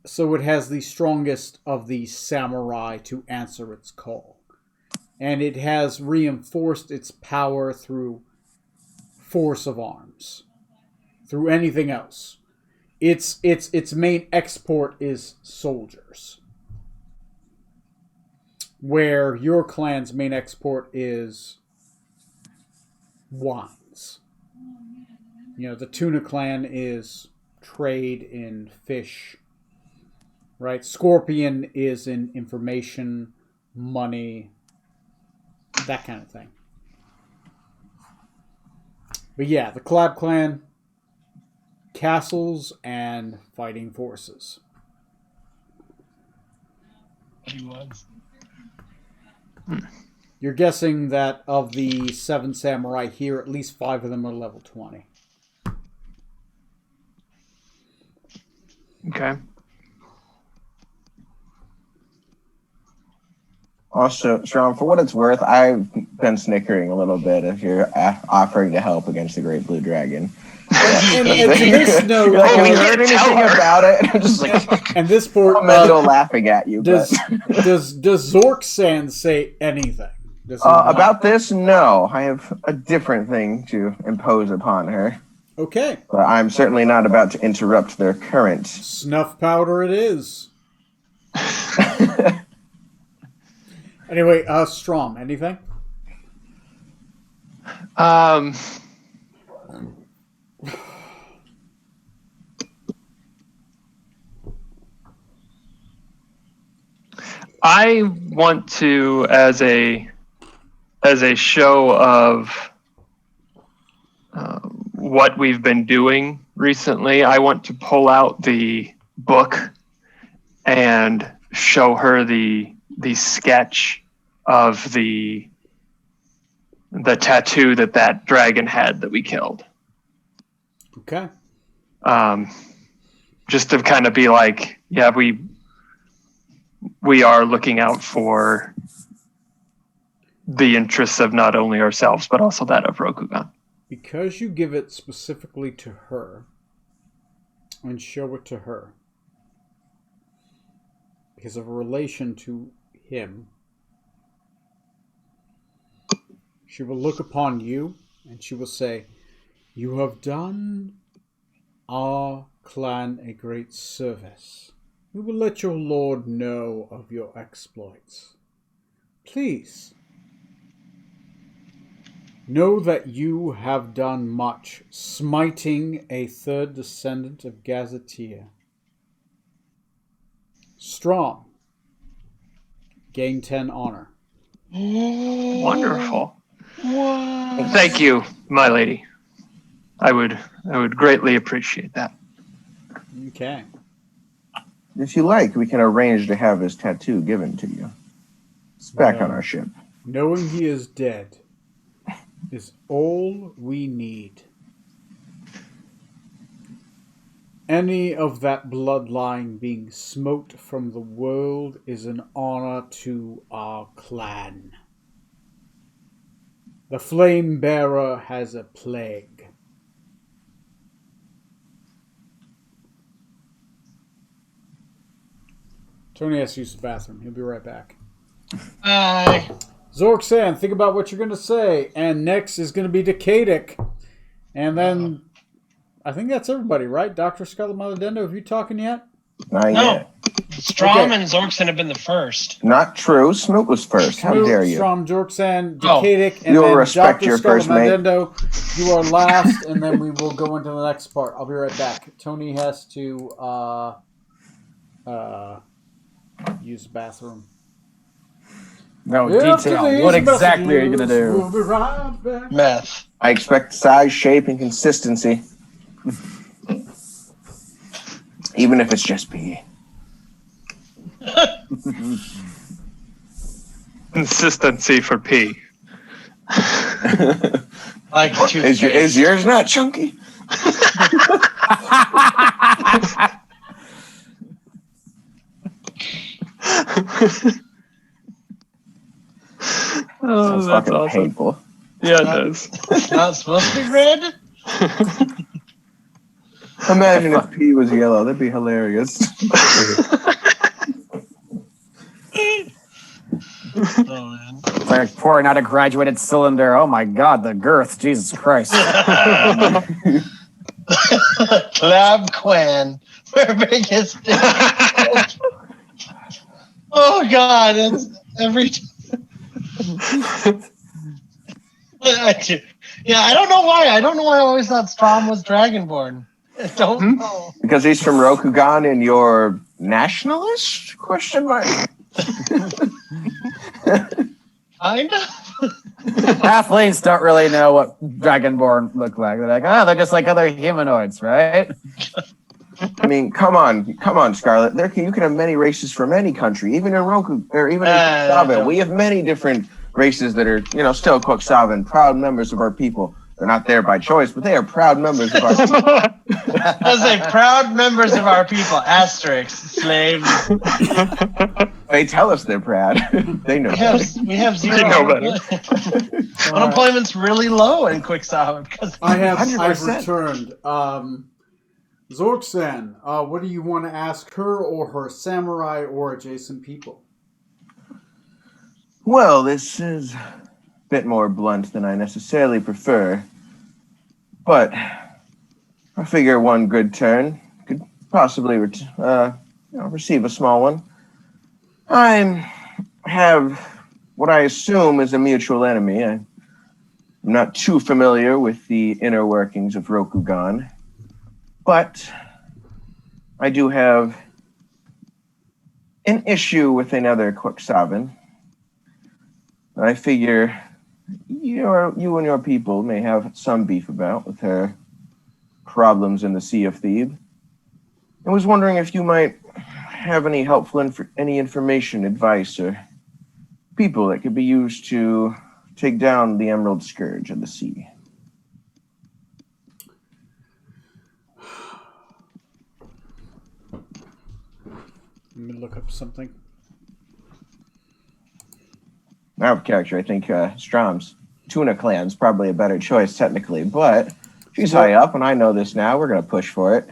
So it has the strongest of the samurai to answer its call. And it has reinforced its power through force of arms. Through anything else. Its main export is soldiers. Where your clan's main export is wines. The Tuna Clan is trade in fish, right? Scorpion is in information, money, that kind of thing. But yeah, the Crab Clan, castles and fighting forces. You're guessing that of the 7 samurai here, at least 5 of them are level 20. Okay. Also, Strom, for what it's worth, I've been snickering a little bit if you're offering to help against the Great Blue Dragon. And to this note, You're like, have we you can't heard tell anything her. about it? I'm just like, and this port, I'm still laughing at you. does Zork-san say anything? Does he not? About this, no. I have a different thing to impose upon her. Okay. But I'm certainly not about to interrupt their current. Snuff powder it is. Anyway, Strom, anything? Um, I want to, as a show of what we've been doing recently, I want to pull out the book and show her the sketch of the tattoo that dragon had that we killed. Okay. Just to kind of be like, yeah, we are looking out for the interests of not only ourselves, but also that of Rokugan. Because you give it specifically to her and show it to her, because of a relation to him, she will look upon you and she will say, "You have done our clan a great service. We will let your lord know of your exploits. Please, know that you have done much, smiting a third descendant of Gazetteer. Strong. Gain 10 honor." Wonderful. What? Thank you, my lady. I would greatly appreciate that. Okay. If you like, we can arrange to have his tattoo given to you. It's back on our ship. Knowing he is dead is all we need. Any of that bloodline being smote from the world is an honor to our clan. The Flame Bearer has a plague. Tony has to use the bathroom. He'll be right back. Bye. Zork-san, think about what you're going to say. And next is going to be Decadic. And then, I think that's everybody, right? Dr. Scarlet Maladendo, have you talking yet? Not No. yet. Strom Okay. and Zorkson have been the first. Not true. Smoot was first. How dare you? Strom, Zork-san, Oh. Decadic, and You'll then respect Dr. your Scarlet first mate. Maladendo. You are last, and then we will go into the next part. I'll be right back. Tony has to use the bathroom. No After detail. these What exactly are you going to messages, do? We'll be right back. Meth. I expect size, shape, and consistency. Even if it's just pee. Consistency for P. Like Is yours not chunky? Oh, Sounds that's fucking awesome. painful. Yeah, it does. It's not supposed to be red? Imagine if pee was yellow. That'd be hilarious. Oh, man. It's like pouring out a graduated cylinder. Oh my God, the girth. Jesus Christ. Clab Quan. Where biggest. Oh, God. It's every time. Yeah, I don't know why. I don't know why I always thought Strom was Dragonborn. I don't know. Because he's from Rokugan and you're nationalist? Question mark. Kind of. Halflings don't really know what Dragonborn look like. They're like, oh, they're just like other humanoids, right? I mean, come on, Scarlet. You can have many races from any country, even in Roku or even in Quoxhaven. don't- We have many different races that are, still Quoxhaven, proud members of our people. They're not there by choice, but they are proud members of our people. As a proud members of our people, asterisk, slaves. They tell us they're proud. They know. We have zero. We know better. Unemployment's really low in Quixotic because I've 100%. returned. Zork-san, what do you want to ask her or her samurai or adjacent people? Well, this is a bit more blunt than I necessarily prefer, but I figure one good turn could possibly receive a small one. I have what I assume is a mutual enemy. I I'm not too familiar with the inner workings of Rokugan, but I do have an issue with another Quixavan. I figure you and your people may have some beef about with her problems in the Sea of Thebe. I was wondering if you might have any helpful any information, advice, or people that could be used to take down the Emerald Scourge of the sea. Let me look up something. Out of character, I think Strom's Tuna Clan's probably a better choice technically, but she's high up, and I know this now. We're going to push for it.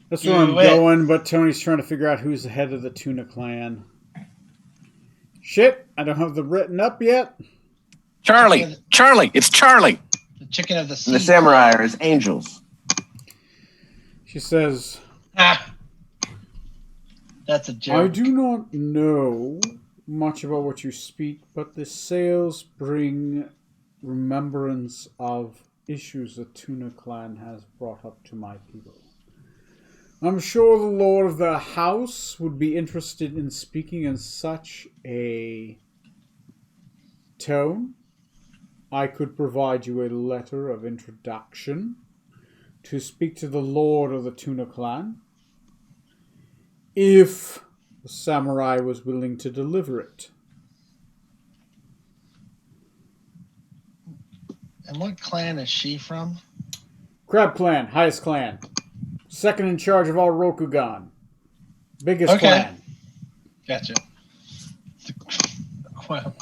That's where I'm going, but Tony's trying to figure out who's the head of the Tuna Clan. Shit, I don't have them written up yet. Charlie, it's Charlie. The chicken of the sea. And the samurai are his angels. She says, Ah, that's a joke. I do not know much about what you speak, but the sails bring remembrance of issues the Tuna Clan has brought up to my people. I'm sure the lord of the house would be interested in speaking in such a tone. I could provide you a letter of introduction to speak to the lord of the Tuna Clan, if the samurai was willing to deliver it. And what clan is she from? Crab Clan, highest clan. Second in charge of all Rokugan. Biggest clan. Gotcha. Well,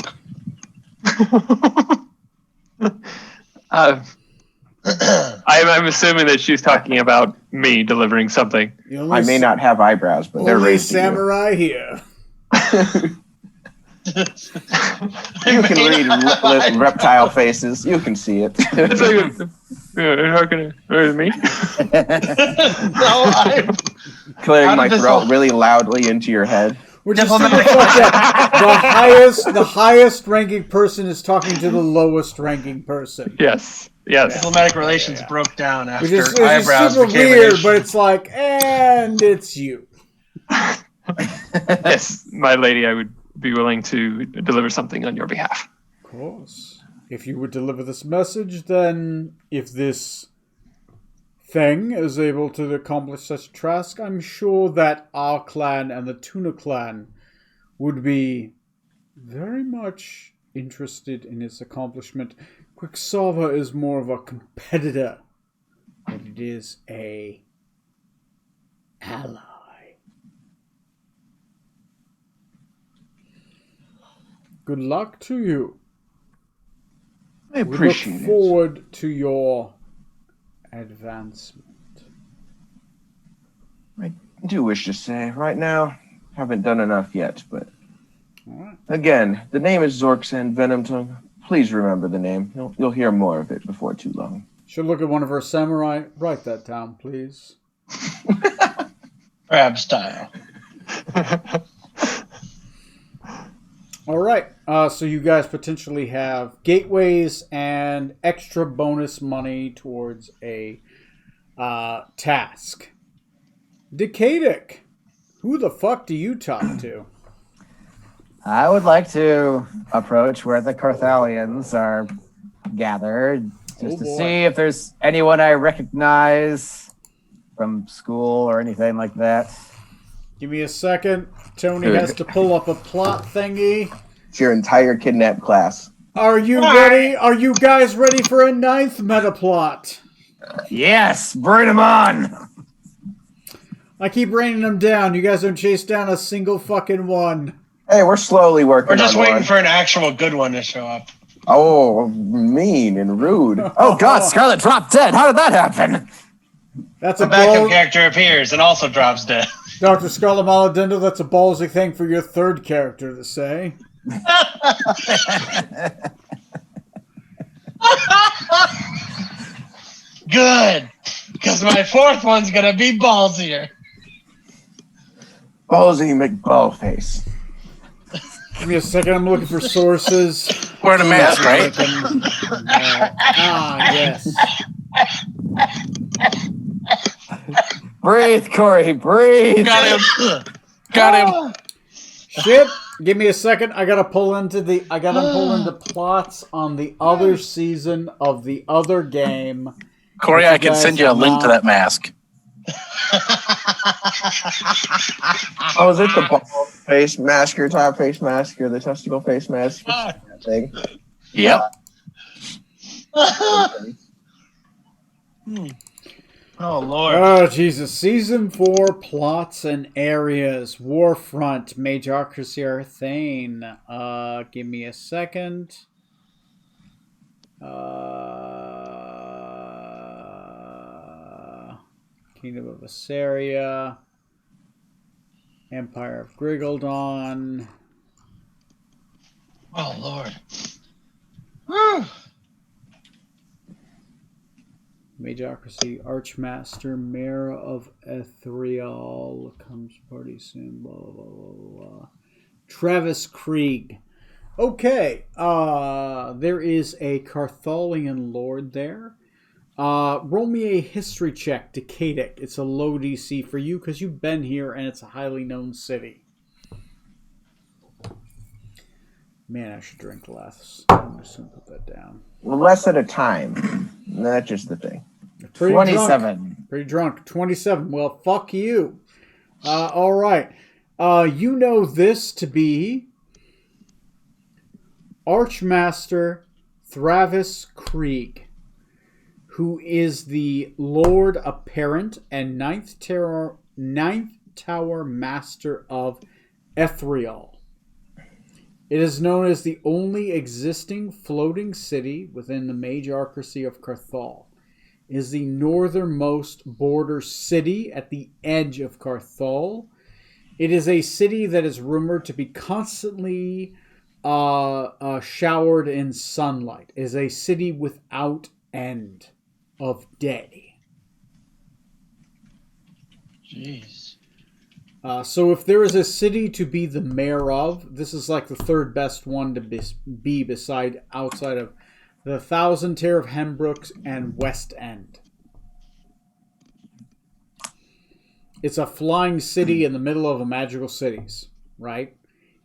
I'm assuming that she's talking about me delivering something. The only I may not have eyebrows, but they're only raised to you. samurai here. You can read reptile faces. You can see it. It's like, you're talking to me? no, I'm Clearing How my did this throat all- really loudly into your head. We're just Diplomatic- the highest ranking person is talking to the lowest ranking person. Yes. Yes. diplomatic relations broke down after Which is eyebrows super became an weird, issue. but it's like, and it's you. Yes, my lady, I would be willing to deliver something on your behalf. Of course. If you would deliver this message, then if this thing is able to accomplish such a task, I'm sure that our clan and the Tuna Clan would be very much interested in its accomplishment. Quicksilver is more of a competitor than it is a ally. Good luck to you. I We appreciate look it. forward to your advancement. I do wish to say, right now, haven't done enough yet, but All right. again, the name is Zorksan Venomtongue. Please remember the name. You'll hear more of it before too long. Should look at one of our samurai. Write that down, please. Crab style. All right. So you guys potentially have gateways and extra bonus money towards a task. Decadic, who the fuck do you talk to? I would like to approach where the Carthalians are gathered, just to boy. see if there's anyone I recognize from school or anything like that. Give me a second. Tony has to pull up a plot thingy. It's your entire kidnap class. Are you ready? Are you guys ready for a 9th meta plot? Yes, bring them on! I keep raining them down. You guys don't chase down a single fucking one. Hey, we're slowly working We're just on waiting one. for an actual good one to show up. Oh, mean and rude. Oh god, Scarlet dropped dead! How did that happen? That's The a backup ball. character appears and also drops dead. Dr. Scarlet Maladendo, that's a ballsy thing for your third character to say. Good, because my fourth one's gonna be ballsier. Ballsy McBallface. Give me a second. I'm looking for sources. Wearing a mask, right? Yes. Breathe, Corey, breathe. Got him. Got him. Shit. Give me a second. I gotta pull into plots on the other season of the other game. Corey, I can send you a link to that mask. Oh, is it the bald face mask or top face mask or the testicle face mask thing? Yep. Oh Lord. Oh Jesus! Season 4 plots and areas. Warfront, Majocracy Arthane. Give me a second. Kingdom of Assyria. Empire of Griggledon. Oh Lord. Whew. Majocracy, Archmaster, Mayor of Ethereal, comes party soon, blah, blah, blah, blah. Travis Krieg. Okay, there is a Carthalian lord there. Roll me a history check, Decadic. It's a low DC for you because you've been here and it's a highly known city. Man, I should drink less. I'm just going to put that down. Less at a time. That's just the thing. Pretty 27. Drunk. Pretty drunk. 27. Well, fuck you. All right. You know this to be Archmaster Travis Krieg, who is the Lord Apparent and Ninth Tower Master of Ethereal. It is known as the only existing floating city within the Majorcracy of Carthal. It is the northernmost border city at the edge of Carthal. It is a city that is rumored to be constantly showered in sunlight. It is a city without end of day. Jeez. So if there is a city to be the mayor of, this is like the third best one to be outside of the Thousand Tear of Hembrooks and West End. It's a flying city in the middle of a magical cities, right?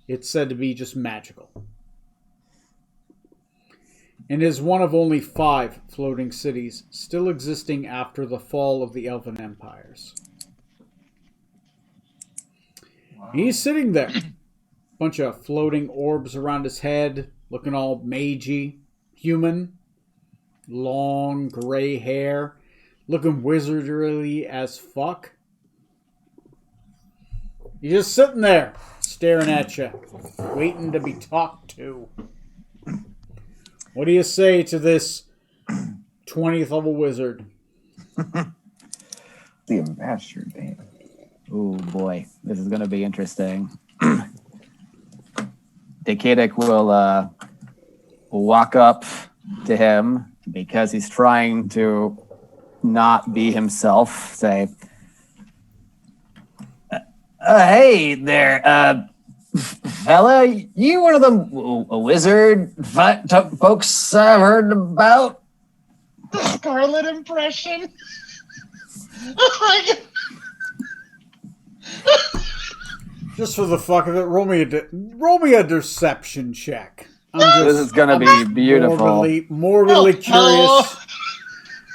It's said to be just magical. And is one of only 5 floating cities still existing after the fall of the Elven Empires. He's sitting there. Bunch of floating orbs around his head, looking all magey, human, long gray hair, looking wizardly as fuck. He's just sitting there, staring at you, waiting to be talked to. What do you say to this 20th level wizard? The ambassador, damn. Oh boy, this is going to be interesting. Decadic will walk up to him because he's trying to not be himself. Say, "Hey there, fella, you one of them wizard folks I've heard about?" The Scarlet impression. Oh my God. Just for the fuck of it, roll me a deception check. This is gonna be beautiful. Morbidly curious.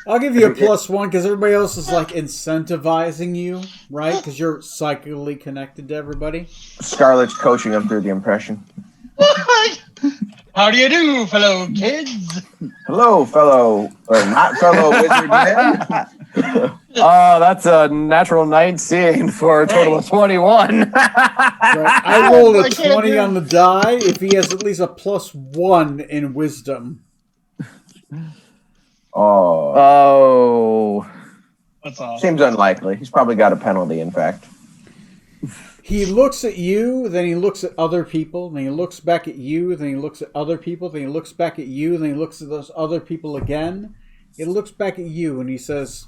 I'll give you a +1 because everybody else is like incentivizing you, right? Because you're psychically connected to everybody. Scarlett's coaching him through the impression. How do you do, fellow kids? Hello, fellow, or not fellow wizard man. Oh, that's a natural 19 for a total of 21. Right. I rolled a I can't 20 do on the die. If he has at least a +1 in wisdom. Oh, Oh. That's awesome. seems unlikely. He's probably got a penalty, in fact. He looks at you, then he looks at other people, then he looks back at you, then he looks at other people, then he looks back at you, then he looks at those other people again. He looks back at you and he says,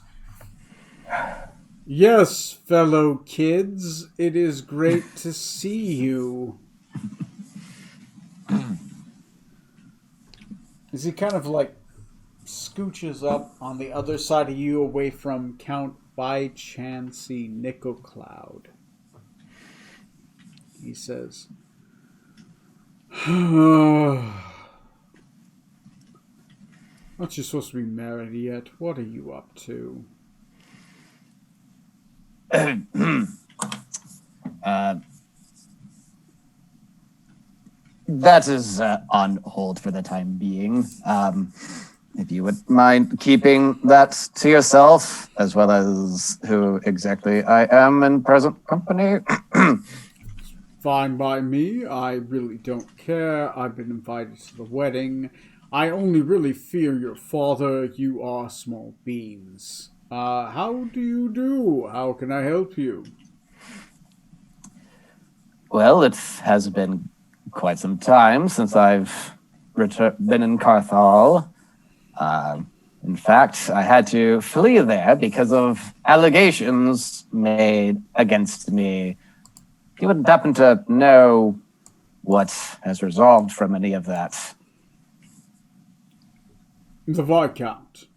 "Yes, fellow kids, it is great to see you." As he kind of like scooches up on the other side of you away from Count Bychancey Nickelcloud. He says, aren't you supposed to be married yet? What are you up to? That is on hold for the time being. If you would mind keeping that to yourself, as well as who exactly I am in present company. Fine by me. I really don't care. I've been invited to the wedding. I only really fear your father. You are small beans. How do you do? How can I help you? Well, it has been quite some time since I've been in Carthal. In fact, I had to flee there because of allegations made against me. You wouldn't happen to know what has resolved from any of that? The Viscount.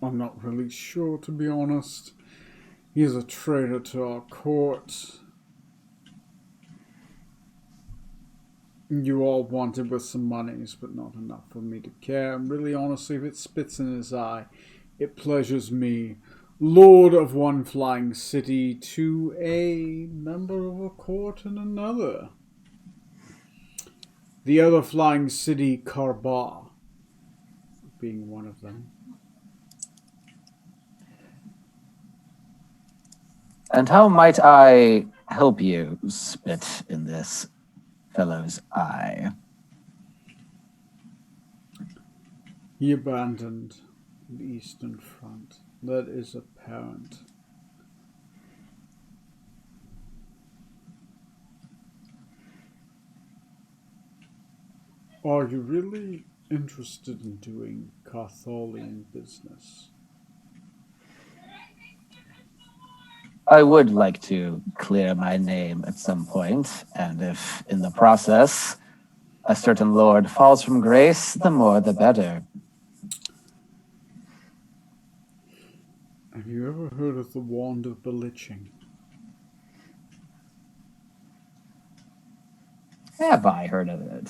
I'm not really sure, to be honest. He's a traitor to our court. You all wanted with some monies, but not enough for me to care. And really, honestly, if it spits in his eye, it pleasures me, Lord of one flying city, to a member of a court in another. The other flying city, Karbar, being one of them. And how might I help you spit in this fellow's eye? He abandoned the Eastern Front. That is apparent. Are you really interested in doing Cartholian business? I would like to clear my name at some point, and if in the process a certain lord falls from grace, the more the better. Have you ever heard of the Wand of Bewitching? Have I heard of it?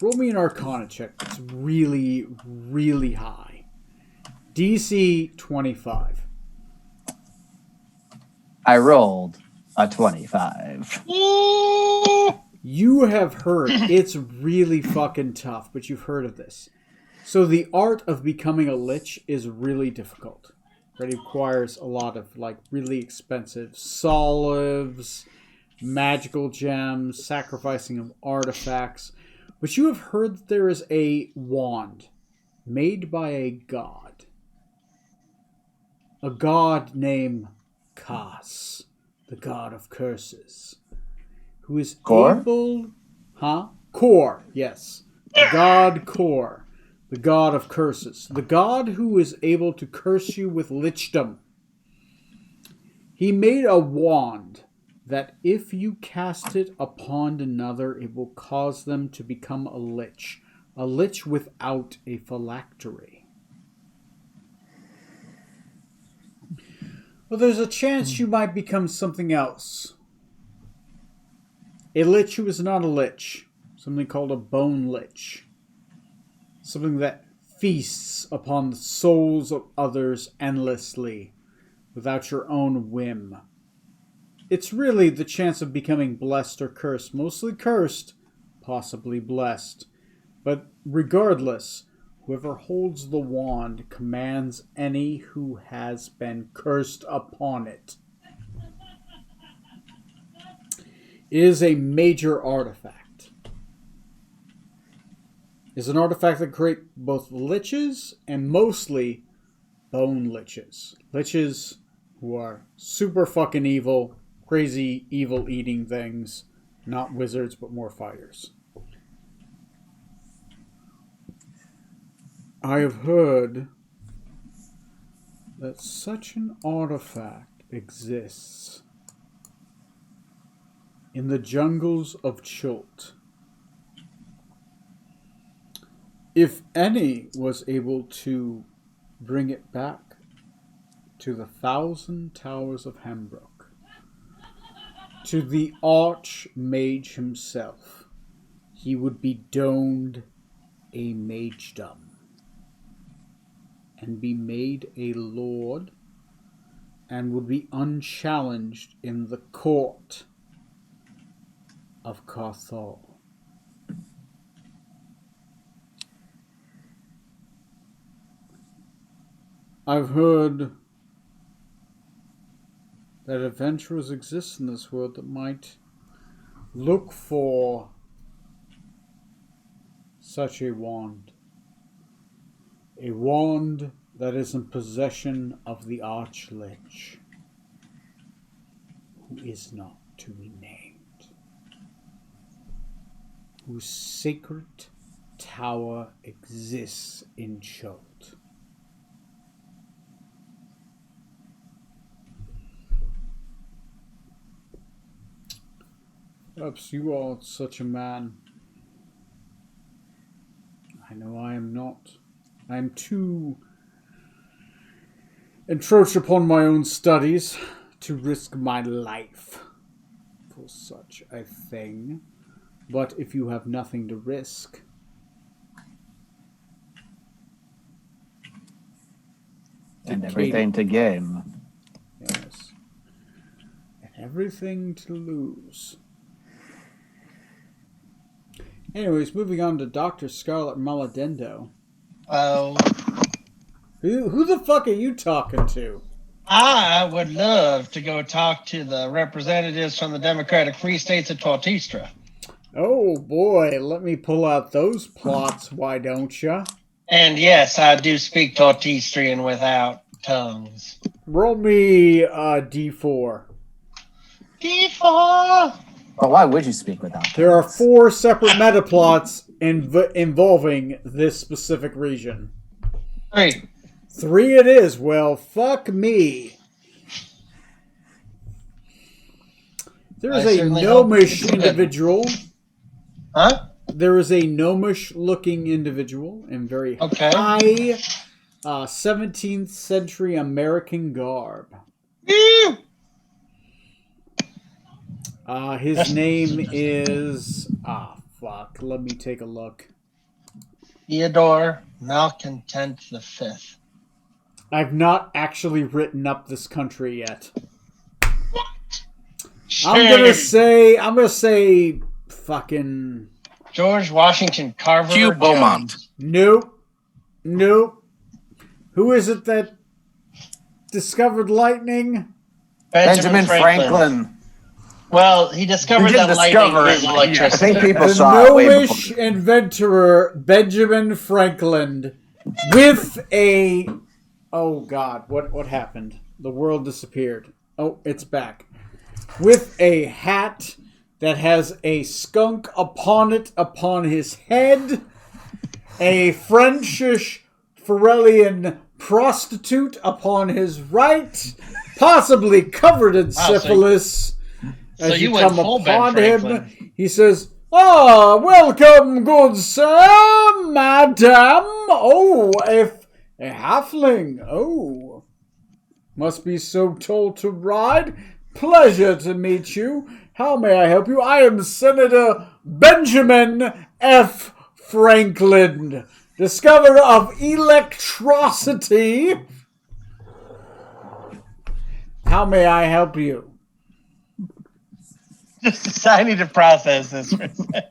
Roll me an Arcana check that's really, really high. DC 25. I rolled a 25. You have heard. It's really fucking tough, but you've heard of this. So the art of becoming a lich is really difficult. It requires a lot of really expensive salves, magical gems, sacrificing of artifacts. But you have heard that there is a wand made by a god. A god named Kas, the god of curses, who is able... Kor, yes. The god Kor, the god of curses. The god who is able to curse you with lichdom. He made a wand that if you cast it upon another, it will cause them to become a lich without a phylactery. Well, there's a chance you might become something else. A lich who is not a lich. Something called a bone lich. Something that feasts upon the souls of others endlessly, without your own whim. It's really the chance of becoming blessed or cursed. Mostly cursed, possibly blessed. But regardless, whoever holds the wand commands any who has been cursed upon it. It is a major artifact. It's an artifact that creates both liches and mostly bone liches. Liches who are super fucking evil, crazy evil eating things. Not wizards, but more fighters. I have heard that such an artifact exists in the jungles of Chult. if any was able to bring it back to the 1,000 Towers of Hembrook, to the Archmage himself, he would be domed a magedom and be made a lord and would be unchallenged in the court of Carthal. I've heard that adventurers exist in this world that might look for such a wand. A wand that is in possession of the Archlich, who is not to be named, whose sacred tower exists in Chult. Perhaps you are such a man. I know I am not. I am too encroached upon my own studies to risk my life for such a thing. But if you have nothing to risk, And everything to gain. yes, and everything to lose. Anyways, moving on to Dr. Scarlet Maladendo. Oh, Who the fuck are you talking to? I would love to go talk to the representatives from the Democratic Free States of Tortistra. Oh boy, let me pull out those plots, why don't ya? And yes, I do speak Tortistrian without tongues. Roll me D4. D4! But why would you speak without that? There are 4 separate meta plots involving this specific region. 3. 3 it is. Well, fuck me. There is I a certainly hope gnomish it's good. individual. Huh? There is a gnomish-looking individual in very Okay. high 17th century American garb. Woo! His name is... fuck. Let me take a look. Theodore Malcontent V. I've not actually written up this country yet. Shame. I'm gonna say fucking George Washington Carver. Hugh Beaumont. Jones. Nope. Who is it that discovered lightning? Benjamin Franklin. Well, he discovered He didn't that lightning discover is it. I electricity. think people The saw it way gnomish before. inventor Benjamin Franklin with a... Oh god, what happened? The world disappeared. Oh, it's back. With a hat that has a skunk upon it upon his head, a Frenchish Pharrellian prostitute upon his right, possibly covered in so syphilis. so As you you went come full Ben upon Franklin. him, he says, welcome, good sir, madam. Oh, a halfling. Oh, must be so tall to ride. Pleasure to meet you. How may I help you? I am Senator Benjamin F. Franklin, discoverer of electricity. How may I help you? I need to process this for a second.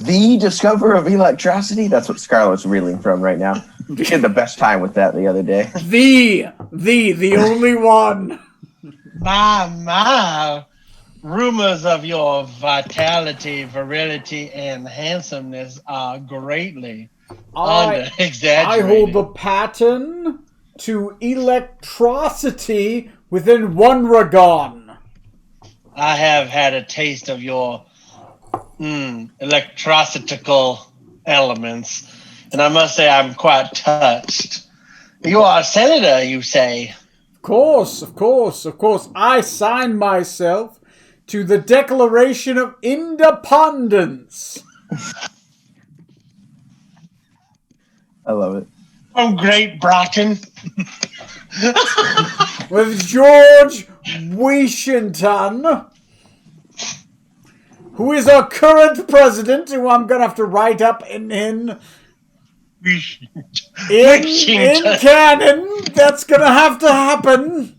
The discoverer of electricity? That's what Scarlett's reeling from right now. She had the best time with that the other day. The only one. My. Rumors of your vitality, virility, and handsomeness are greatly I exaggerated. hold the pattern to electricity within 1 ragon. I have had a taste of your electricical elements, and I must say I'm quite touched. You are a senator, you say? Of course. I sign myself to the Declaration of Independence. I love it. From Great Britain. With George Washington, who is our current president, who I'm going to have to write up in canon. That's going to have to happen.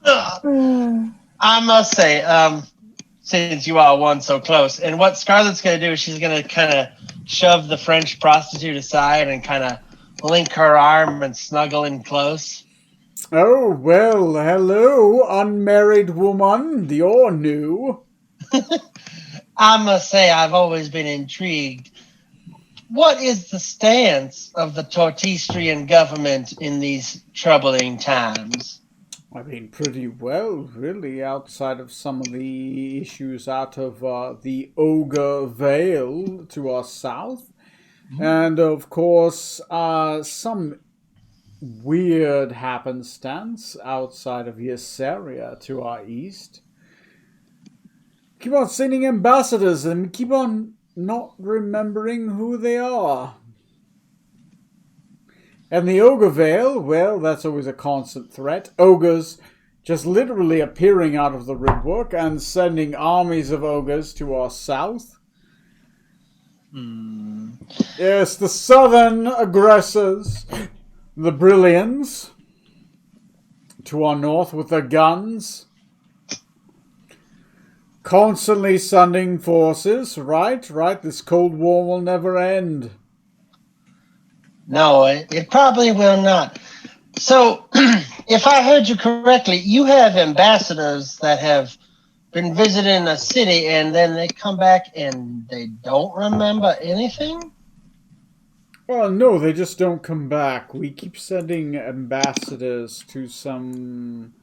I must say, since you all won so close, and what Scarlett's going to do is she's going to kind of shove the French prostitute aside and kind of link her arm and snuggle in close. Oh, well, hello, unmarried woman. You're new. I must say, I've always been intrigued. What is the stance of the Tortistrian government in these troubling times? I mean, pretty well, really, outside of some of the issues out of the Ogre Vale to our south. And, of course, some weird happenstance outside of Ysseria to our east. Keep on sending ambassadors and keep on not remembering who they are. And the Ogre Vale, well, that's always a constant threat. Ogres just literally appearing out of the woodwork and sending armies of ogres to our south. Yes, the southern aggressors, the Brillians, to our north with their guns. Constantly sending forces, right? This Cold War will never end. No, it probably will not. So, if I heard you correctly, you have ambassadors that have been visiting a city and then they come back and they don't remember anything? Well, no, they just don't come back. We keep sending ambassadors to some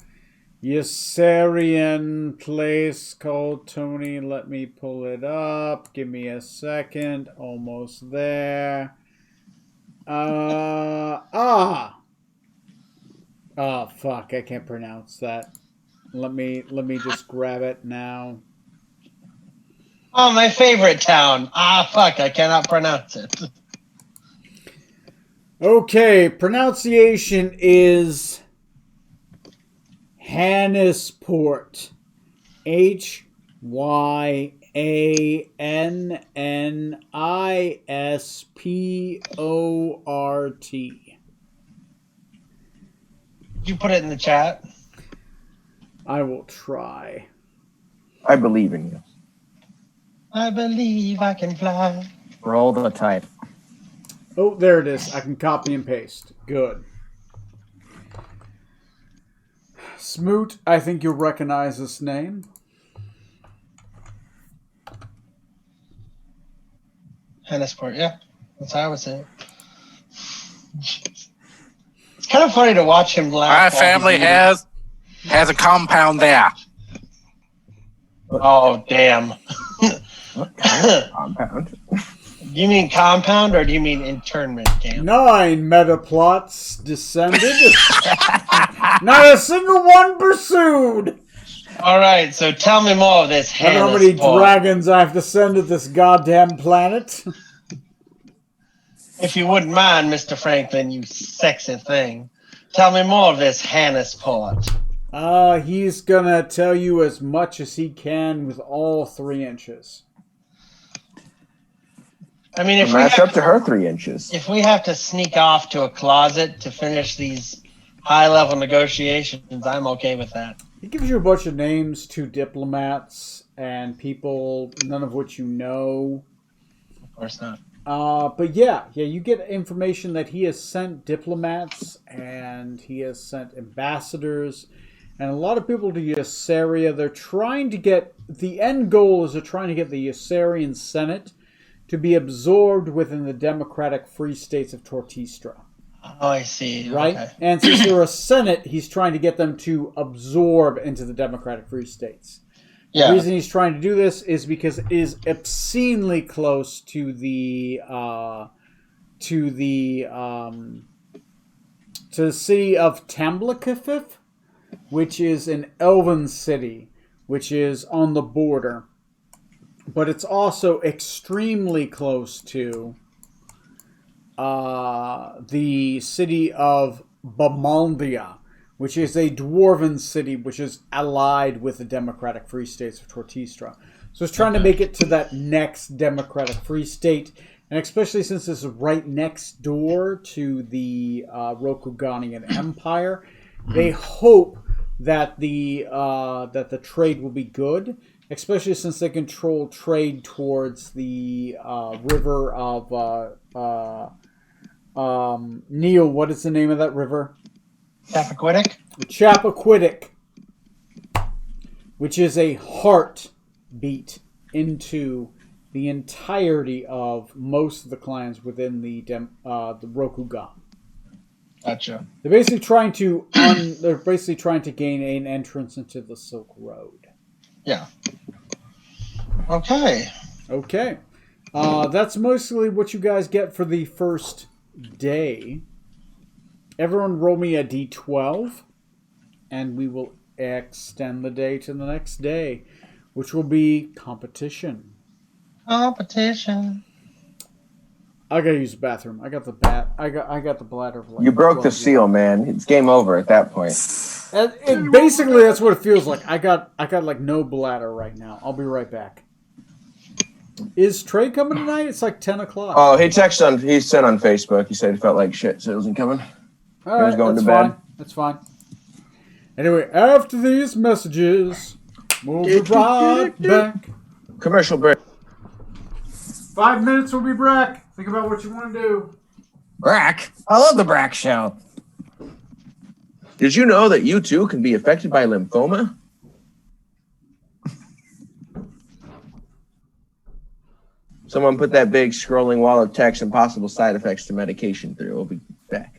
Yserian place called Tony. Let me pull it up. Give me a second. Almost there. Fuck, I can't pronounce that. Let me just grab it now. Oh, my favorite town. Fuck, I cannot pronounce it. Okay, pronunciation is Hannisport. Hyannisport. You put it in the chat. I will try. I believe in you. I believe I can fly. Roll the type. Oh, there it is. I can copy and paste. Good. Smoot, I think you'll recognize this name. Hannisport, yeah. That's how I would say it. It's kind of funny to watch him laugh. My family has a compound there. Oh, damn. What kind of compound? Do you mean compound or do you mean internment camp? 9 metaplots descended. Not a single one pursued. All right, so tell me more of this I don't know how many Hannisport. dragons I have to send to this goddamn planet. If you wouldn't mind, Mr. Franklin, you sexy thing. Tell me more of this Hannisport. He's gonna tell you as much as he can with all 3 inches. I mean, if Match up to her 3 inches. if we have to sneak off to a closet to finish these high-level negotiations, I'm okay with that. He gives you a bunch of names to diplomats and people, none of which you know. Of course not. But yeah, you get information that he has sent diplomats and he has sent ambassadors and a lot of people to Ysseria. They're trying to get, the end goal is they're trying to get the Yserian Senate to be absorbed within the Democratic Free States of Tortistra. Oh, I see. Right? Okay. And since they're a Senate, he's trying to get them to absorb into the Democratic Free States. The Yeah. reason he's trying to do this is because it is obscenely close to the city of Tamblikifif, which is an elven city, which is on the border. But it's also extremely close to city of Bamaldia, which is a dwarven city which is allied with the Democratic Free States of Tortistra. So it's trying to make it to that next Democratic Free State, and especially since this is right next door to the Rokuganian Empire, they hope that the trade will be good, especially since they control trade towards the river of Neil. What is the name of that river? Chappaquiddick? Chappaquiddick, which is a heartbeat into the entirety of most of the clans within the Rokugan. Gotcha. They're basically trying to gain an entrance into the Silk Road. Yeah. Okay. Okay. That's mostly what you guys get for the first day. Everyone roll me a d12, and we will extend the day to the next day, which will be competition. Competition. I gotta use the bathroom. I got the the bladder. Of like You broke the 12 seal, man. It's game over at that point. Basically, that's what it feels like. I got like no bladder right now. I'll be right back. Is Trey coming tonight? It's like 10 o'clock. Oh, he sent on Facebook. He said he felt like shit, so he wasn't coming. All he was going that's to bed. fine. That's fine. Anyway, after these messages, we'll be right back. Commercial break. 5 minutes, we'll be back. Think about what you want to do. Brack? I love the Brack show. Did you know that you too can be affected by lymphoma? Someone put that big scrolling wall of text and possible side effects to medication through. We'll be back.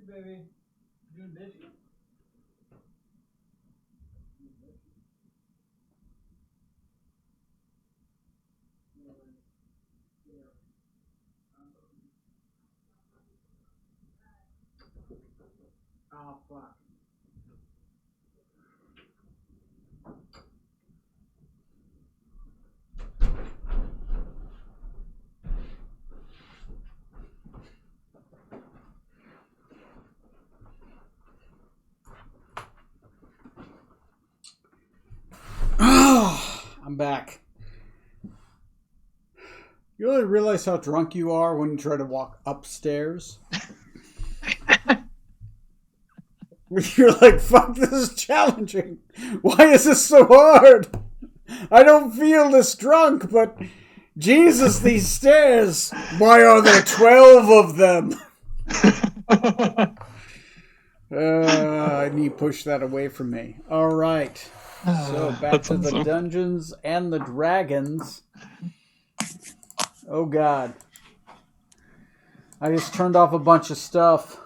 Baby, doing dishes? Oh, fuck. I'm back. You really realize how drunk you are when you try to walk upstairs? You're like, fuck, this is challenging. Why is this so hard? I don't feel this drunk, but Jesus, these stairs. Why are there 12 of them? I need to push that away from me. All right. So back to the Dungeons and the Dragons. Oh, God. I just turned off a bunch of stuff.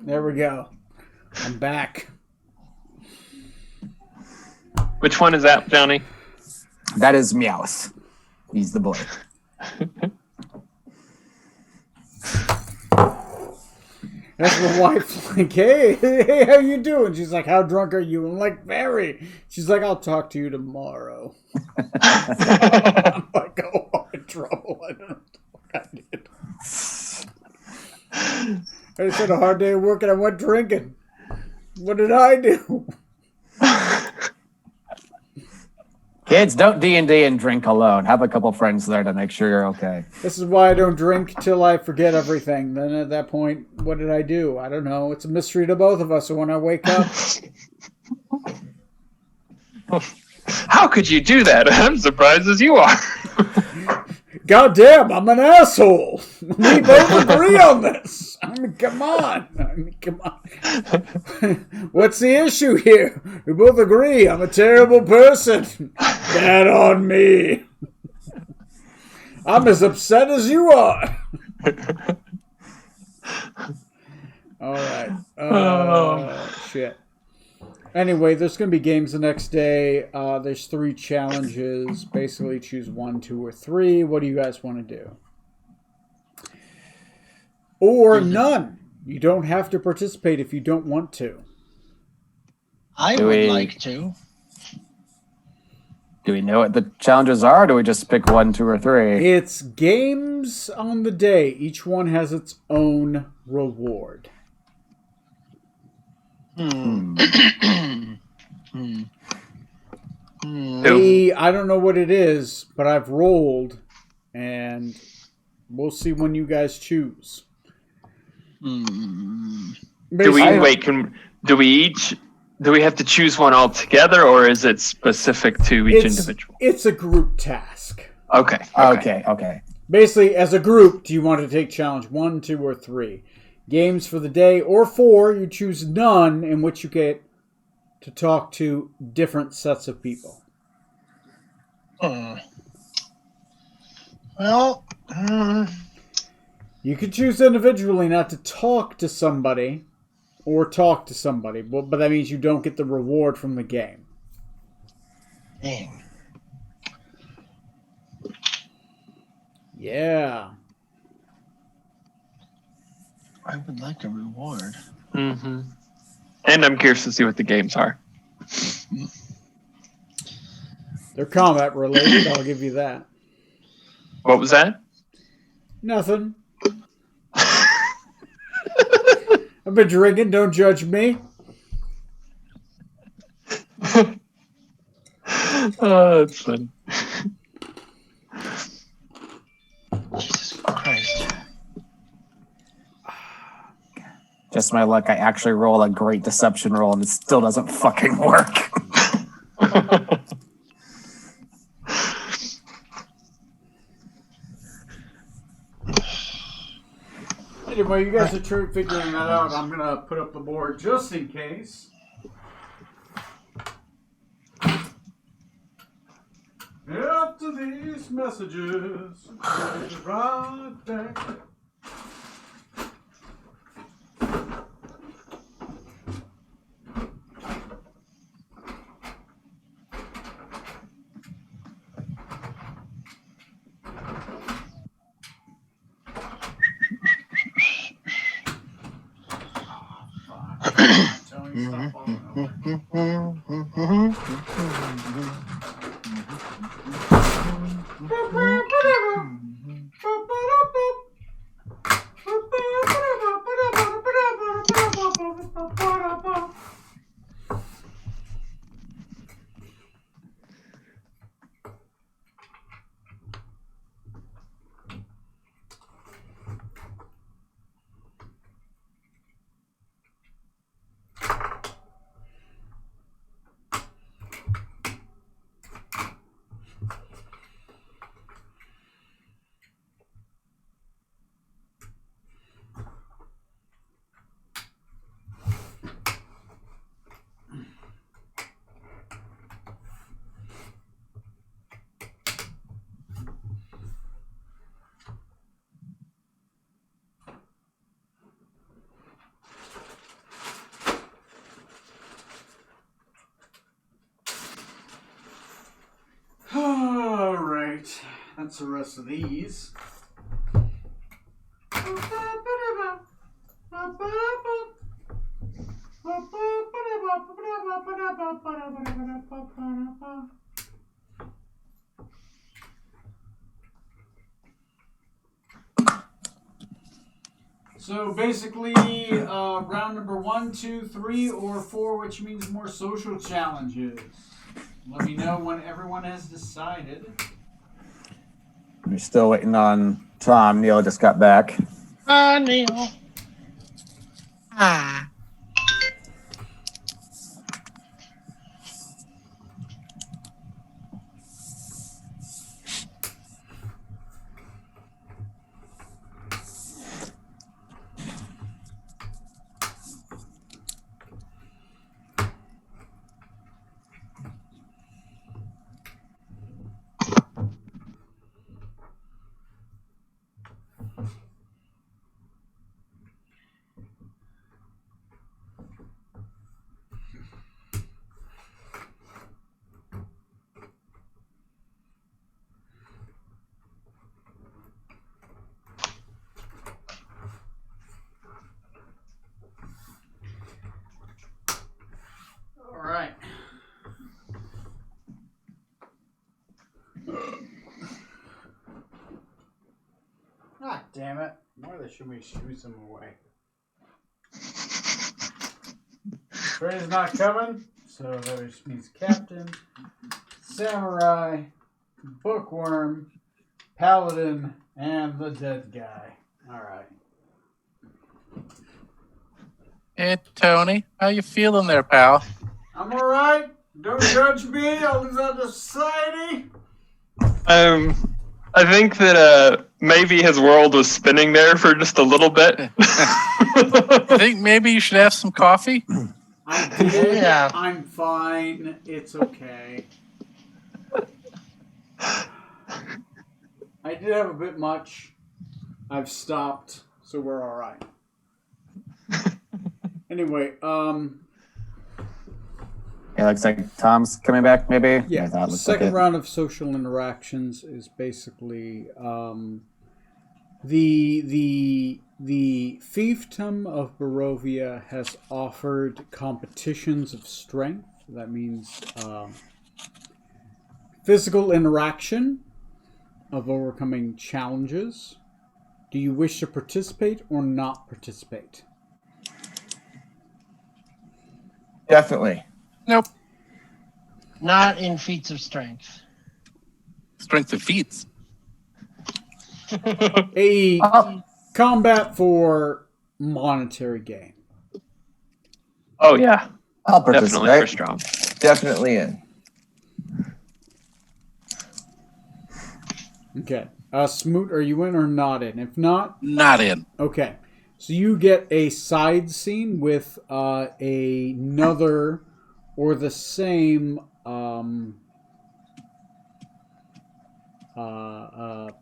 There we go. I'm back. Which one is that, Johnny? That is Meowth. He's the boy. That's my wife's like, hey, how you doing? She's like, how drunk are you? I'm like, very. She's like, I'll talk to you tomorrow. I'm like, oh, I'm in trouble. I don't know what I did. I just had a hard day at work and I went drinking. What did I do? Kids, don't D&D and drink alone. Have a couple friends there to make sure you're okay. This is why I don't drink till I forget everything. Then at that point, what did I do? I don't know. It's a mystery to both of us. So when I wake up, How could you do that? I'm surprised as you are. goddamn, I'm an asshole. We both agree on this. I mean, come on. What's the issue here? We both agree I'm a terrible person. Bad on me. I'm as upset as you are. All right. Shit. Anyway, there's going to be games the next day. There's 3 challenges. Basically, choose 1, 2, or 3. What do you guys want to do? Or none. You don't have to participate if you don't want to. I would like to. Do we know what the challenges are, or do we just pick 1, 2, or 3? It's games on the day. Each one has its own reward. I don't know what it is, but I've rolled, and we'll see when you guys choose. Do we have to choose one altogether, or is it specific to each individual? It's a group task. Okay. Basically, as a group, do you want to take challenge 1, 2, or 3? Games for the day, or 4, you choose none, in which you get to talk to different sets of people. Well, you could choose individually not to talk to somebody, or talk to somebody, but that means you don't get the reward from the game. dang. Yeah. I would like a reward. Mm-hmm. And I'm curious to see what the games are. They're combat related, I'll give you that. What was that? Nothing. I've been drinking, don't judge me. Oh, that's fun. Jesus Christ. Just my luck, I actually roll a great deception roll, and it still doesn't fucking work. Anyway, you guys are figuring that out. I'm going to put up the board just in case. After these messages, we'll be right back. the rest of these. So basically, round number 1, 2, 3, or 4, which means more social challenges. Let me know when everyone has decided. We're still waiting on Tom. Neil just got back. Neil. All right. Ah, damn it. Why they should we shoot them away? Train's not coming, so that just means Captain, Samurai, Bookworm, Paladin, and the dead guy. Alright. Hey, Tony, how you feeling there, pal? I'm alright. Don't judge me. I'll lose out to society. I think that maybe his world was spinning there for just a little bit. I think maybe you should have some coffee. I did. Yeah. I'm fine. It's okay. I did have a bit much. I've stopped, so we're all right. Anyway, Yeah, looks like Tom's coming back, maybe. yeah. that The looks like second it. round of social interactions is basically the fiefdom of Barovia has offered competitions of strength. That means physical interaction of overcoming challenges. Do you wish to participate or not participate? Definitely. Nope. Not in feats of strength. Strength of feats. A Oh, combat for monetary gain. Oh yeah, I'll definitely for participate. strong. Definitely in. Okay. Smoot, are you in or not in? If not, Not in. okay. So you get a side scene with another or the same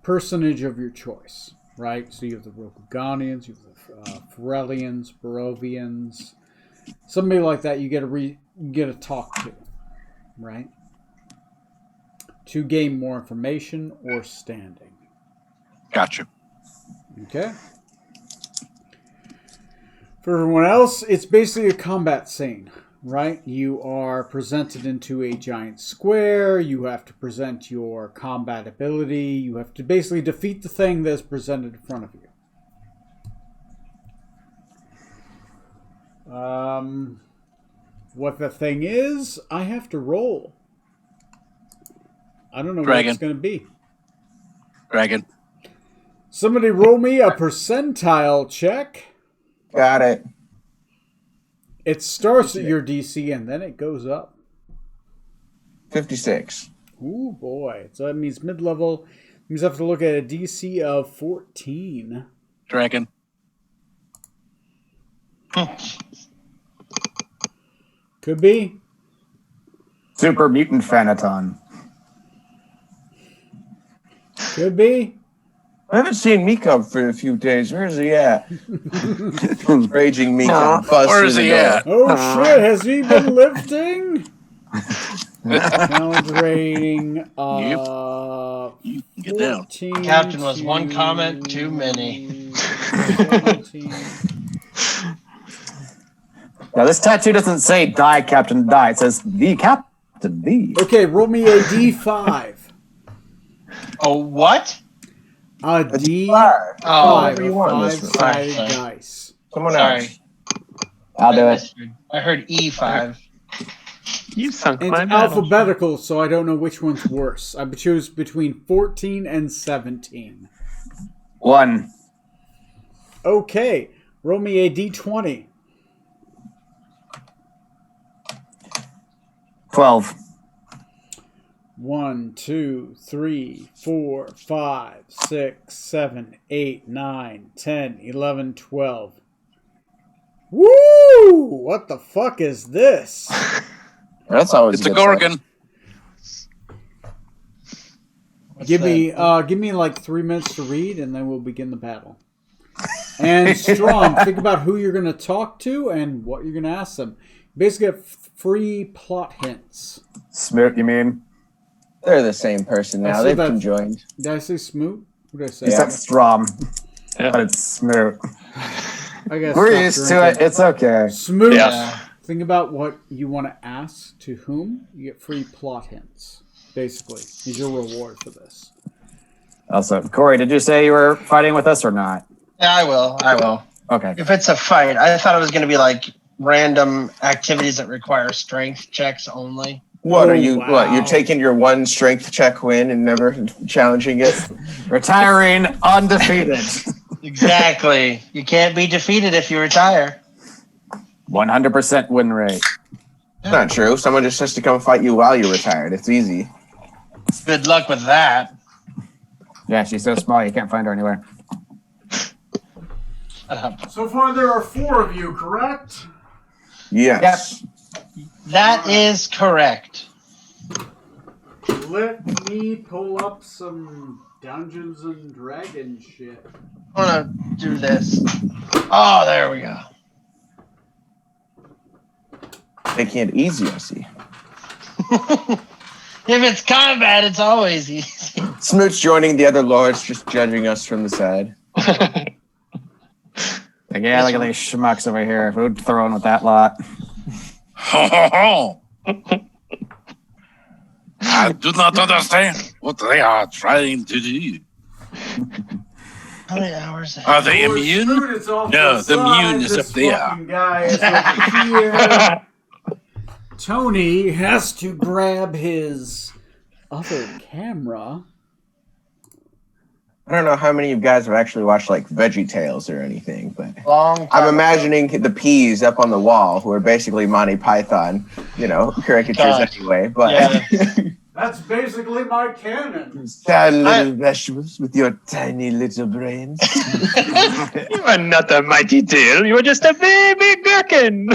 personage of your choice, right? So you have the Rokuganians, you have the Ferellians, Barovians, somebody like that. You get to talk to, right? To gain more information or standing. Gotcha. Okay. For everyone else, it's basically a combat scene, right? You are presented into a giant square. You have to present your combat ability. You have to basically defeat the thing that's presented in front of you. What the thing is, I have to roll. I don't know what Dragon. it's going to be. Dragon. Somebody roll me a percentile check. Got it. It starts at your DC and then it goes up. 56. Ooh, boy. So that means mid-level. Means I have to look at a DC of 14. Dragon. Could be. Super Mutant Fanaton. Could be. I haven't seen Mika for a few days. Where is he at? Raging Mika. Busted Where is he it at? all. Oh, shit. Has he been lifting? Challenge rating. You can get down. 14 Captain was to one comment too many. 17. Now, this tattoo doesn't say die, Captain, die. It says the Captain, the. Okay, roll me a D5. Oh, what? A D5. Oh, whatever you want in this room. Five-sided Sorry. dice. Someone Sorry. else. I'll do it. misheard. I heard E5. You sunk It's my battle. alphabetical, so I don't know which one's worse. I choose between 14 and 17. 1. Okay, roll me a D20. 12. 1, 2, 3, 4, 5, 6, 7, 8, 9, 10, 11, 12. Woo! What the fuck is this? That's always It's a good sign. Gorgon. What's Give that? me like 3 minutes to read, and then we'll begin the battle. And Strom, think about who you're going to talk to and what you're going to ask them. You basically get free plot hints. Smoot, you mean? They're the same person I now. said They've that- conjoined. Did I say Smoot? What did I say? You said Strom, Yeah. but it's Smoot. I guess We're used to it. It's okay. Smoot. Yeah. Think about what you want to ask to whom. You get free plot hints. Basically, is your reward for this. Also, Corey, did you say you were fighting with us or not? Yeah, I will. Okay. If it's a fight, I thought it was going to be like random activities that require strength checks only. What Oh, are you? wow. What you're taking your one strength check win and never challenging it? Retiring undefeated. Exactly. You can't be defeated if you retire. 100% win rate. Not true. Someone just has to come fight you while you're retired. It's easy. Good luck with that. Yeah, she's so small you can't find her anywhere. So far, there are 4 of you, correct? Yes. That is correct. Let me pull up some Dungeons and Dragons shit. I want to do this. Oh, there we go. Making it easy, I see. If it's combat, it's always easy. Smoot's joining the other lords, just judging us from the side. Like, yeah, look at these schmucks over here. Who'd throw in with that lot? I do not understand what they are trying to do. How many hours? Are they immune? No, the immune is up there. Guy is over here. Tony has to grab his other camera. I don't know how many of you guys have actually watched like Veggie Tales or anything, but Long time I'm imagining the peas up on the wall who are basically Monty Python, caricatures God. anyway. But Yeah. That's basically my canon. sad little vegetables with your tiny little brains. You are not a mighty tail. You are just a baby gherkin.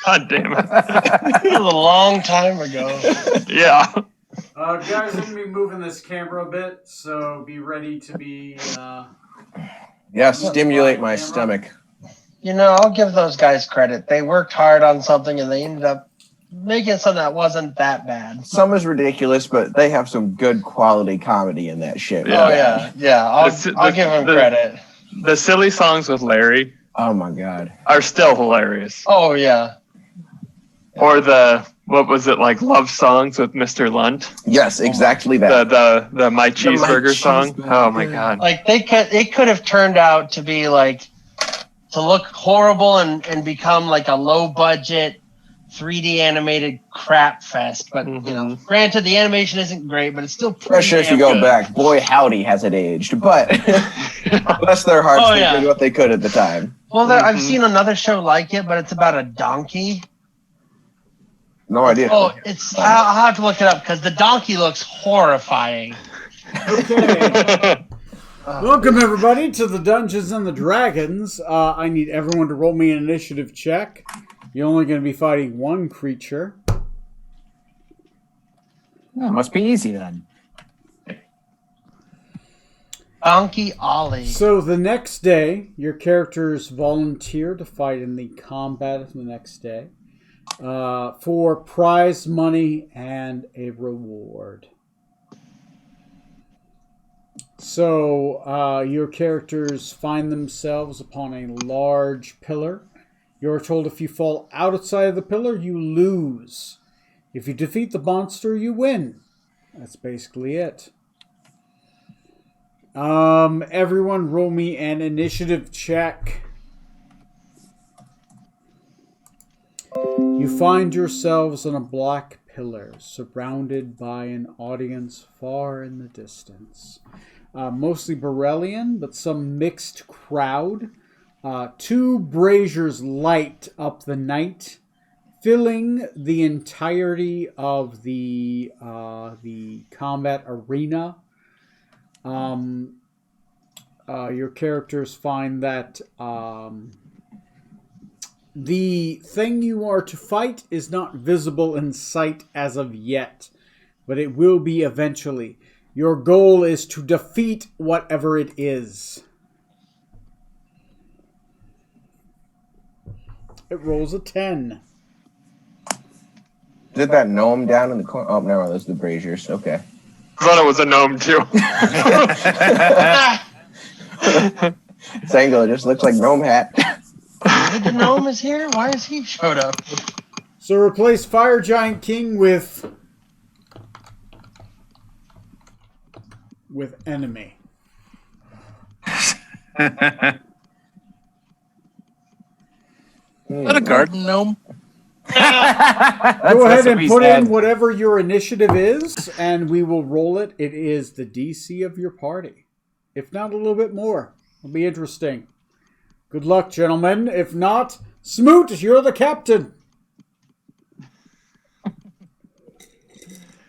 God damn it. That was a long time ago. Yeah. Guys, I'm going to be moving this camera a bit, so be ready to be... Yeah, stimulate my stomach. I'll give those guys credit. They worked hard on something and they ended up making something that wasn't that bad. Some is ridiculous, but they have some good quality comedy in that shit. Yeah. Oh, yeah. Yeah, I'll give them credit. The silly songs with Larry Oh my god. are still hilarious. Oh, yeah. Or what was it, like love songs with Mr. Lunt? Yes, exactly that. The My Cheeseburger song. Oh my god. Like, it could have turned out to be like, to look horrible and become like a low budget 3D animated crap fest. But, granted, the animation isn't great, but it's still pretty Especially if you damn go good. back, boy howdy has it aged. But bless their hearts, Oh, they yeah. did what they could at the time. Well, I've seen another show like it, but it's about a donkey. No idea. Oh, I'll have to look it up because the donkey looks horrifying. Okay. Welcome, everybody, to the Dungeons and the Dragons. I need everyone to roll me an initiative check. You're only going to be fighting one creature. Oh, must be easy then. Donkey Ollie. So the next day, your characters volunteer to fight in the combat of the next day. for prize money and a reward. So your characters find themselves upon a large pillar. You're told if you fall outside of the pillar, you lose. If you defeat the monster, you win. That's basically it. Everyone roll me an initiative check. You find yourselves on a black pillar, surrounded by an audience far in the distance. Mostly Borellian, but some mixed crowd. 2 braziers light up the night, filling the entirety of the combat arena. Your characters find that the thing you are to fight is not visible in sight as of yet, but it will be eventually. Your goal is to defeat whatever it is. It rolls a 10. Is it that gnome down in the corner? Oh, no, those are the braziers. Okay. I thought it was a gnome too. Sango just looks like gnome hat. The gnome is here? Why is he showed up? So replace Fire Giant King with enemy. Is that a garden gnome? Go ahead and put in whatever your initiative is, and we will roll it. It is the DC of your party. If not, a little bit more. It'll be interesting. Good luck, gentlemen. If not, Smoot, you're the captain.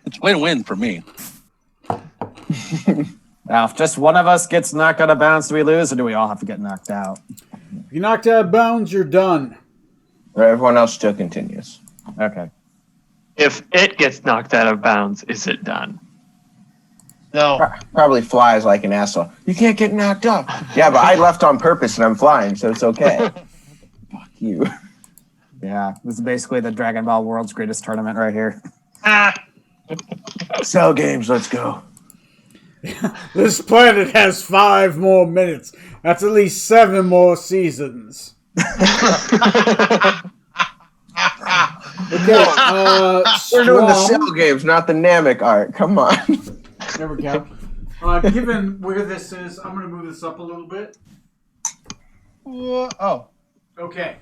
It's win-win for me. Now, if just one of us gets knocked out of bounds, do we lose, or do we all have to get knocked out? If you're knocked out of bounds, you're done. Everyone else still continues. Okay. If it gets knocked out of bounds, is it done? No. Probably flies like an asshole. You can't get knocked off. Yeah, but I left on purpose and I'm flying, so it's okay. Fuck you. Yeah, this is basically the Dragon Ball World's Greatest Tournament right here. Cell games, let's go. This planet has 5 more minutes. That's at least 7 more seasons. Okay, We're doing the cell games, not the Namek art. Come on. There we go. Given where this is, I'm going to move this up a little bit. Oh. Okay.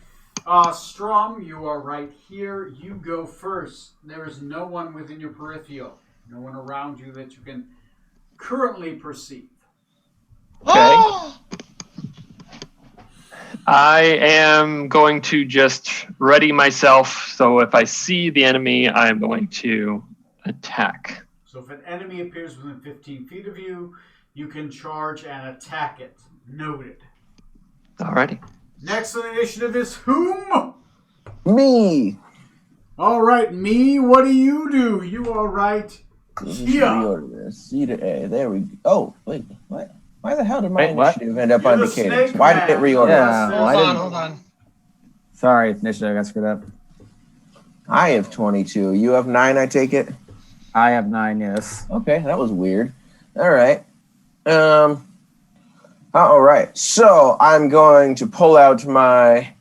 Strom, you are right here. You go first. There is no one within your peripheral. No one around you that you can currently perceive. Oh! I am going to just ready myself. So if I see the enemy, I'm going to attack. So if an enemy appears within 15 feet of you, you can charge and attack it. Noted. Alrighty. Next on the initiative is whom? Me. All right, me. What do? You are right here. Reorder this. C to A. There we go. Oh, wait. What? Why the hell did my Wait, what? initiative end up You're on the Decatur? snake Why did it man. reorder? Yeah. Well, I Hold on, didn't- hold on. Sorry, initiative got screwed up. I have 22. You have 9, I take it? I have 9, yes. Okay, that was weird. All right. All right. So I'm going to pull out my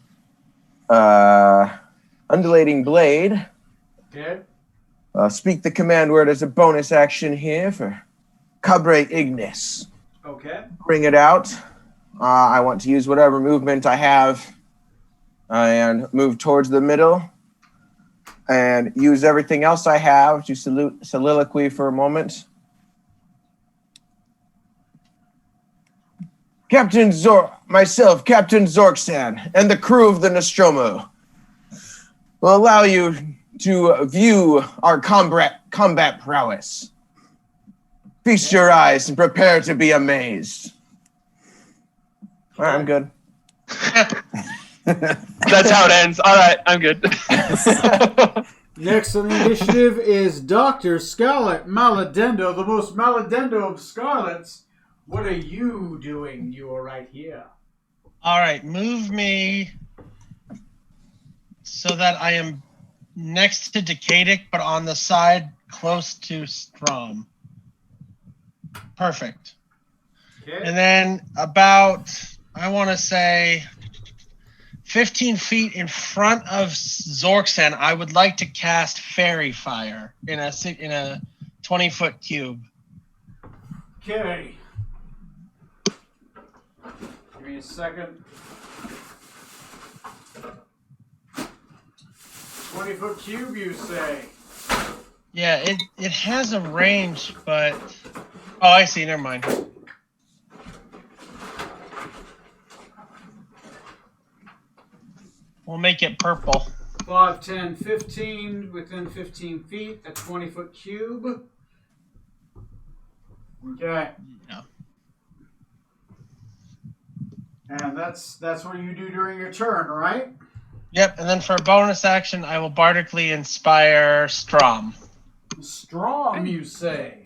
undulating blade. Okay. Speak the command word as a bonus action here for Cabre Ignis. Okay. Bring it out. I want to use whatever movement I have and move towards the middle and use everything else I have to soliloquy for a moment. Captain myself, Captain Zorksan, and the crew of the Nostromo will allow you to view our combat prowess. Feast your eyes and prepare to be amazed. All right, I'm good. That's how it ends. All right, I'm good. Next on the initiative is Dr. Scarlet Maladendo, the most Maladendo of Scarlets. What are you doing? You are right here. All right, move me so that I am next to Decadic, but on the side close to Strom. Perfect. Okay. And then about, I want to say, 15 feet in front of Zorksen, I would like to cast Fairy Fire in a 20-foot cube. Okay. Give me a second. 20-foot cube, you say? Yeah, it has a range, but... Oh, I see. Never mind. We'll make it purple. 5, 10, 15, within 15 feet, a 20-foot cube. Okay. Yeah. And that's what you do during your turn, right? Yep, and then for a bonus action, I will bardically inspire Strom. Strom, you say?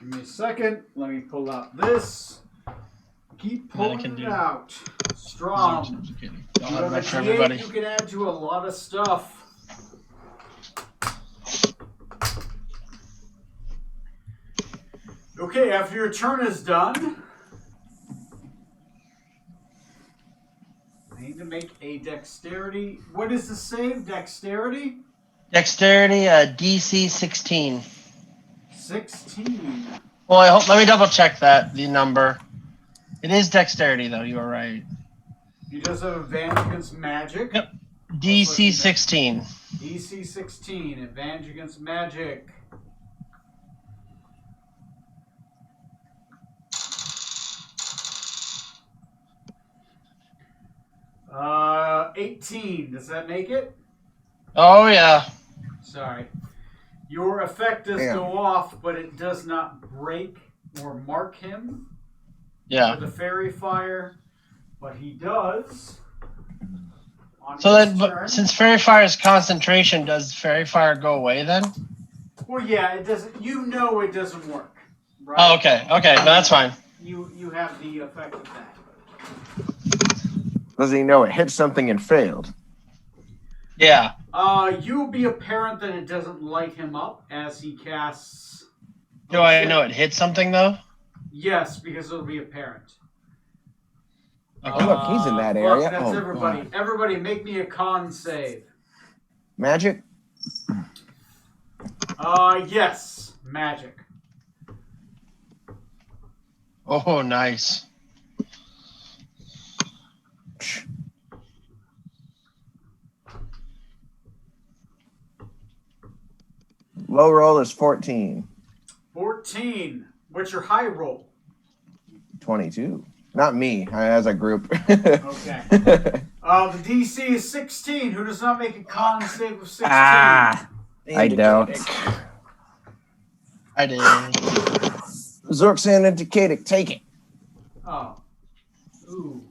Give me a second. Let me pull out this. Keep pulling it out. Strom. I'll You have have a that for D8 everybody. you can add to a lot of stuff. Okay, after your turn is done, I need to make a dexterity. What is the save? Dexterity? Dexterity, DC 16. 16. Well, let me double check the number. It is dexterity, though. You are right. He does have advantage against magic. Yep. DC 16. DC 16, advantage against magic. Uh, 18. Does that make it? Oh, yeah. Sorry. Your effect does Damn. go off, but it does not break or mark him Yeah. with the fairy fire. But he does. On So his then, turn. but since Fairy Fire is concentration, does Fairy Fire go away then? Well, yeah, it doesn't. You know it doesn't work, right? Oh, okay. Okay, no, that's fine. You have the effect of that. Does he know it hit something and failed? Yeah. You will be apparent that it doesn't light him up as he casts. Do I know it hit something, though? Yes, because it'll be apparent. Oh, look, he's in that Fuck, area. that's Oh, everybody. God. Everybody, make me a con save. Magic? Yes, magic. Oh, nice. Low roll is 14. 14. What's your high roll? 22. Not me, as a group. Okay. The DC is 16. Who does not make a con save of 16? I don't. I did. Zorksan and Decadic, take it. Oh. Ooh.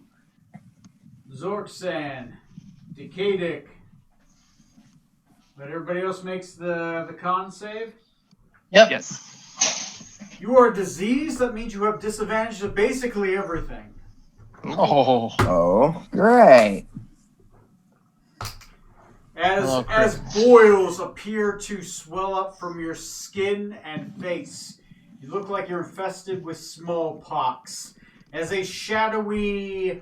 Zorksan. Decadic. But everybody else makes the con save? Yep. Yes. You are diseased. That means you have disadvantage to basically everything. Oh. Oh, great. As Chris. boils appear to swell up from your skin and face, you look like you're infested with smallpox. As a shadowy,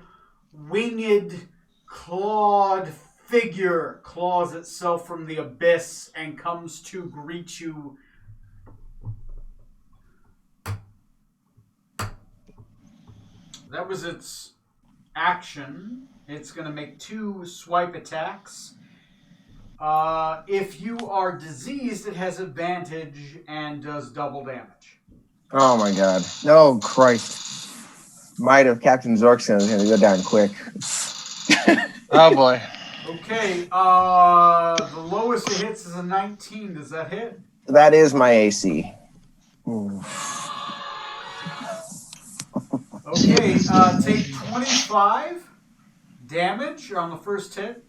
winged, clawed figure claws itself from the abyss and comes to greet you. That was its action. It's going to make 2 swipe attacks. If you are diseased, it has advantage and does double damage. Oh my god. No, Christ. Might of Captain Zorksan is going to go down quick. Oh, boy. Okay, the lowest it hits is a 19. Does that hit? That is my AC. Okay, take 25 damage on the first hit.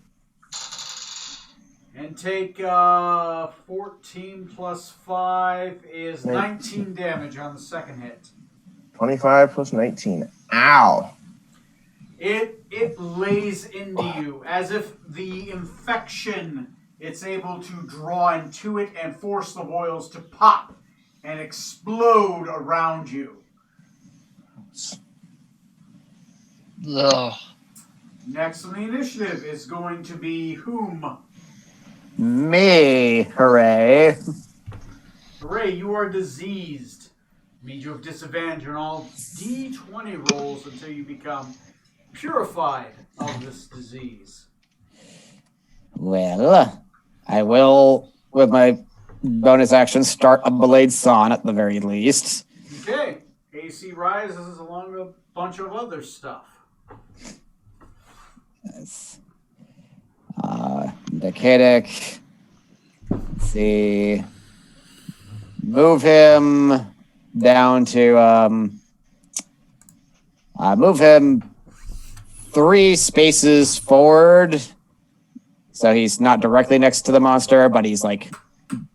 And take 14 plus 5 is 19 damage on the second hit. 25 plus 19. Ow. It lays into you as if the infection, it's able to draw into it and force the boils to pop and explode around you. Ugh. Next on the initiative is going to be whom? Me, hooray. Hooray, you are diseased. Means you have disadvantage on all D20 rolls until you become purified of this disease. Well, I will, with my bonus action, start a Blade Son at the very least. Okay, AC rises along with a bunch of other stuff. Yes. Decadic. Let's see. Move him down to, move him 3 spaces forward. So he's not directly next to the monster, but he's like,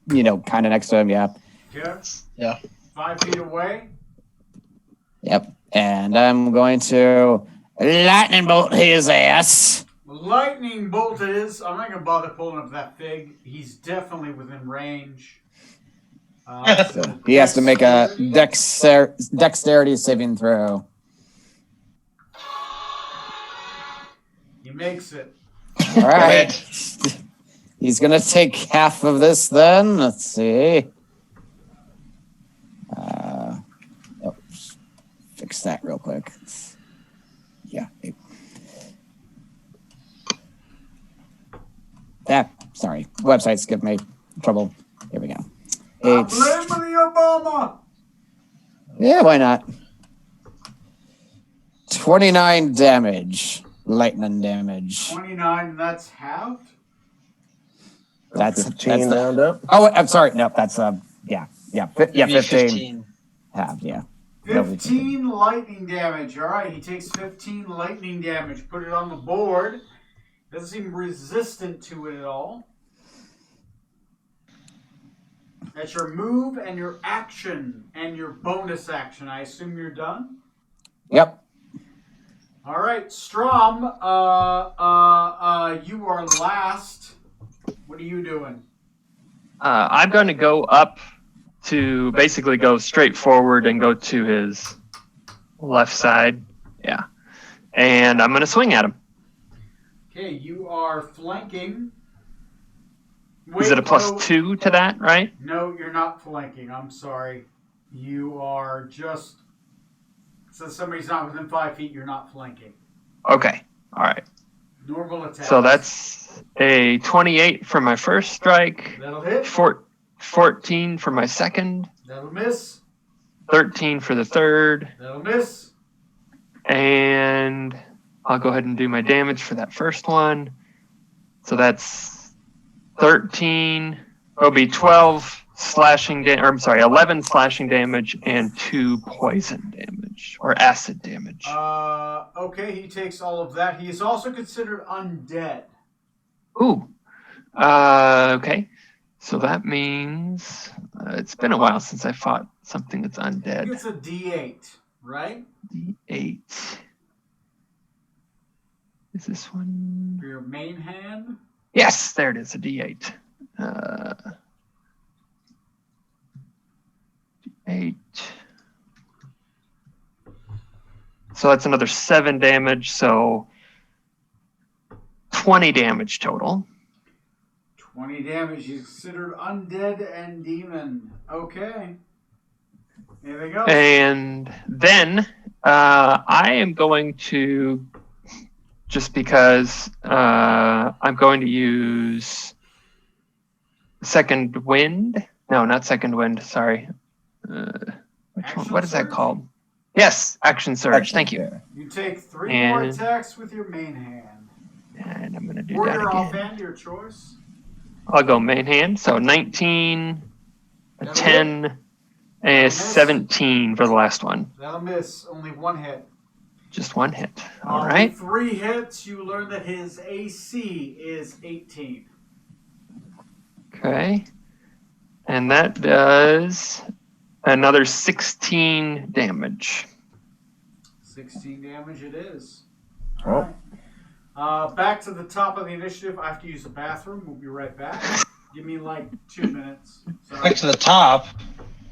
kind of next to him, yeah. Yeah. 5 feet away. Yep. And I'm going to lightning bolt his ass. Lightning bolt it is. I'm not going to bother pulling up that fig. He's definitely within range. So he has to make a dexterity saving throw. He makes it. All right. He's going to take half of this then. Let's see. Fix that real quick. Yeah. Sorry. Websites give me trouble. Here we go. I'm blaming Obama. Yeah, why not? 29 damage. Lightning damage. 29, and that's halved? That's 15 the, round up. oh, I'm sorry. No, that's yeah, 15. 15. Half, yeah. 15 lightning damage. All right, he takes 15 lightning damage. Put it on the board. Doesn't seem resistant to it at all. That's your move and your action and your bonus action. I assume you're done? Yep. All right, Strom, you are last. What are you doing? I'm going to go up to basically go straight forward and go to his left side. Yeah. And I'm going to swing at him. Okay, you are flanking. Is it a +2 to that, right? No, you're not flanking. I'm sorry. You are just... Since somebody's not within 5 feet, you're not flanking. Okay. All right. Normal attack. So that's a 28 for my first strike. That'll hit. 14 for my second. That'll miss. 13 for the third. That'll miss. And I'll go ahead and do my damage for that first one. So that's 13. It'll be 12 slashing damage, or I'm sorry, 11 slashing damage and 2 poison damage or acid damage. Okay, he takes all of that. He is also considered undead. Ooh. Okay. So that means it's been a while since I fought something that's I think undead. it's a D8, right? D8. Is this one? For your main hand. Yes, there it is, a D8. D8. So that's another 7 damage, so 20 damage total. 20 damage. He's considered undead and demon. Okay. There they go. And then I am going to, just because I'm going to use second wind. No, not second wind. Sorry. Which one? What is that called? Yes, action surge. Thank you. You take 3 more And- attacks with your main hand. And I'm going to do Or that your again. offhand, your choice. I'll go main hand. So 19, a That'll 10, and a 17 for the last one. That'll miss. Only 1 hit. Just 1 hit. All On right. 3 hits, you learn that his AC is 18. Okay. And that does another 16 damage. 16 damage it is. All right. Back to the top of the initiative. I have to use the bathroom. We'll be right back. Give me like 2 minutes. Sorry. Back to the top.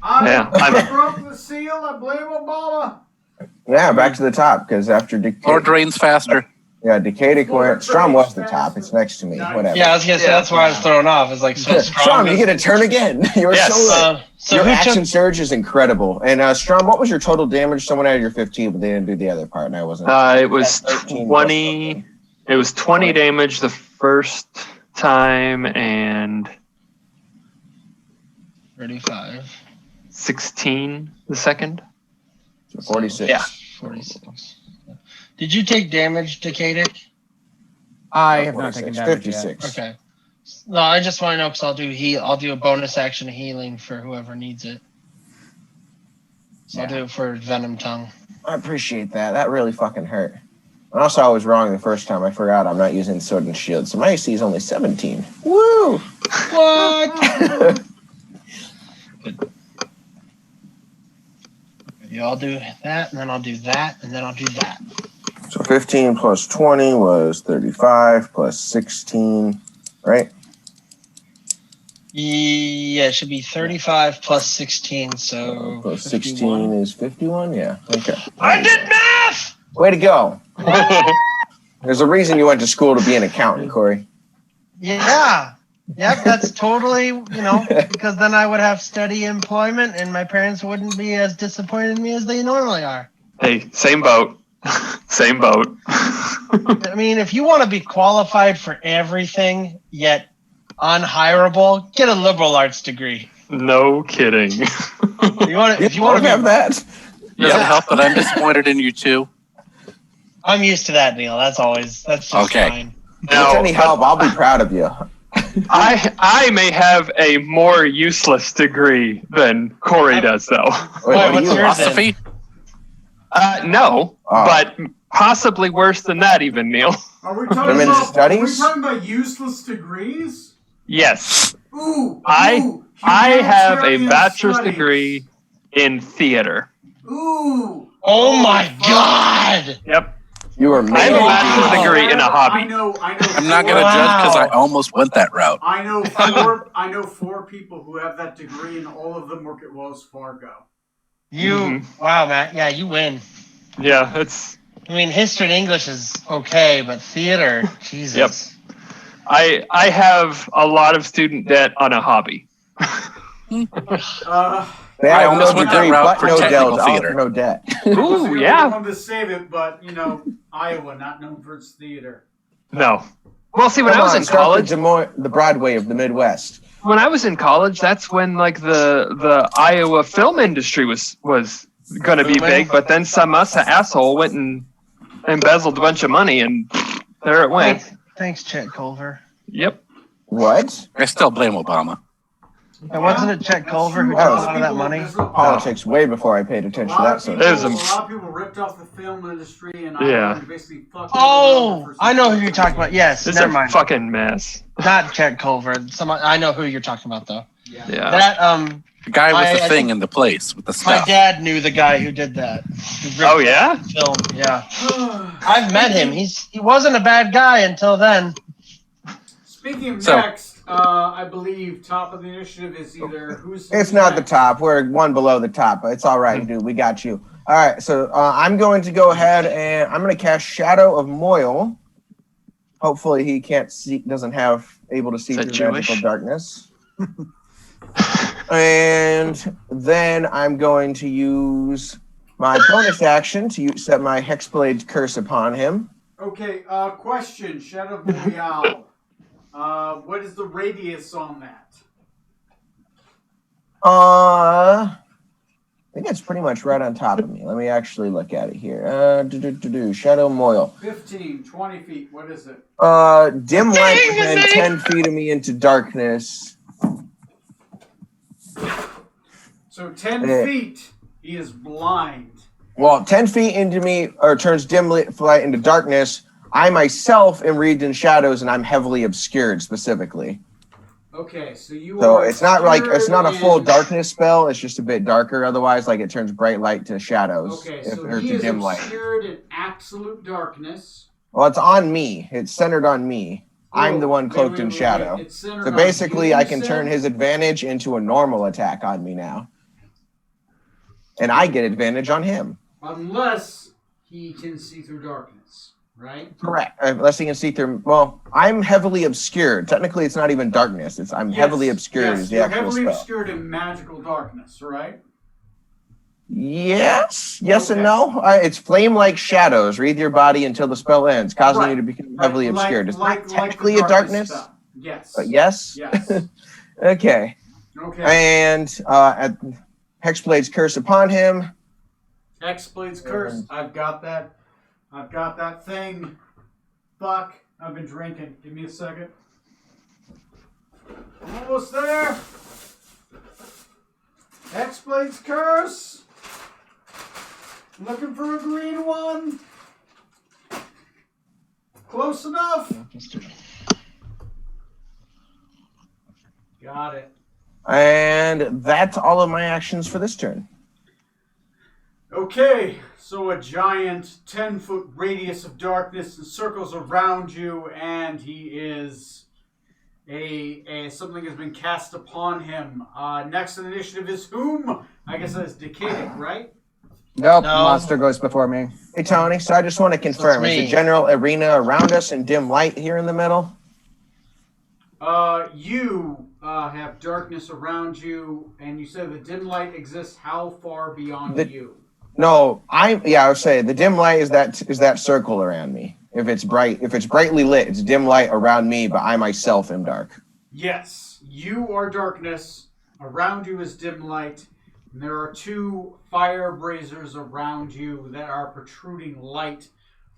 Yeah, I broke the seal. I blame Obama. Yeah, back to the top because after Or drains faster. Decatur went. Strom was the top. It's next to me. Whatever. Yeah, I was gonna say that's why I was thrown off. It's like so strong. Strom, you get a turn again. You're Yes. so So your who action took? surge is incredible. And Strom, what was your total damage? Someone added your 15, but they didn't do the other part, and I wasn't. It was 13 20. It was 20 damage the first time and 35. 16 the second. So 46. Yeah. 46. Did you take damage, Decatur? I have not taken damage yet. 56. Okay. No, I just want to know because I'll do a bonus action healing for whoever needs it. So I'll do it for Venom Tongue. I appreciate that. That really fucking hurt. And also, I was wrong the first time. I forgot I'm not using Sword and Shield, so my AC is only 17. Woo! What? Yeah, I'll do that, and then I'll do that, and then I'll do that. So 15 plus 20 was 35 plus 16, right? Yeah, it should be 35 plus 16, so Plus 51. 16 is 51? Yeah. Okay. I did math! Way to go. There's a reason you went to school to be an accountant, Corey. Yeah. Yep, that's totally, because then I would have steady employment and my parents wouldn't be as disappointed in me as they normally are. Hey, same boat. Same boat. I mean, if you want to be qualified for everything, yet unhireable, get a liberal arts degree. No kidding. If you want to have that? Does it help that I'm disappointed in you too? I'm used to that, Neil. That's just Okay. fine. If it's any help, I'll be proud of you. I may have a more useless degree than Corey does, though. Wait, what what's do you yours? Philosophy? No, Oh. but possibly worse than that, even, Neil. Are we Women's studies? about useless degrees? Yes, Ooh. I have a humanitarian bachelor's studies. degree in theater. Ooh. Oh my God! Yep. You were I have made a bachelor's degree in a hobby. I know. I'm not going to judge because I almost went that route. I know four people who have that degree, and all of them work at Wells Fargo. Wow, Matt. Yeah, you win. Yeah, it's. I mean, history and English is okay, but theater, Jesus. I have a lot of student debt on a hobby. They I have almost no went that degree, route but for no technical debt. theater. No debt. Ooh, yeah. I wanted to save it, but Iowa, not known for its theater. No. Well, see, when I was in Start college, the Broadway of the Midwest. when I was in college, that's when like the Iowa film industry was going to be big, but then some asshole went and embezzled a bunch of money, and there it went. Thanks, Chet Culver. Yep. What? I still blame Obama. And wasn't it Chet Culver who took Wow. a lot of that money? Politics way before I paid attention to that sort of It was thing. A lot of people ripped off the film industry and Yeah. basically fucked Oh, over I know who you're talking about. Yes, It's never a mind. fucking mess. Not Chet Culver. I know who you're talking about though. Yeah. Yeah. That The guy with I the thing think in the place with the my stuff. dad knew the guy who did that. Who ripped Oh, yeah? off the film. Yeah. I've met him. He wasn't a bad guy until then. Speaking of So- next, I believe top of the initiative is either who's. It's not the top. We're one below the top, but it's all right, dude. We got you. All right, so I'm going to go ahead and I'm going to cast Shadow of Moyle. Hopefully, he doesn't have able to see Is that through Jewish? magical darkness. And then I'm going to use my bonus action to set my Hexblade Curse upon him. Okay. Question: Shadow of Boreal. What is the radius on that? I think it's pretty much right on top of me. Let me actually look at it here. Shadow Moyle. 15, 20 feet. What is it? Dim light within 10 feet of me into darkness. So 10 Yeah. feet. He is blind. Well, 10 feet into me, or turns dim light into darkness. I myself am wreathed in shadows, and I'm heavily obscured specifically. Okay, so you. So are it's not like it's not a obscured full in- darkness spell. It's just a bit darker. Otherwise, like it turns bright light to shadows, Okay, or so he to is dim light. obscured in absolute darkness. Well, it's on me. It's centered on me. I'm the one cloaked in shadow. It's centered So on basically, you, I you can said? turn his advantage into a normal attack on me now. And I get advantage on him. Unless he can see through darkness, right? Correct. Unless he can see through. Well, I'm heavily obscured. Technically, it's not even darkness. I'm heavily obscured Yes, is the you're actual heavily spell. obscured in magical darkness, right? Yes and Okay. no. It's flame-like shadows. Wreathe your body until the spell ends, causing Right. you to become heavily Like- obscured. It's like not the technically a darkness, spell. Yes. but yes. Yes. Okay. Okay. And at Hexblade's curse upon him. Hexblade's curse. I've got that. I've got that thing. Fuck. I've been drinking. Give me a second. Almost there. Hexblade's curse. Looking for a green one. Close enough. Got it. And that's all of my actions for this turn. Okay, so a giant 10-foot radius of darkness encircles around you, and he is something has been cast upon him. Next in initiative is whom? I guess that's Decadic, right? Nope, No. monster goes before me. Hey, Tony, so I just want to confirm, is me. the general arena around us and dim light here in the middle? You have darkness around you, and you said the dim light exists how far beyond you? No, I would say the dim light is that circle around me. If it's brightly lit, it's dim light around me, but I myself am dark. Yes, you are darkness. Around you is dim light. And there are two fire braziers around you that are protruding light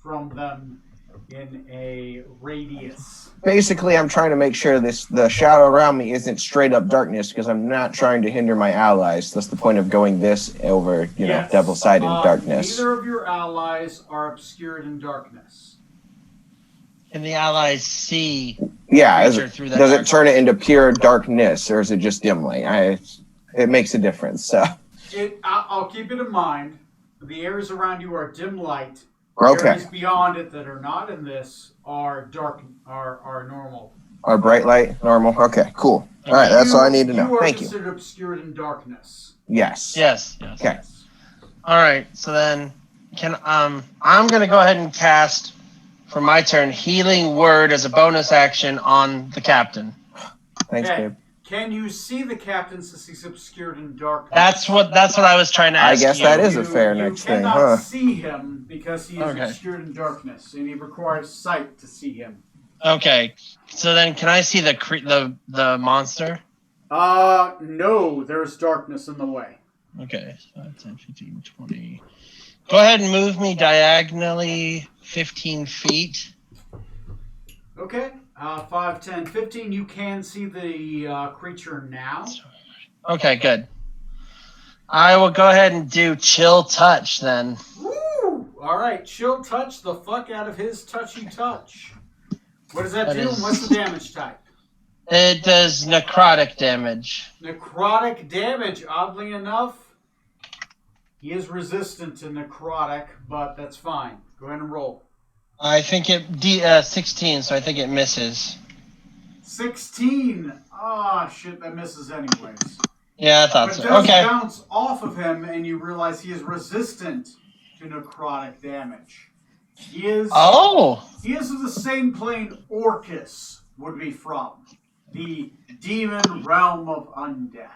from them in a radius. Basically, I'm trying to make sure the shadow around me isn't straight up darkness because I'm not trying to hinder my allies. That's the point of going this over, Yes. double-sided darkness. Neither of your allies are obscured in darkness. Can the allies see? Yeah, creature through that does it dark- turn it into pure darkness or is it just dim light? It makes a difference. So I'll keep it in mind. The areas around you are dim light. okay, Areas beyond it that are not in this are dark, are normal. our bright light, normal. Okay, cool. All right, that's all I need to know. You are Thank you. considered obscured in darkness. Yes. Yes. Okay. All right. So then, I'm gonna go ahead and cast for my turn Healing Word as a bonus action on the captain. Thanks, Okay. babe. Can you see the captain since he's obscured in darkness? That's what I was trying to I ask. guess you. that is a fair next thing, cannot huh? see him because he is Okay. obscured in darkness, and he requires sight to see him. Okay. So then, can I see the monster? No, there's darkness in the way. Okay. 5, 10, 15, 20. Go ahead and move me diagonally 15 feet. Okay, 5, 10, 15. You can see the creature now. Okay, good. I will go ahead and do Chill Touch then. Woo! All right, chill touch the fuck out of his touchy touch. What does that That do? is- And what's the damage type? It does necrotic damage. Necrotic damage, oddly enough. He is resistant to necrotic, but that's fine. Go ahead and roll. I think it 16, so I think it misses. 16. Ah, shit, that misses anyways. Yeah, I thought But it so. does Okay. bounce off of him, and you realize he is resistant to necrotic damage. He is Oh, he is of the same plane Orcus would be from. The demon realm of undeath.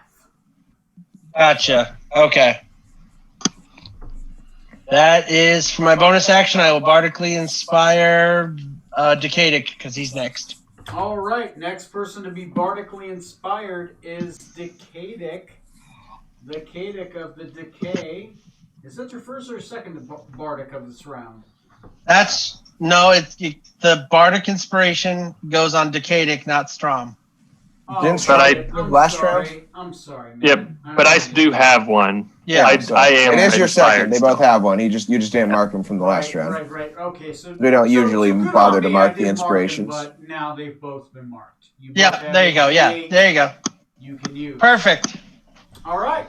gotcha. Okay. That is for my bonus action. I will bardically inspire Decadic because he's next. All right, next person to be bardically inspired is Decadic. Decadic of the Decay. Is that your first or second bardic of this round? That's no. The bardic inspiration goes on Decadic, not Strom. Oh, Didn't But I- shit, I'm last sorry. I'm sorry, man. Yep, but I do have one. Yeah. I am It is your inspired second. They still. both have one. You just didn't mark them from the last round. Right. Okay, so We don't so- usually so good bother on to me, mark I the did inspirations. them, but now they've both been marked. You both Yeah. have There you go. Yeah. a There you go. You can use. Perfect. All right.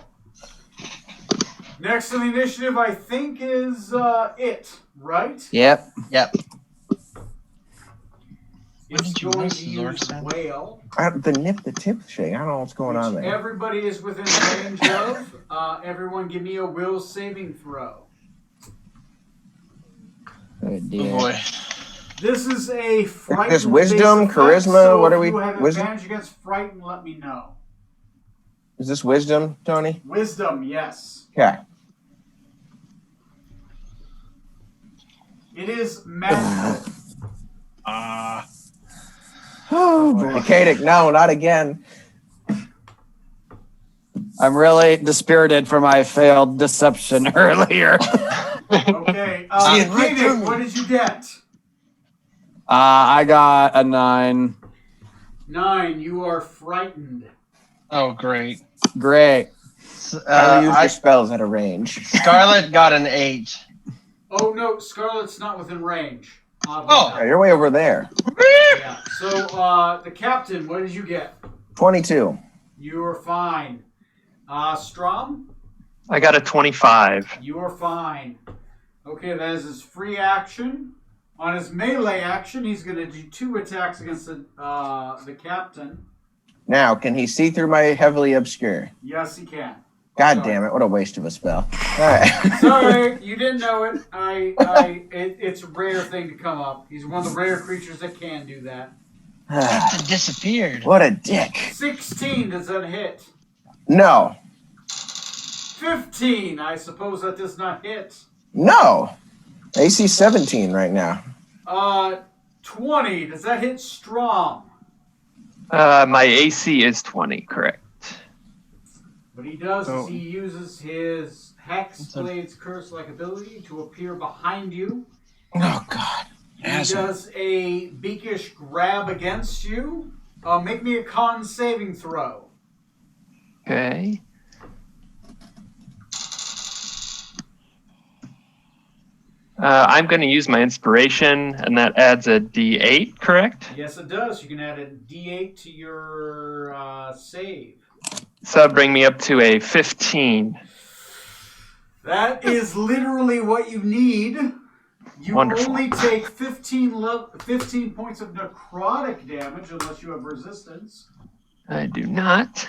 Next on the initiative, I think, is it, right? Yep. Yep. What It's did you going miss, to use Zorkson? whale, The tip shake. I don't know what's going on which there. everybody is within range of. Everyone give me a will saving throw. Oh, Oh dear. boy. This is a frightened. This wisdom, base effect, charisma, so what are if we- you have wisdom? advantage against frightened, let me know. Is this wisdom, Tony? Wisdom, yes. Okay. It is magical. Oh, Akadic, no, not again. I'm really dispirited for my failed deception earlier. Okay, See, right through Kaden, me. what did you get? I got a 9. 9. You are frightened. Oh, great. Great. How do you use I, your spells at a range? Scarlet got an 8. Oh no, Scarlet's not within range. Oh. Oh, you're way over there. Yeah. So, the captain, what did you get? 22. You are fine. Strom, I got a 25. you are fine. Okay, that is his free action. On his melee action, he's going to do 2 attacks against the captain. Now, can he see through my heavily obscure? Yes, he can. God Sorry. damn it, what a waste of a spell. Alright. Sorry, you didn't know it. It's a rare thing to come up. He's one of the rare creatures that can do that. It disappeared. What a dick. 16, does that hit? No. 15, I suppose that does not hit. No. AC 17 right now. 20, does that hit strong? My AC is 20, correct. What he does Oh. is he uses his Hex Blade's Curse-like ability to appear behind you. Oh, God. He Asshole. does a beakish grab against you. Make me a con saving throw. Okay. I'm going to use my inspiration, and that adds a D8, correct? Yes, it does. You can add a D8 to your save. So that'll bring me up to a 15. That is literally what you need. You Wonderful. only take 15 points of necrotic damage unless you have resistance. I do not.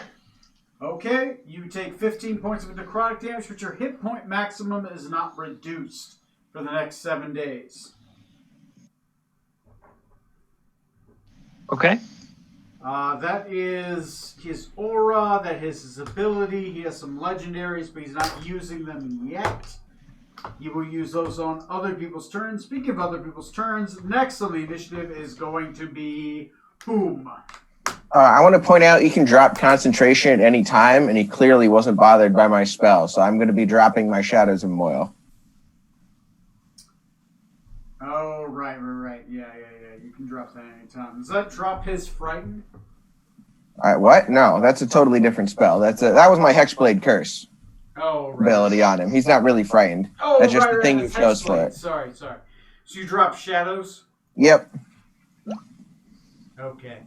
Okay, you take 15 points of necrotic damage, but your hit point maximum is not reduced for the next 7 days. Okay. That is his aura, that is his ability. He has some legendaries, but he's not using them yet. He will use those on other people's turns. Speaking of other people's turns, next on the initiative is going to be Whom. I want to point out you can drop concentration at any time, and he clearly wasn't bothered by my spell, so I'm going to be dropping my Shadows of Moil. Oh, right. Yeah. You can drop that any time. Does that drop his Frighten? What? No, that's a totally different spell. That was my Hexblade Curse Oh, right. ability on him. He's not really frightened. Oh, That's just right, the thing right, you it's chose for Hexblade. it. Sorry. So you drop Shadows? Yep. Okay.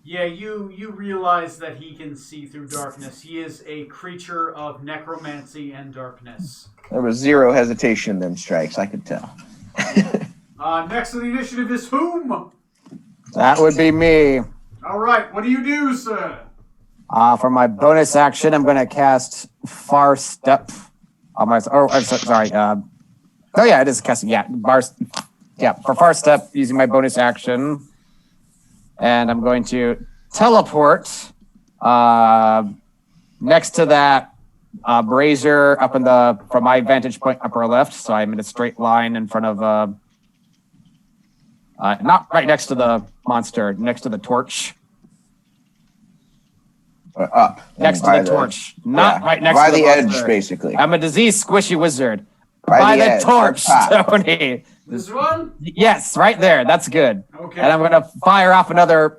Yeah, you realize that he can see through darkness. He is a creature of necromancy and darkness. There was zero hesitation in them strikes, I could tell. Next on the initiative is Whom? That would be me. All right, what do you do, sir? For my bonus action, I'm going to cast Far Step on my. Oh, I'm sorry. Oh yeah, it is casting. Yeah, for Far Step using my bonus action, and I'm going to teleport next to that brazier up from my vantage point upper left. So I'm in a straight line in front of. Not right next to the monster, next to the torch. Up. Next to By the torch. Not right next by to the the edge, monster. basically. I'm a diseased squishy wizard. By By the the edge, torch, up top. Tony. This one? Yes, right there. That's good. Okay. And I'm going to fire off another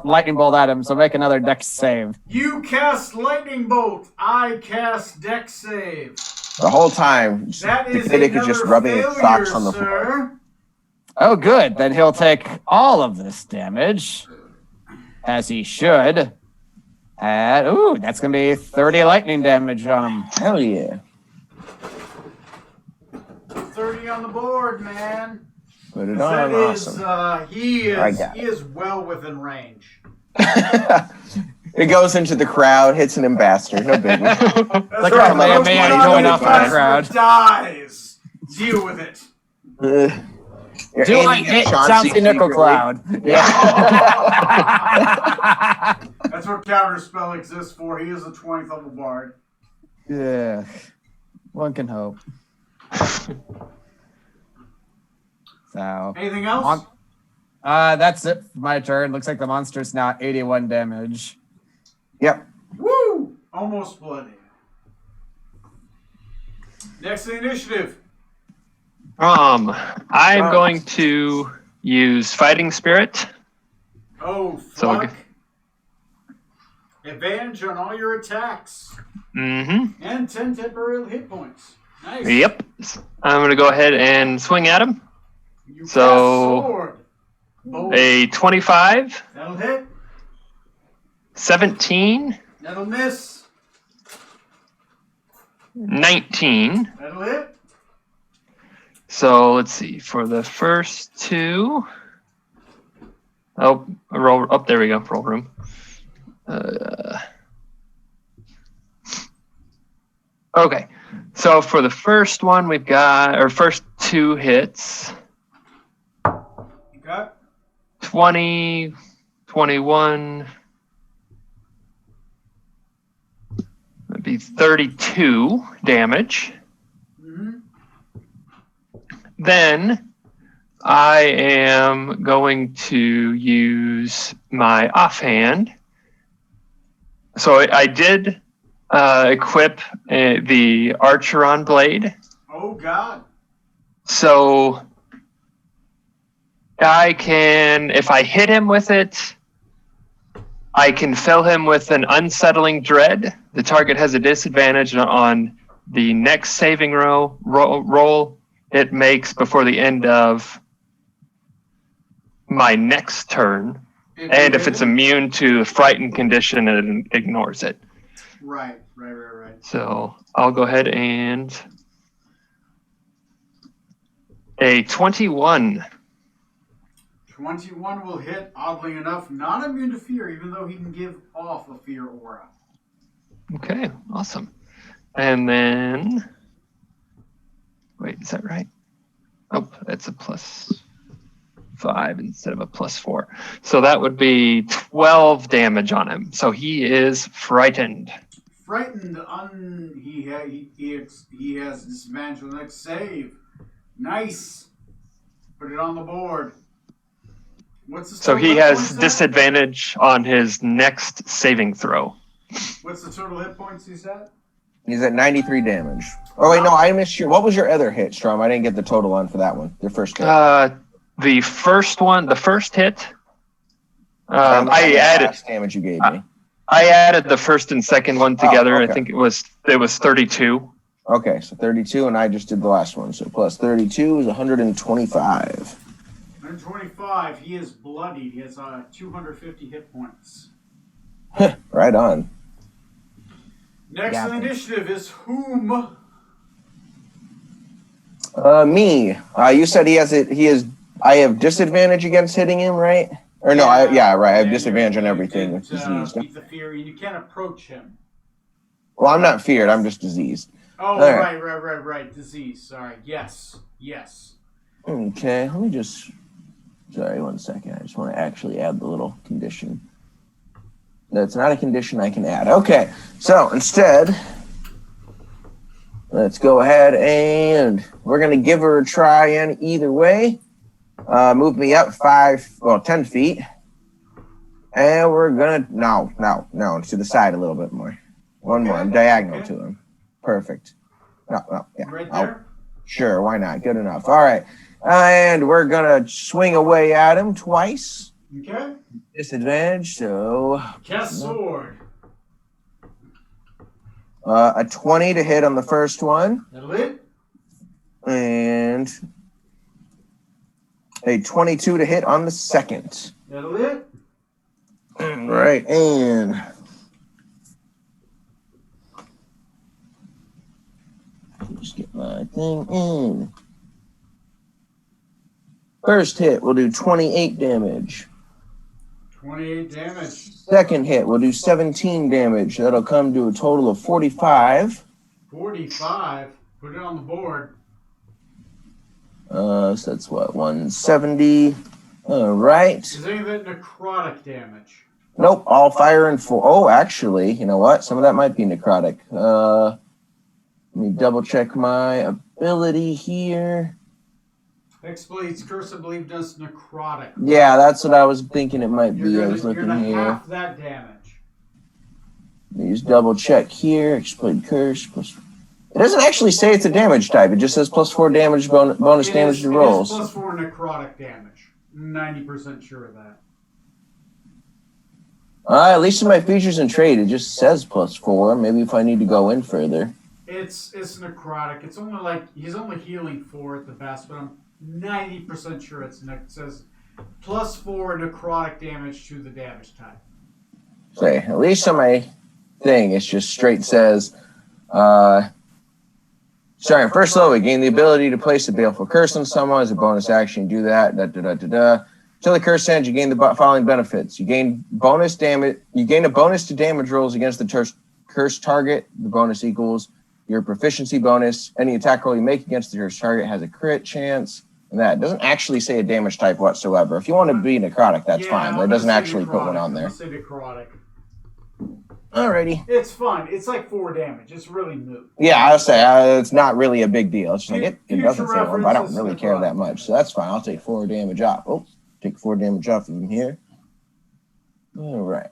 lightning bolt at him, so make another dex save. You cast Lightning Bolt. I cast Dex Save. The whole time, That the is kid is just another rubbing his failure, socks on the floor. sir. Oh, good. Then he'll take all of this damage, as he should. And, that's going to be 30 lightning damage on him. Hell yeah. 30 on the board, man. Put it That on. is, Awesome. he I is got he is well within range. It goes into the crowd, hits an ambassador. No biggie. That's Like right, a man folks, man one going of off the on the ambassador crowd. dies. Deal with it. You're Do I aiming at hit Chauncey Chauncey Nickel secretly. Cloud? Yeah. That's what counterspell exists for. He is a 20th level bard. Yeah. One can hope. So Anything else? that's it for my turn. Looks like the monster's now 81 damage. Yep. Woo! Almost bloody. Next in the initiative. I'm going to use Fighting Spirit. Oh, So fuck. Advantage on all your attacks. Mm-hmm. And 10 temporary hit points. Nice. Yep. I'm going to go ahead and swing at him. You So- cast sword. Boom. A 25, That'll hit. 17, That'll miss. 19. That'll hit. So let's see. For the first two. Oh, roll up. There we go. Roll room. Okay. So for the first one, we've got our first two hits. Okay. 20, 21. That'd be 32 damage. Mm-hmm. Then I am going to use my offhand. So I did equip the Archeron blade. Oh, God. So I can, if I hit him with it, I can fill him with an unsettling dread. The target has a disadvantage on the next saving roll it makes before the end of my next turn. And if it's immune to the frightened condition, it ignores it. Right. So I'll go ahead and a 21. 21 will hit, oddly enough, not immune to fear, even though he can give off a fear aura. Okay, awesome. And then, wait, is that right? Oh, that's a +5 instead of a +4. So that would be 12 damage on him. So he is frightened. Frightened, he has disadvantage on the next save. Nice. Put it on the board. What's the So total he hit has points at? disadvantage on his next saving throw. What's the total hit points he's at? He's at 93 damage. Oh, wait, no, I missed your... What was your other hit, Strom? I didn't get the total on for that one. Your first hit. The first one, the first hit, And I the added last damage you gave me. I added the first and second one together. okay. I think it was 32. Okay, so 32, and I just did the last one. So plus 32 is 125. 125. He is bloodied. He has 250 hit points. Right on. Next Yeah, in the initiative is whom? Me. You said he has it. He is. I have disadvantage against hitting him, right? Or no? Right. I have And disadvantage on you everything did, with disease. Beat the fear, and you can't approach him. Well, I'm not feared. I'm just diseased. Oh, All right. right. Disease. Sorry. Yes. Okay. Let me just. Sorry, 1 second. I just want to actually add the little condition. That's not a condition I can add. Okay. So instead, let's go ahead and we're gonna give her a try in either way. Move me up 10 feet. And we're gonna no, to the side a little bit more. One more. I'm diagonal to him. Perfect. No, yeah. Right there. Sure, why not? Good enough. All right. And we're gonna swing away at him twice. Okay. Disadvantage, so Cast sword. a 20 to hit on the first one. That'll hit. And a 22 to hit on the second. That'll hit. Right, and just get my thing in. First hit will do 28 damage. 28 damage. Second hit will do 17 damage. That'll come to a total of 45. 45. Put it on the board. So that's what, 170. All right. Is any of it necrotic damage? Nope, all fire and full. Oh, actually, you know what? Some of that might be necrotic. Let me double check my ability here. Hexblade's Curse, I believe, does necrotic. Yeah, that's what I was thinking it might be. You're I was gonna looking here. half that damage. Let me just double check here. Hexblade Curse plus. It doesn't actually say it's a damage type. It just says +4 damage bonus damage to rolls. It is +4 necrotic damage. 90% sure of that. At least in my features and trait, it just says +4. Maybe if I need to go in further. It's necrotic. It's only like he's only healing 4 at the best, but I'm 90% sure it says +4 necrotic damage to the damage type. Say, at least on my thing, it's just straight says, starting first level, we gain the ability to place a baleful curse on someone as a bonus action. Do that. Until the curse ends, you gain the following benefits. You gain bonus damage. You gain a bonus to damage rolls against the cursed target. The bonus equals your proficiency bonus. Any attack roll you make against the cursed target has a crit chance. And that doesn't actually say a damage type whatsoever. If you want to be necrotic, that's fine, but it doesn't actually put one on there. I'll say necrotic. Alrighty. It's fun. It's like 4 damage. It's really moot. Yeah, I'll say it's not really a big deal. It's just like it doesn't say one, but I don't references really to care necrotic. that much. So that's fine. I'll take 4 damage off. Oh, take 4 damage off of him here. All right.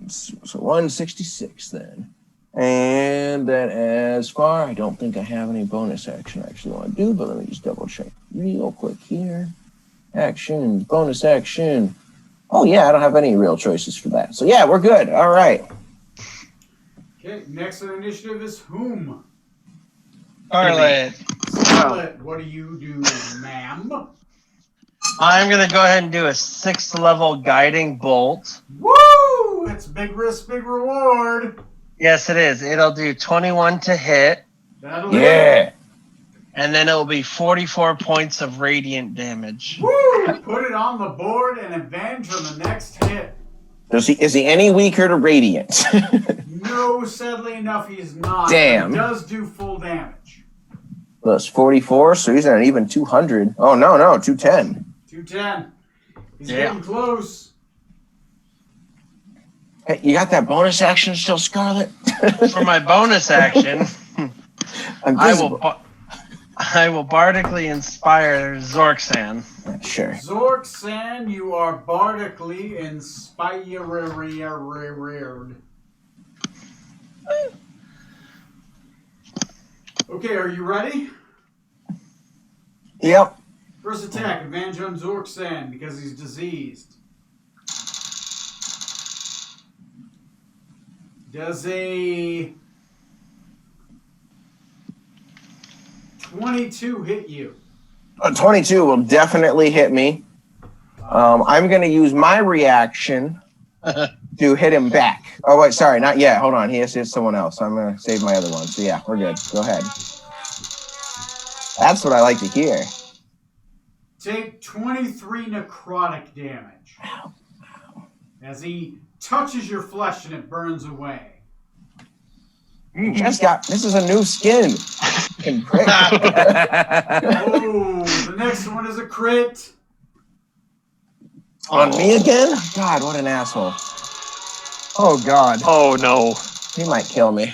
So 166 then. And then as far, I don't think I have any bonus action I actually want to do, but let me just double check real quick here. Action, bonus action. Oh yeah, I don't have any real choices for that. So yeah, we're good. All right. Okay, next on the initiative is whom? Scarlet. Scarlet, what do you do, ma'am? I'm going to go ahead and do a 6th level guiding bolt. Woo! It's big risk, big reward. Yes, it is. It'll do 21 to hit, That'll hit. Yeah. and then it'll be 44 points of radiant damage. Woo! Put it on the board and advantage on the next hit. Is he any weaker to radiant? No, sadly enough, he's not. Damn. He does do full damage. Plus 44, so he's at an even 200. Oh no, 210. 210. He's Yeah. getting close. Hey, you got that bonus action still, Scarlet? For my bonus action, I will bardically inspire Zorksan. Sure. Zorksan, you are bardically inspired. Okay, are you ready? Yep. First attack, advantage on Zorksan because he's diseased. Does a 22 hit you? A 22 will definitely hit me. I'm going to use my reaction to hit him back. Oh, wait, sorry, not yet. Hold on. He has to hit someone else. I'm going to save my other one. So, yeah, we're good. Go ahead. That's what I like to hear. Take 23 necrotic damage. As he touches your flesh and it burns away. This is a new skin. Fucking prick. Oh, the next one is a crit. On me again? God, what an asshole. Oh, God. Oh no. He might kill me.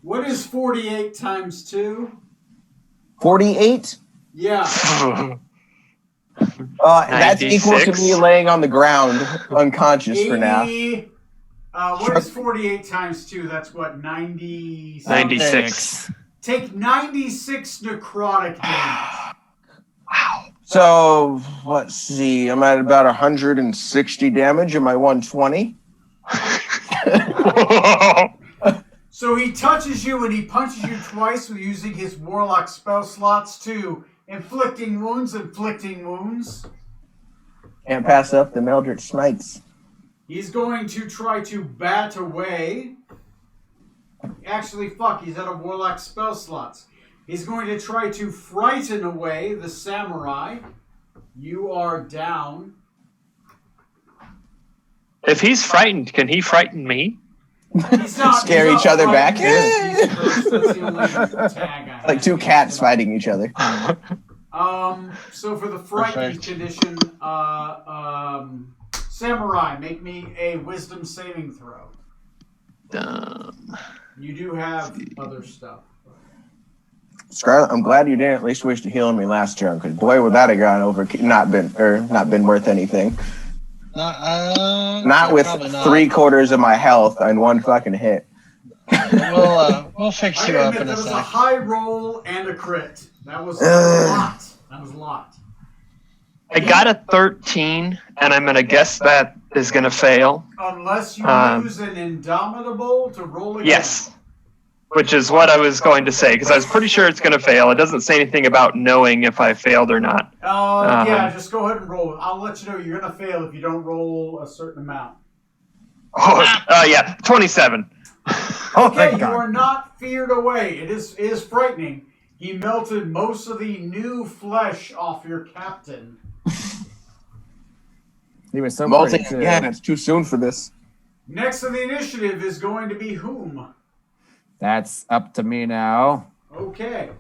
What is 48 times 2? 48? Yeah. That's equal to 96? me laying on the ground, unconscious for now. 80. What is 48 times 2? That's what, 90? 96. Take 96 necrotic damage. So, let's see. I'm at about 160 damage in my 120. So he touches you and he punches you twice with using his warlock spell slots too. Inflicting wounds. Can't pass up the Meldritch Smites. He's going to try to bat away. Actually, fuck, he's out of warlock spell slots. He's going to try to frighten away the samurai. You are down. If he's frightened, can he frighten me? He's not, Scare he's each not other back. frightened. He's cursed. That's the only tag I Like have. two cats fighting each other. So for the frightened Perfect. condition, samurai, make me a wisdom saving throw. You do have other stuff. Scarlet, I'm glad you didn't at least wish to heal me last turn, because boy, would that have gone over, not been worth anything. Not with probably not. 3/4 of my health and one fucking hit. We'll fix I you up admit in a that was a sec. high roll and a crit. That was a lot. That was a lot. I got a 13, and I'm gonna guess that is gonna fail. Unless you Um, use an indomitable to roll again. Yes, which is what I was going to say because I was pretty sure it's gonna fail. It doesn't say anything about knowing if I failed or not. Yeah, just go ahead and roll it. I'll let you know you're going to fail if you don't roll a certain amount. Yeah, 27. Oh, Okay, thank you God. are not feared away. It is frightening. He melted most of the new flesh off your captain. He was so Molting pretty, too. again, it's too soon for this. Next on the initiative is going to be whom? That's up to me now. Okay.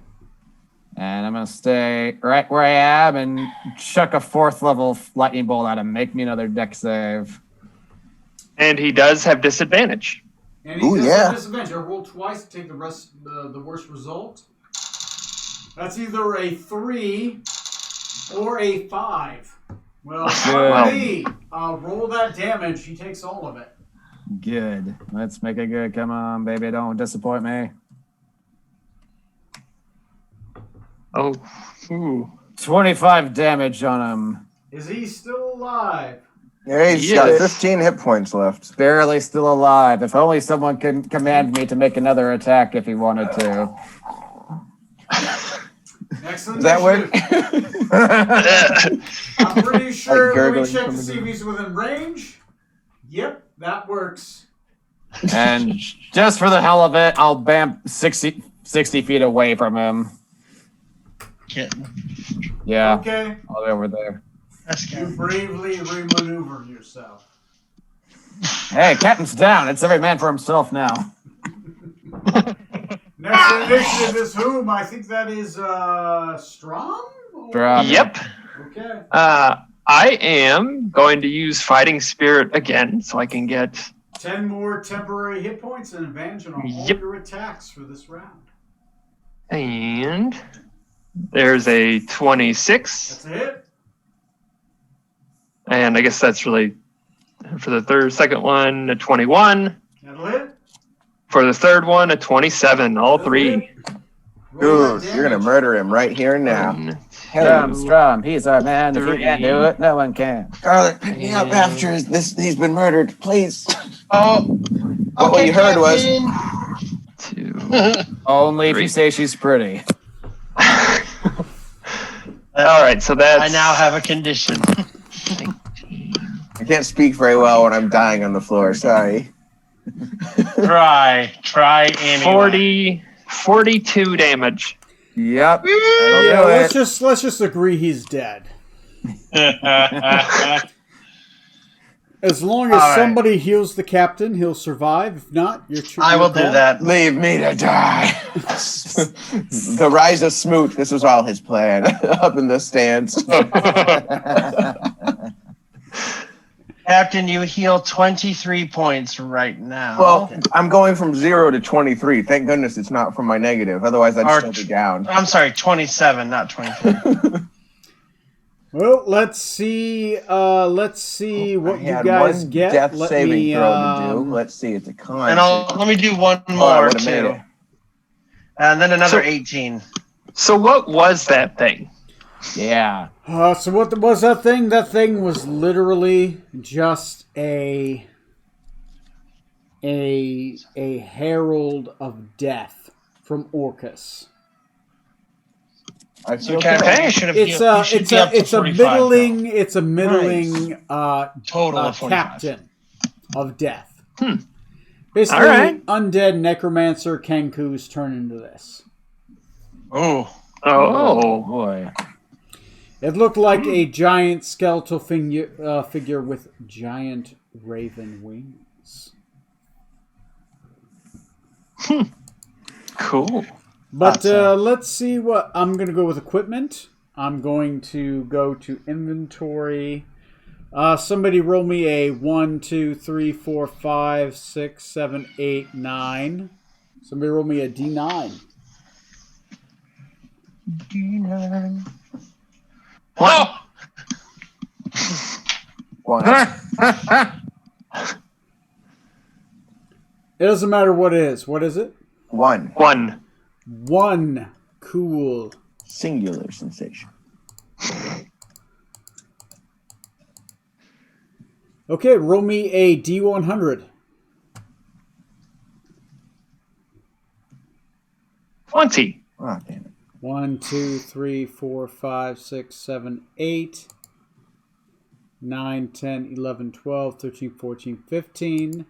And I'm going to stay right where I am and chuck a 4th level lightning bolt at him. Make me another deck save. And he does have disadvantage. And he Ooh, does yeah. have disadvantage. I roll twice to take the worst result. That's either a 3 or a 5. Well, Good. roll that damage. He takes all of it. Good. Let's make it good. Come on, baby. Don't disappoint me. Oh, ooh. 25 damage on him. Is he still alive? Yeah, he's got Yes. 15 hit points left. Barely still alive. If only someone could command me to make another attack if he wanted to. Next on Does the that work? initiative. I'm pretty sure. Let me gurgling check from to the see if he's within range. Yep, that works. And just for the hell of it, I'll bam 60 feet away from him. Kitten. Yeah, Okay. I'll be over there. That's You good. bravely remaneuver yourself. Hey, Captain's down. It's every man for himself now. Next on the initiative is whom? I think that is Strom? Strom. Yep. Okay. I am going to use Fighting Spirit again so I can get 10 more temporary hit points and advantage on all Yep. your attacks for this round. And there's a 26. That's a hit. And I guess that's really for the second one, a 21. That'll hit. For the third one, a 27. All three. Roll Dude, that you're gonna damage. murder him right here and now. Strom, he's our man. If he can't do it, no one can. Scarlet, pick me up after this. He's been murdered, please. Oh, What you heard was- Captain. 2. Only if Three. you say she's pretty. All right, so that's. I now have a condition. I can't speak very well when I'm dying on the floor. Sorry. Try anyway. 42 damage. Yep. Yeah, let's just agree he's dead. As long as All right. somebody heals the captain, he'll survive. If not, you're I will do that. Leave me to die. The rise of Smoot. This was all his plan. Up in the stands. Captain, you heal 23 points right now. Well, I'm going from 0 to 23. Thank goodness it's not from my negative. Otherwise, I'd still be down. I'm sorry, 27, not 23. Well, let's see. Let's see what I you had guys one get. death Let saving me, throw to do. Let's see. It's a con. And let me do one I more would've made too. it. And then another So- 18. So, what was that thing? Yeah. So what was that thing? That thing was literally just a herald of death from Orcus. I feel Captain, Okay. you should have It's healed- you should be up to 45 a middling total of 45. captain of death. Basically, All right. undead necromancer Kenku's turn into this. Oh, Oh, boy. It looked like a giant skeletal figure with giant raven wings. cool. But Awesome. let's see what... I'm going to go with equipment. I'm going to go to inventory. Somebody roll me a 1, 2, 3, 4, 5, 6, 7, 8, 9. Somebody roll me a D9. What? One. It doesn't matter what it is. What is it? One. 1. 1. Cool. Singular sensation. Okay, roll me a D100. 20. Oh, damn it. 1, 2, 3, 4, 5, 6, 7, 8, 9, 10, 11, 12, 13, 14, 15,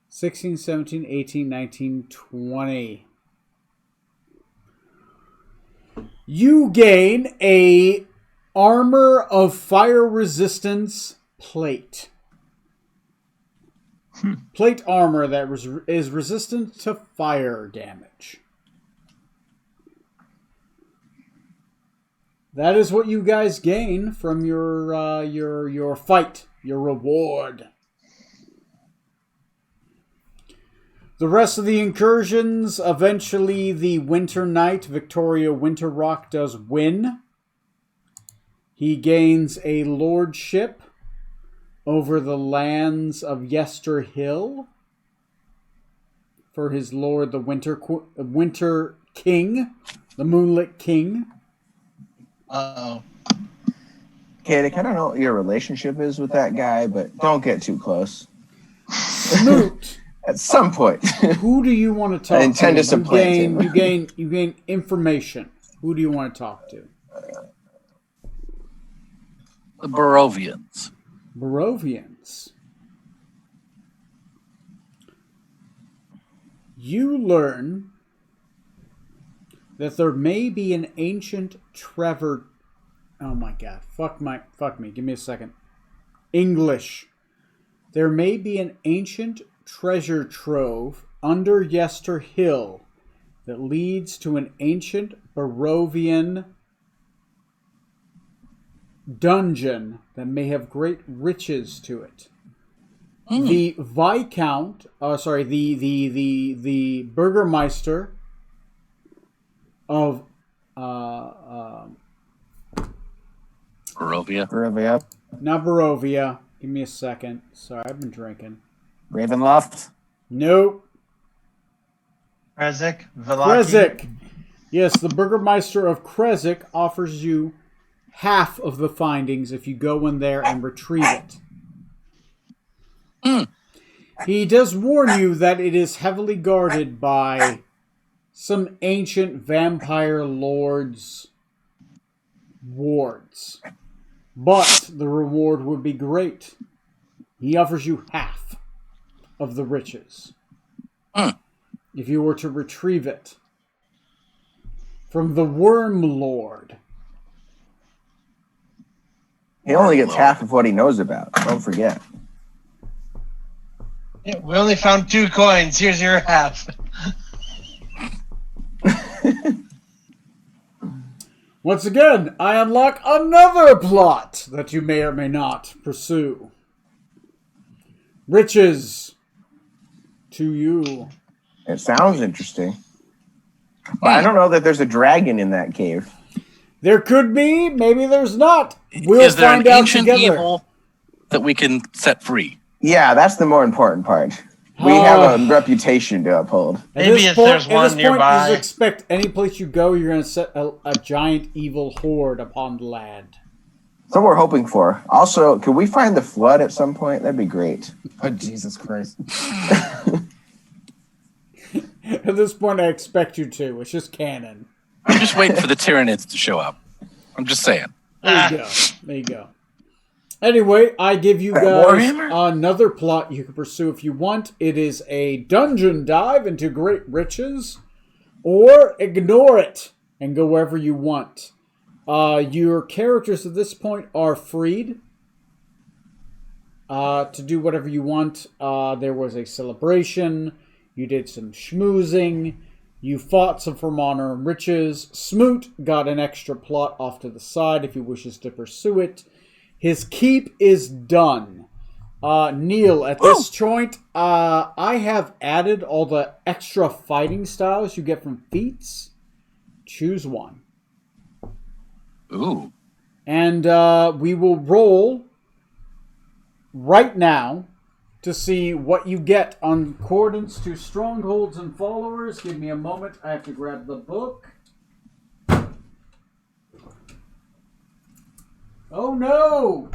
16, 17, 18, 19, 20. You gain a armor of fire resistance plate. Plate armor that is resistant to fire damage. That is what you guys gain from your fight, your reward. The rest of the incursions, eventually the Winter Knight, Victoria Winterrock, does win. He gains a lordship over the lands of Yester Hill for his lord, the Winter King, the Moonlit King. Uh-oh. Kadic, I don't know what your relationship is with that guy, but don't get too close. Smoot. At some point. Who do you want to talk I intend to to? supplant him. You gain information. Who do you want to talk to? The Barovians. Barovians. You learn that there may be an ancient Trevor. Oh my god. Fuck me. Give me a second. English. There may be an ancient treasure trove under Yester Hill that leads to an ancient Barovian dungeon that may have great riches to it. The Viscount, the Burgermeister of Barovia. Barovia. not Barovia. Give me a second. Sorry, I've been drinking. Ravenloft. Nope. Krezk, Velaki. Krezk. Yes, the Burgermeister of Krezk offers you half of the findings if you go in there and retrieve it. He does warn you that it is heavily guarded by some ancient vampire lords' wards. But the reward would be great. He offers you half of the riches if you were to retrieve it from the Worm Lord. He only gets half of what he knows about. Don't forget. Yeah, we only found 2 coins. Here's your half. Once again, I unlock another plot that you may or may not pursue. Riches to you. It sounds interesting. But I don't know that there's a dragon in that cave. There could be, maybe there's not. We'll Is there find an out ancient together. evil that we can set free? Yeah, that's the more important part. We have a reputation to uphold. At Maybe this if point- there's at one this point, nearby. you just expect any place you go, you're going to set a giant evil horde upon the land. That's what we're hoping for. Also, could we find the flood at some point? That'd be great. Oh, Jesus Christ. At this point, I expect you to. It's just canon. I'm just waiting for the Tyranids to show up. I'm just saying. There you go. There you go. Anyway, I give you guys Warhammer? another plot you can pursue if you want. It is a dungeon dive into great riches or ignore it and go wherever you want. Your characters at this point are freed to do whatever you want. There was a celebration. You did some schmoozing. You fought some for honor and riches. Smoot got an extra plot off to the side if he wishes to pursue it. His keep is done. Neil, at this joint, I have added all the extra fighting styles you get from feats. Choose one. Ooh. And we will roll right now to see what you get on accordance to strongholds and followers. Give me a moment. I have to grab the book. Oh no!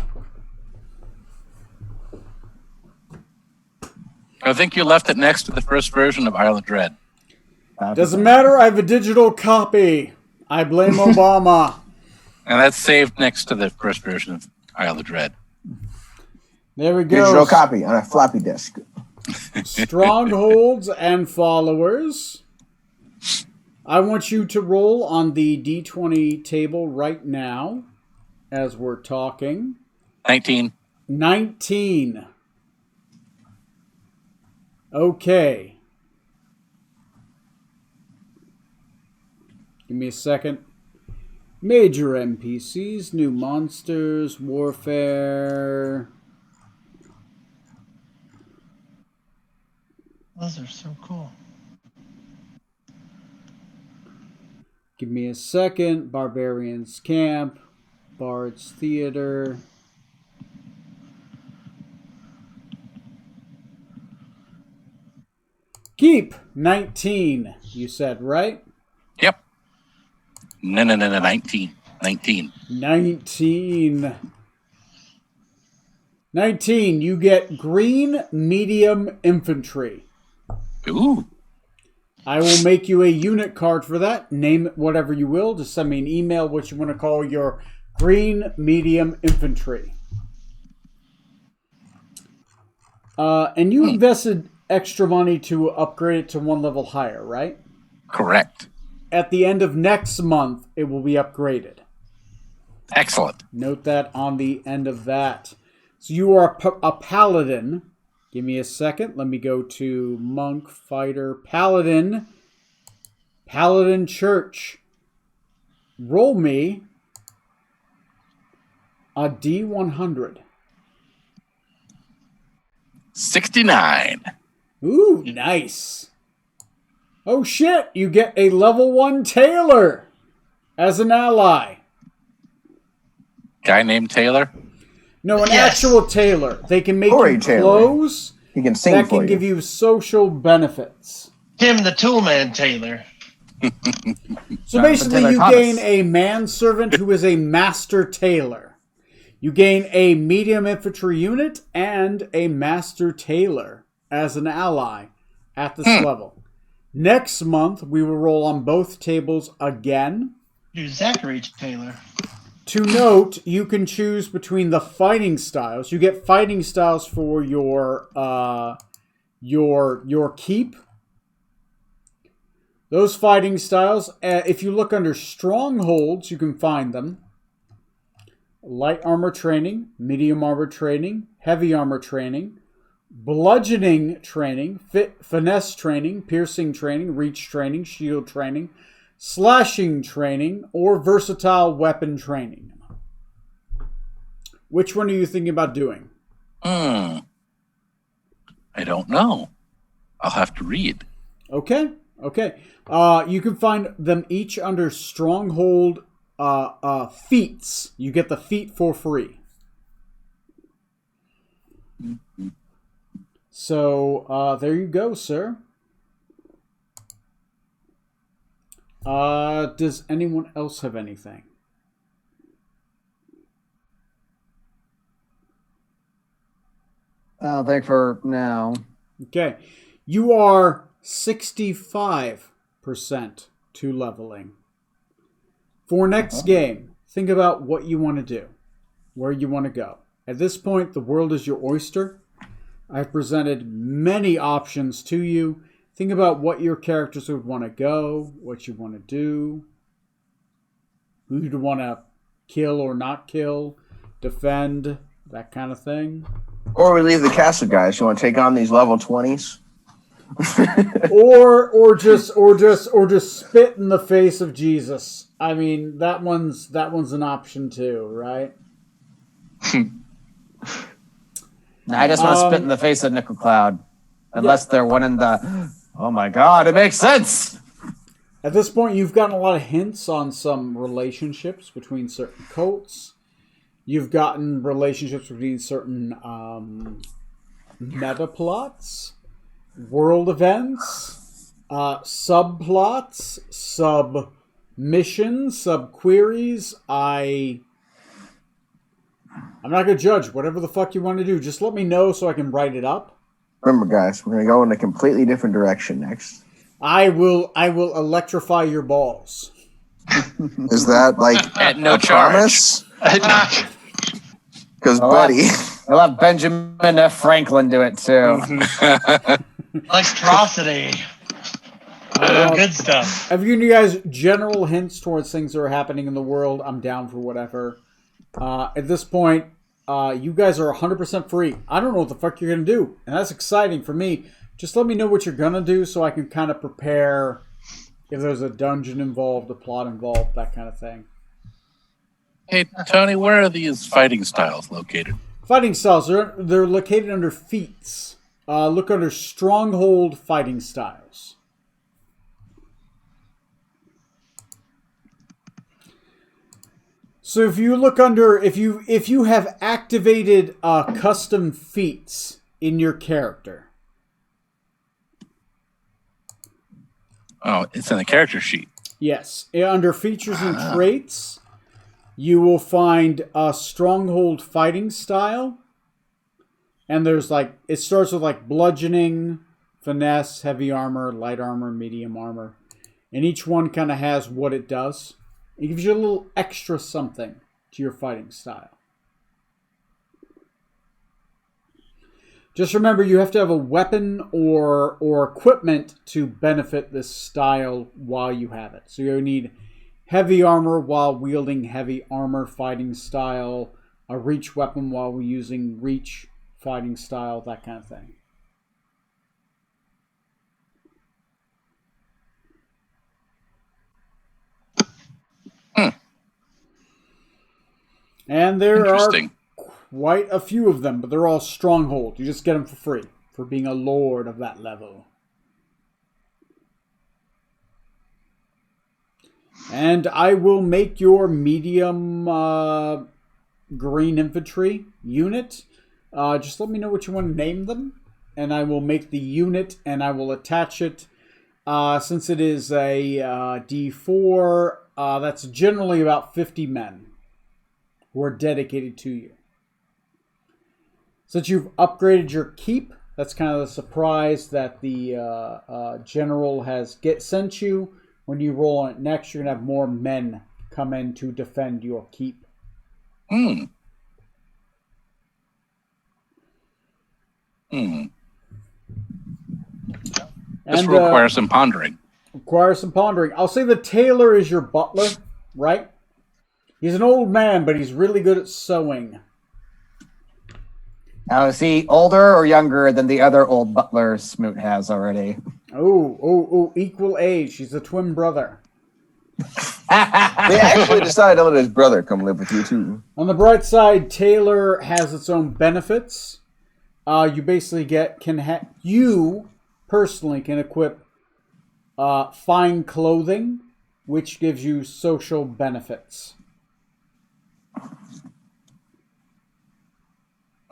I think you left it next to the first version of Isle of Dread. Doesn't matter. I have a digital copy. I blame Obama. And that's saved next to the first version of Isle of Dread. There we go. Digital copy on a floppy disk. Strongholds and followers. I want you to roll on the D20 table right now as we're talking. 19. 19. Okay. Give me a second. Major NPCs, new monsters, warfare. Those are so cool. Give me a second. Barbarians Camp, Bard's Theater. Keep 19, you said, right? Yep. No, 19. 19. 19. 19, you get green medium infantry. Ooh. I will make you a unit card for that. Name it whatever you will. Just send me an email what you want to call your green medium infantry. And you invested extra money to upgrade it to one level higher, right? Correct. At the end of next month, it will be upgraded. Excellent. Note that on the end of that. So you are a paladin. Give me a second. Let me go to monk, fighter, paladin. Paladin church. Roll me a D100. 69. Ooh, nice. Oh shit, you get a level 1 tailor as an ally. Guy named Taylor. No, an Yes. actual tailor. They can make Corey you Taylor. clothes He can sing that for can you. give you social benefits. Tim the Toolman Taylor. So Jonathan basically, Taylor you Thomas. gain a manservant who is a master tailor. You gain a medium infantry unit and a master tailor as an ally at this level. Next month, we will roll on both tables again. Do Zachary Taylor. To note, you can choose between the fighting styles. You get fighting styles for your keep. Those fighting styles, if you look under strongholds, you can find them. Light armor training, medium armor training, heavy armor training, bludgeoning training, finesse training, piercing training, reach training, shield training, slashing training, or versatile weapon training. Which one are you thinking about doing? I don't know. I'll have to read. Okay. You can find them each under stronghold feats. You get the feat for free. So there you go, sir. Does anyone else have anything? I don't think for now. Okay. You are 65% to leveling. For next game, think about what you want to do, where you want to go. At this point, the world is your oyster. I've presented many options to you. Think about what your characters would want to go, what you want to do, who you'd want to kill or not kill, defend, that kind of thing. Or we leave the castle guys. You want to take on these level 20s? or just spit in the face of Jesus. I mean, that one's an option too, right? I just want to spit in the face of Nickel Cloud. Unless they're one in the... Oh my god, it makes sense! At this point, you've gotten a lot of hints on some relationships between certain cults. You've gotten relationships between certain meta plots, world events, subplots, submissions, subqueries. I'm not going to judge. Whatever the fuck you want to do, just let me know so I can write it up. Remember, guys, we're going to go in a completely different direction next. I will electrify your balls. Is that like At no a charge. promise? Because, buddy, I'll have Benjamin F. Franklin do it too. Electrocity. Good stuff. I've given you guys general hints towards things that are happening in the world. I'm down for whatever. At this point, you guys are 100% free. I don't know what the fuck you're going to do. And that's exciting for me. Just let me know what you're going to do so I can kind of prepare if there's a dungeon involved, a plot involved, that kind of thing. Hey, Tony, where are these fighting styles located? Fighting styles, they're located under feats. Look under stronghold fighting styles. So if you look under, if you have activated custom feats in your character. Oh, it's in the character sheet. Yes, under features and traits, you will find a stronghold fighting style. And there's like, it starts with like bludgeoning, finesse, heavy armor, light armor, medium armor. And each one kind of has what it does. It gives you a little extra something to your fighting style. Just remember, you have to have a weapon or equipment to benefit this style while you have it. So you need heavy armor while wielding heavy armor fighting style, a reach weapon while using reach fighting style, that kind of thing. And there are quite a few of them, but they're all stronghold. You just get them for free for being a lord of that level. And I will make your medium green infantry unit. Just let me know what you want to name them, and I will make the unit and I will attach it. Since it is a D4, that's generally about 50 men who are dedicated to you. Since you've upgraded your keep, that's kind of the surprise that the general has sent you. When you roll on it next, you're going to have more men come in to defend your keep. This requires some pondering. Requires some pondering. I'll say the tailor is your butler, right? He's an old man, but he's really good at sewing. Now, is he older or younger than the other old butler Smoot has already? Oh, equal age. He's a twin brother. they actually decided to let his brother come live with you, too. On the bright side, tailor has its own benefits. You basically you personally can equip fine clothing, which gives you social benefits.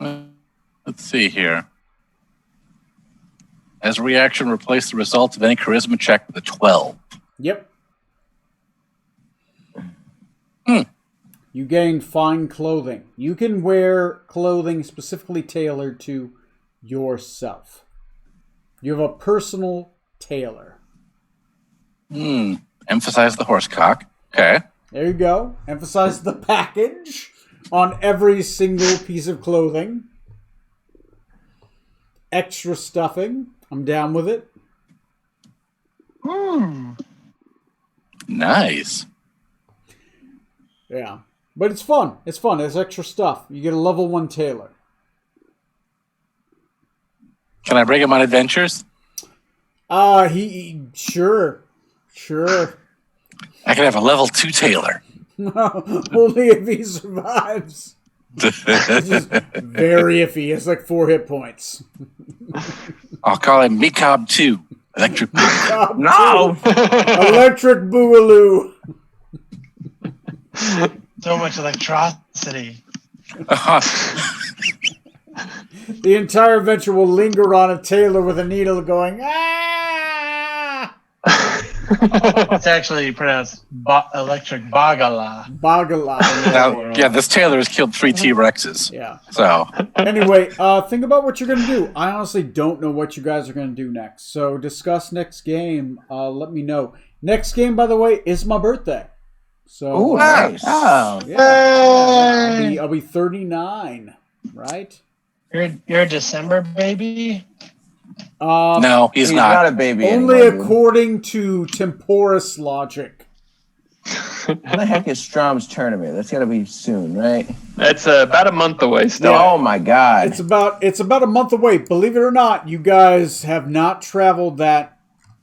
Let's see here. As a reaction, replace the result of any charisma check with a 12. Yep. You gain fine clothing. You can wear clothing specifically tailored to yourself. You have a personal tailor. Emphasize the horsecock. Okay. There you go. Emphasize the package on every single piece of clothing. Extra stuffing. I'm down with it. Nice. Yeah. But it's fun. It's fun. There's extra stuff. You get a level 1 tailor. Can I bring him on adventures? Sure. I can have a level 2 tailor. Only if he survives. It's just very iffy. It's like 4 hit points. I'll call him Mecob 2. Electric. No! Electric Boogaloo. So much electricity. The entire adventure will linger on a tailor with a needle going, ah! It's actually pronounced electric bagala. Bagala. Now, yeah, this tailor has killed 3 T-Rexes. Yeah. So, Anyway, think about what you're going to do. I honestly don't know what you guys are going to do next. So discuss next game. Let me know. Next game, by the way, is my birthday. So Ooh, nice. Oh. yeah. I'll be 39, right? You're a December baby? no, he's He's not. not a baby Only anymore, dude. according to temporis logic. When the heck is Strom's tournament? That's got to be soon, right? It's about a month away still. Oh my God! It's about a month away. Believe it or not, you guys have not traveled that.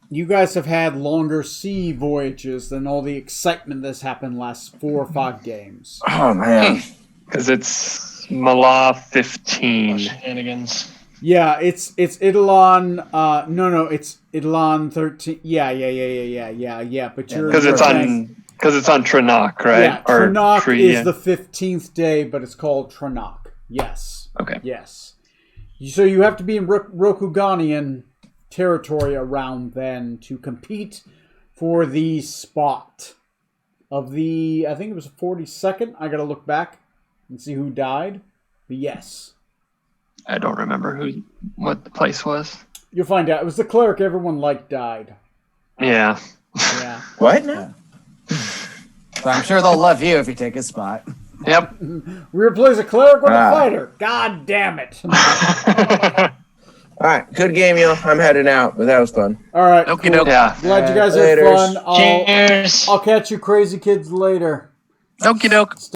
You guys have had longer sea voyages than all the excitement that's happened last 4 or 5 games. Oh man! Because it's Malah 15. Shenanigans. Yeah, it's Eidolon. No, it's Eidolon 13. Yeah. But you're Because it's on Tranok, right? Yeah, Or Tranok Tree- is the 15th day, but it's called Tranok. Yes. Okay. Yes. So you have to be in Rokuganian territory around then to compete for the spot of the, I think it was 42nd. I got to look back and see who died. But yes. I don't remember what the place was. You'll find out. It was the cleric everyone liked died. Yeah. Yeah. What now? So I'm sure they'll love you if you take his spot. Yep. We replace a cleric with a Ah. fighter. God damn it. All right, good game, yo. I'm heading out, but that was fun. All right. Okie Cool. doke. Yeah. Glad you guys had Laters. fun. Cheers. I'll catch you crazy kids later. Okie doke.